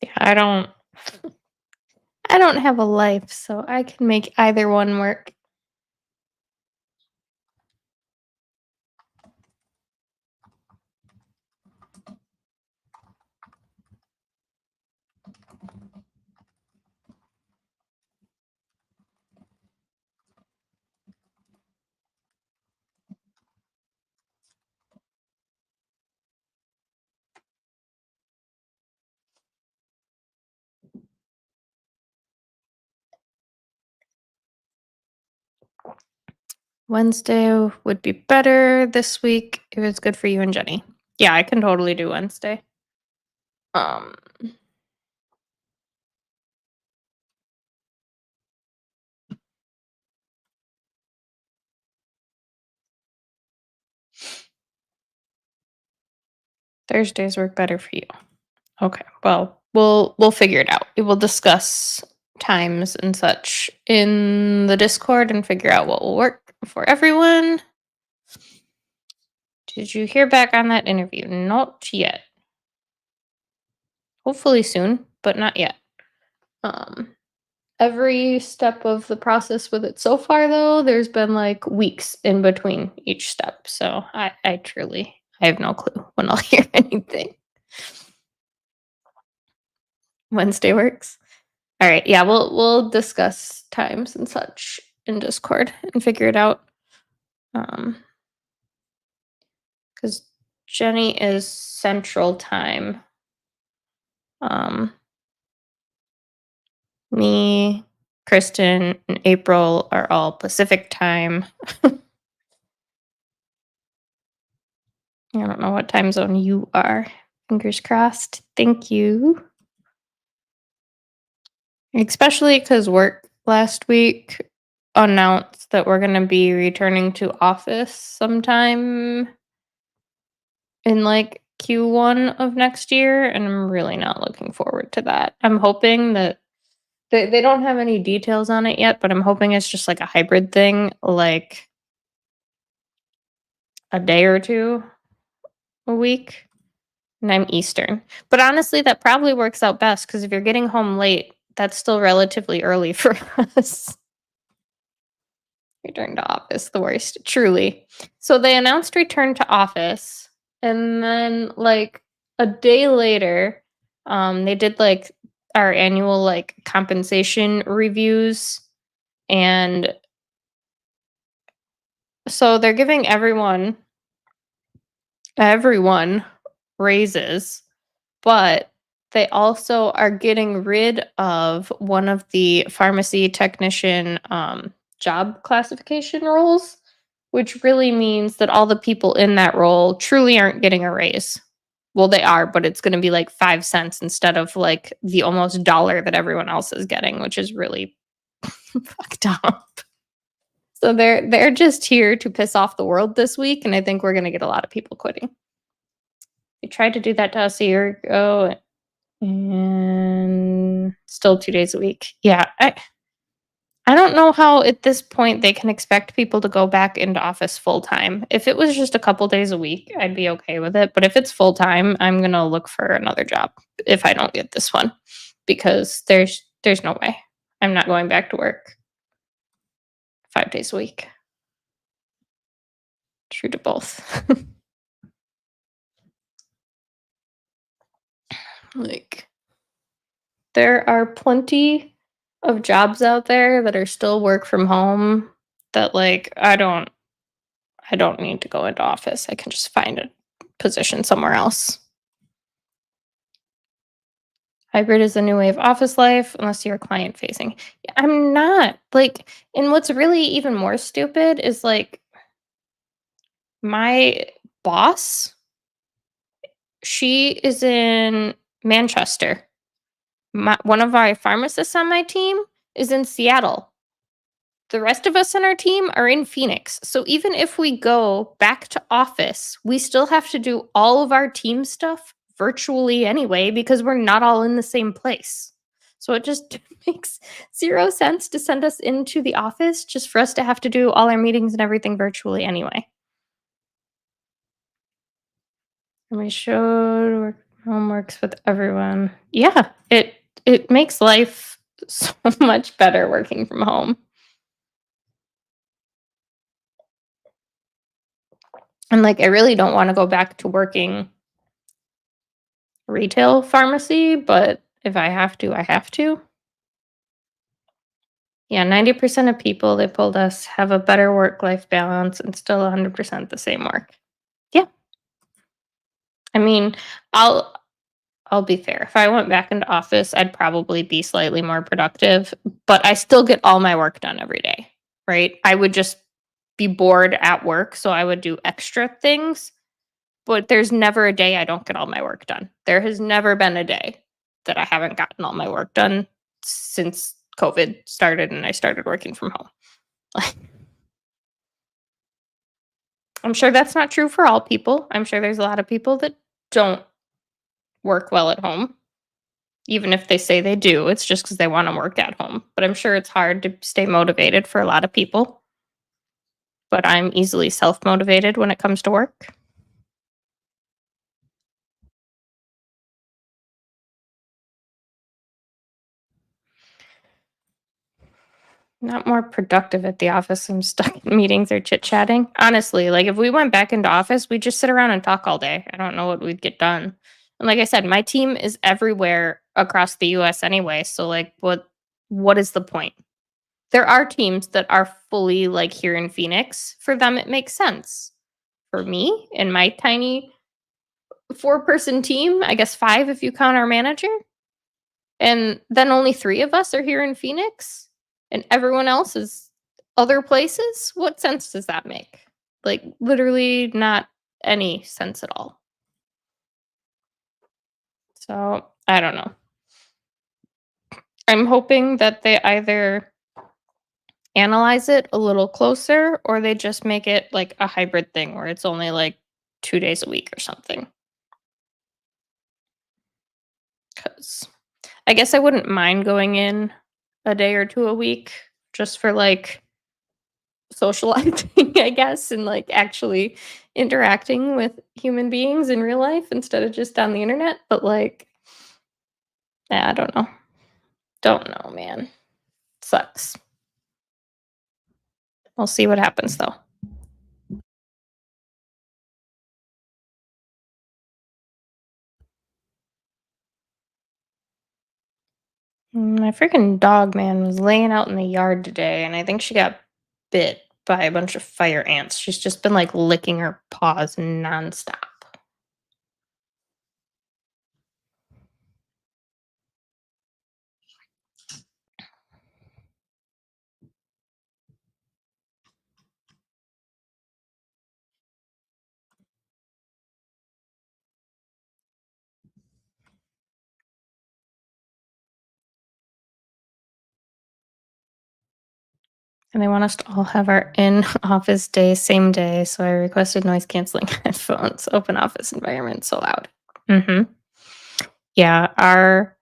Speaker 2: Yeah, I don't have a life, so I can make either one work. Wednesday would be better this week if it's good for you and Jenny. Yeah, I can totally do Wednesday. Um Thursdays work better for you. Okay. Well, we'll figure it out. We will discuss times and such in the Discord and figure out what will work for everyone. Did you hear back on that interview? Not yet. Hopefully soon, but not yet. Every step of the process with it so far, though, there's been like weeks in between each step. So I truly, I have no clue when I'll hear anything. Wednesday works. All right. Yeah, we'll discuss times and such in Discord and figure it out. Because Jenny is Central Time. Me, Kristen, and April are all Pacific time. I don't know what time zone you are. Fingers crossed. Thank you. Especially because work last week announced that we're going to be returning to office sometime in like Q1 of next year. And I'm really not looking forward to that. I'm hoping that they don't have any details on it yet, but I'm hoping it's just like a hybrid thing, like a day or two a week. And I'm Eastern. But honestly, that probably works out best because if you're getting home late, that's still relatively early for us. Return to office, the worst, truly. So they announced return to office, and then like a day later, they did like our annual like compensation reviews, and so they're giving everyone raises, but they also are getting rid of one of the pharmacy technician job classification roles, which really means that all the people in that role truly aren't getting a raise. Well, they are, but it's going to be like 5 cents instead of like the almost dollar that everyone else is getting, which is really fucked up. So they're just here to piss off the world this week, and I think we're going to get a lot of people quitting. They tried to do that to us a year ago, and still 2 days a week. Yeah, I don't know how at this point they can expect people to go back into office full time. If it was just a couple days a week, I'd be okay with it. But if it's full time, I'm gonna look for another job if I don't get this one, because there's no way I'm not going back to work 5 days a week. True to both. Like, there are plenty of jobs out there that are still work from home that like I don't need to go into office. I can just find a position somewhere else. Hybrid is the new way of office life unless you're client facing. I'm not. Like, and what's really even more stupid is like my boss, she is in Manchester. One of our pharmacists on my team is in Seattle. The rest of us on our team are in Phoenix. So even if we go back to office, we still have to do all of our team stuff virtually anyway because we're not all in the same place. So it just makes 0 sense to send us into the office just for us to have to do all our meetings and everything virtually anyway. And we showed home works with everyone. Yeah, it makes life so much better working from home. And like, I really don't want to go back to working retail pharmacy, but if I have to, I have to. Yeah, 90% of people they pulled us have a better work-life balance and still 100% the same work. Yeah. I mean, I'll be fair. If I went back into office, I'd probably be slightly more productive, but I still get all my work done every day, right? I would just be bored at work, so I would do extra things. But there's never a day I don't get all my work done. There has never been a day that I haven't gotten all my work done since COVID started and I started working from home. I'm sure that's not true for all people. I'm sure there's a lot of people that don't work well at home. Even if they say they do, it's just because they want to work at home. But I'm sure it's hard to stay motivated for a lot of people. But I'm easily self-motivated when it comes to work. Not more productive at the office. I'm stuck in meetings or chit-chatting. Honestly, like if we went back into office, we'd just sit around and talk all day. I don't know what we'd get done. And like I said, my team is everywhere across the US anyway. So like what is the point? There are teams that are fully like here in Phoenix. For them, it makes sense. For me and my tiny 4-person team, I guess 5 if you count our manager, And then only 3 of us are here in Phoenix and everyone else is other places? What sense does that make? Like, literally not any sense at all. So, I don't know. I'm hoping that they either analyze it a little closer or they just make it like a hybrid thing where it's only like 2 days a week or something. 'Cause I guess I wouldn't mind going in a day or 2 a week just for like socializing, I guess, and like actually interacting with human beings in real life instead of just on the internet. But like, I don't know. Don't know, man. Sucks. We'll see what happens though. My freaking dog, man, was laying out in the yard today, and I think she got bit by a bunch of fire ants. She's just been like licking her paws nonstop. And they want us to all have our in-office day same day, so I requested noise canceling headphones. Open office environment so loud. Mm-hmm. Yeah, our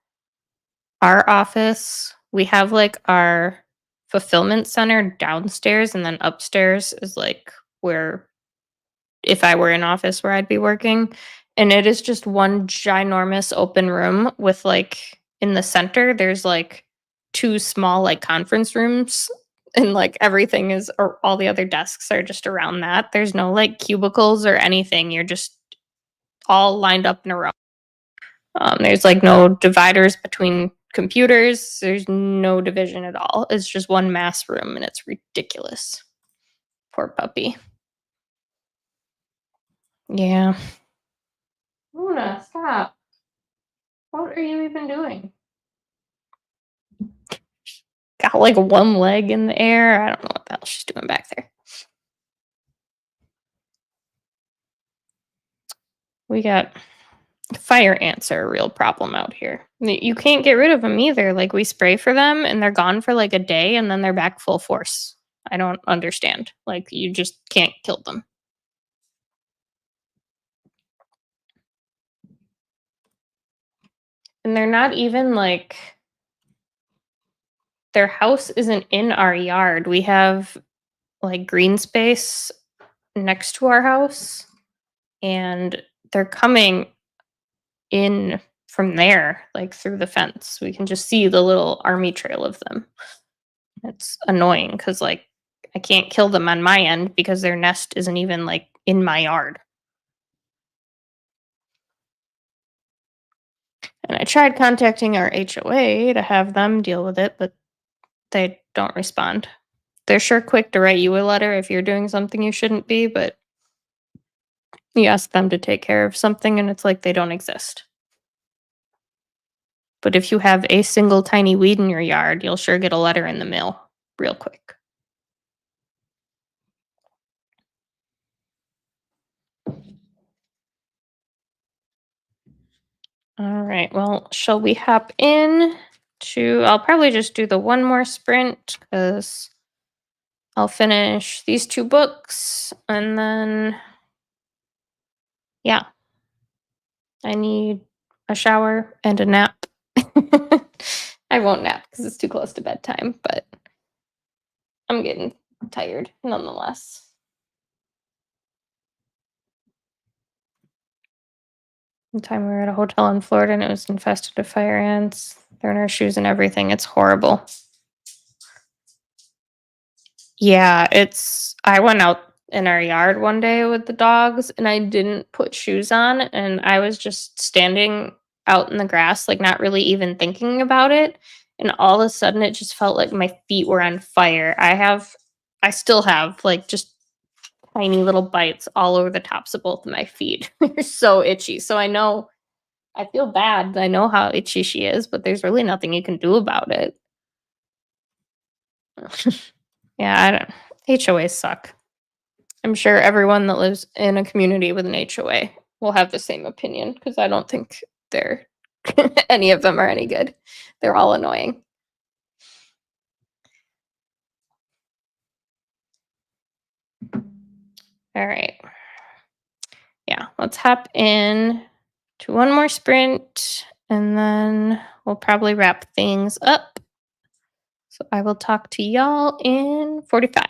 Speaker 2: office, we have like our fulfillment center downstairs, and then upstairs is like where if I were in office where I'd be working. And it is just one ginormous open room with like in the center, there's like 2 small like conference rooms and like everything is or all the other desks are just around that. There's no like cubicles or anything. You're just all lined up in a row. There's like no dividers between computers. There's no division at all. It's just one mass room and it's ridiculous. Poor puppy. Yeah. Luna, stop. What are you even doing? Got like one leg in the air. I don't know what the hell she's doing back there. We got fire ants are a real problem out here. You can't get rid of them either. Like we spray for them and they're gone for like a day and then they're back full force. I don't understand. Like you just can't kill them. And they're not even like their house isn't in our yard. We have like green space next to our house and they're coming in from there, like through the fence. We can just see the little army trail of them. It's annoying because, like, I can't kill them on my end because their nest isn't even like in my yard. And I tried contacting our HOA to have them deal with it, but they don't respond. They're sure quick to write you a letter if you're doing something you shouldn't be, but you ask them to take care of something and it's like they don't exist. But if you have a single tiny weed in your yard, you'll sure get a letter in the mail real quick. All right. Well, shall we hop in to? I'll probably just do the one more sprint because I'll finish these 2 books and then, yeah, I need a shower and a nap. I won't nap because it's too close to bedtime, but I'm getting tired nonetheless. One time we were at a hotel in Florida and it was infested with fire ants. They're in our shoes and everything. It's horrible. Yeah, I went out in our yard one day with the dogs and I didn't put shoes on and I was just standing out in the grass, like not really even thinking about it. And all of a sudden it just felt like my feet were on fire. I still have like just tiny little bites all over the tops of both of my feet. They're so itchy. So I know I feel bad. I know how itchy she is, but there's really nothing you can do about it. Yeah, I don't. HOAs suck. I'm sure everyone that lives in a community with an HOA will have the same opinion because I don't think they're any of them are any good. They're all annoying. All right. Yeah, let's hop in to one more sprint and then we'll probably wrap things up. So I will talk to y'all in 45.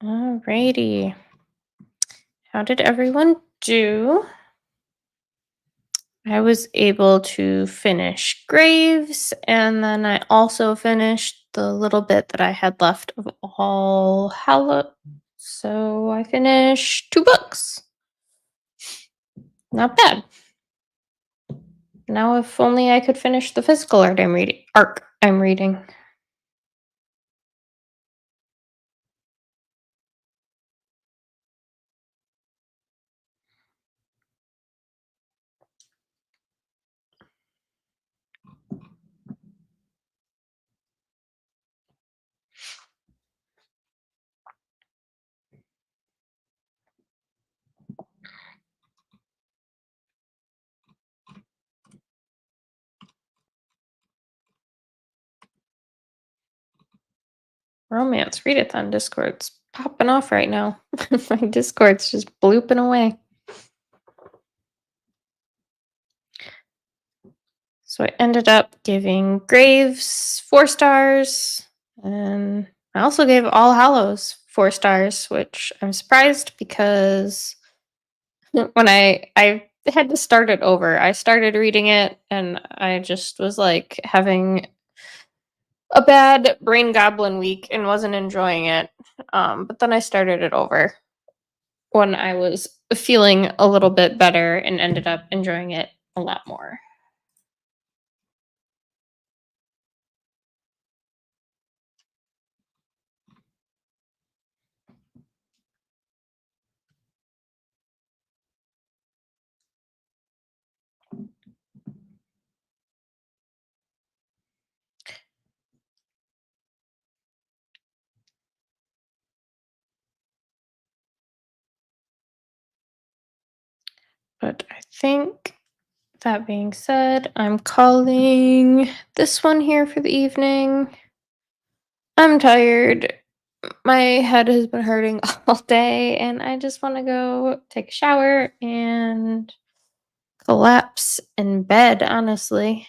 Speaker 2: Alrighty. How did everyone do? I was able to finish Graves, and then I also finished the little bit that I had left of All Hallows. So I finished 2 books. Not bad. Now, if only I could finish the physical arc I'm reading. Romance Readathon Discord's popping off right now. My Discord's just blooping away. So I ended up giving Graves 4 stars, and I also gave All Hallows 4 stars, which I'm surprised because when I had to start it over. I started reading it and I just was like having a bad brain goblin week and wasn't enjoying it. But then I started it over when I was feeling a little bit better and ended up enjoying it a lot more. But I think that being said, I'm calling this one here for the evening. I'm tired. My head has been hurting all day, and I just want to go take a shower and collapse in bed, honestly.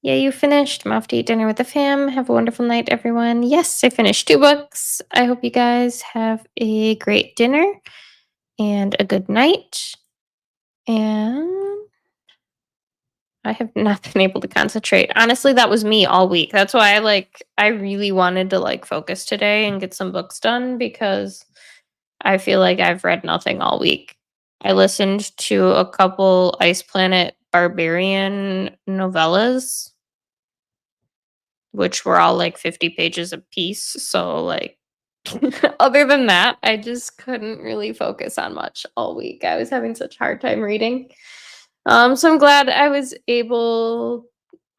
Speaker 2: Yeah, you finished. I'm off to eat dinner with the fam. Have a wonderful night, everyone. Yes, I finished 2 books. I hope you guys have a great dinner and a good night. And I have not been able to concentrate. Honestly, that was me all week. That's why I really wanted to focus today and get some books done because I feel like I've read nothing all week. I listened to a couple Ice Planet Barbarian novellas, which were all 50 pages a piece. So other than that, I just couldn't really focus on much all week. I was having such a hard time reading. So I'm glad I was able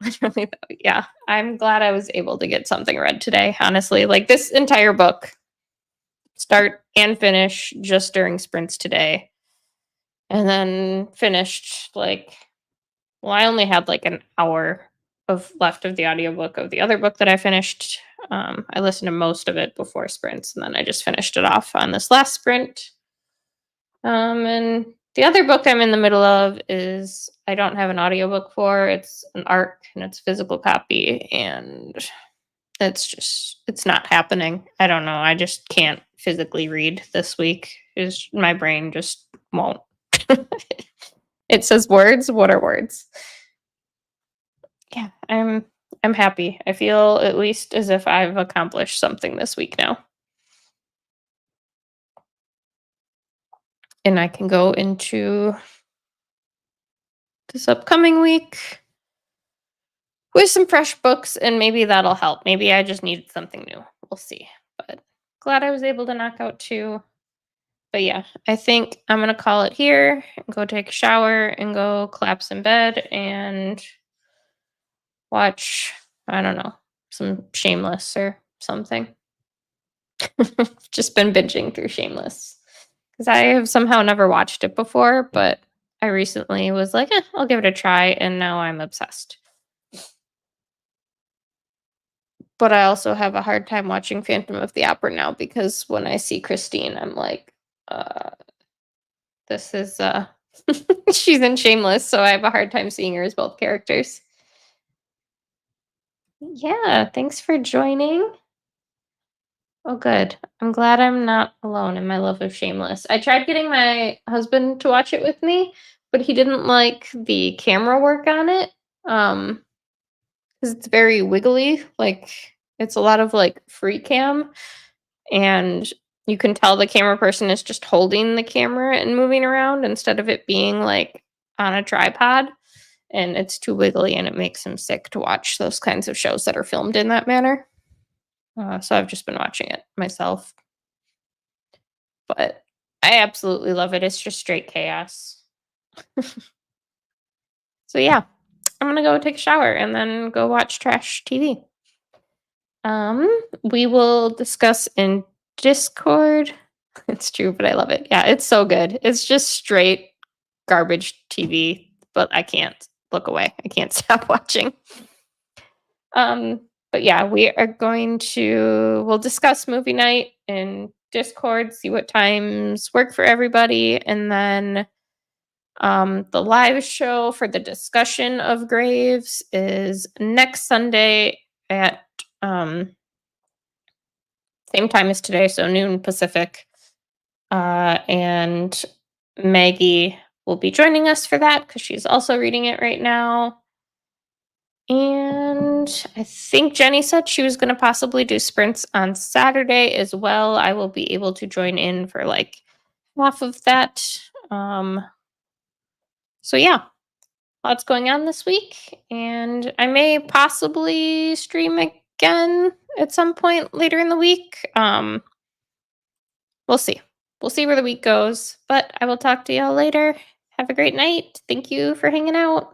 Speaker 2: literally yeah, I'm glad I was able to get something read today, honestly. This entire book, start and finish just during sprints today. And then finished well, I only had an hour of left of the audiobook of the other book that I finished. I listened to most of it before sprints, and then I just finished it off on this last sprint. And the other book I'm in the middle of is I don't have an audiobook for. It's an ARC and it's a physical copy, and it's not happening. I don't know. I just can't physically read this week. My brain just won't. It says words. What are words? Yeah, I'm happy. I feel at least as if I've accomplished something this week now. And I can go into this upcoming week with some fresh books, and maybe that'll help. Maybe I just needed something new. We'll see. But glad I was able to knock out 2. But yeah, I think I'm going to call it here and go take a shower and go collapse in bed and watch, I don't know, some Shameless or something. Just been binging through Shameless because I have somehow never watched it before, but I recently was like, I'll give it a try, and now I'm obsessed. But I also have a hard time watching Phantom of the Opera now because when I see Christine, I'm like, this is she's in Shameless, so I have a hard time seeing her as both characters. Yeah, thanks for joining. Oh, good. I'm glad I'm not alone in my love of Shameless. I tried getting my husband to watch it with me, but he didn't like the camera work on it. Because it's very wiggly. Like it's a lot of like free cam, and you can tell the camera person is just holding the camera and moving around instead of it being like on a tripod. And it's too wiggly, and it makes him sick to watch those kinds of shows that are filmed in that manner. So I've just been watching it myself. But I absolutely love it. It's just straight chaos. So yeah, I'm gonna go take a shower and then go watch trash TV. We will discuss in Discord. It's true, but I love it. Yeah, it's so good. It's just straight garbage TV, but I can't look away. I can't stop watching. But yeah, we'll discuss movie night in Discord, see what times work for everybody, and then the live show for the discussion of Graves is next Sunday at same time as today, so noon Pacific. And Maggie will be joining us for that because she's also reading it right now. And I think Jenny said she was going to possibly do sprints on Saturday as well. I will be able to join in for like half of that. So yeah, lots going on this week, and I may possibly stream again at some point later in the week. We'll see. We'll see where the week goes, but I will talk to y'all later. Have a great night. Thank you for hanging out.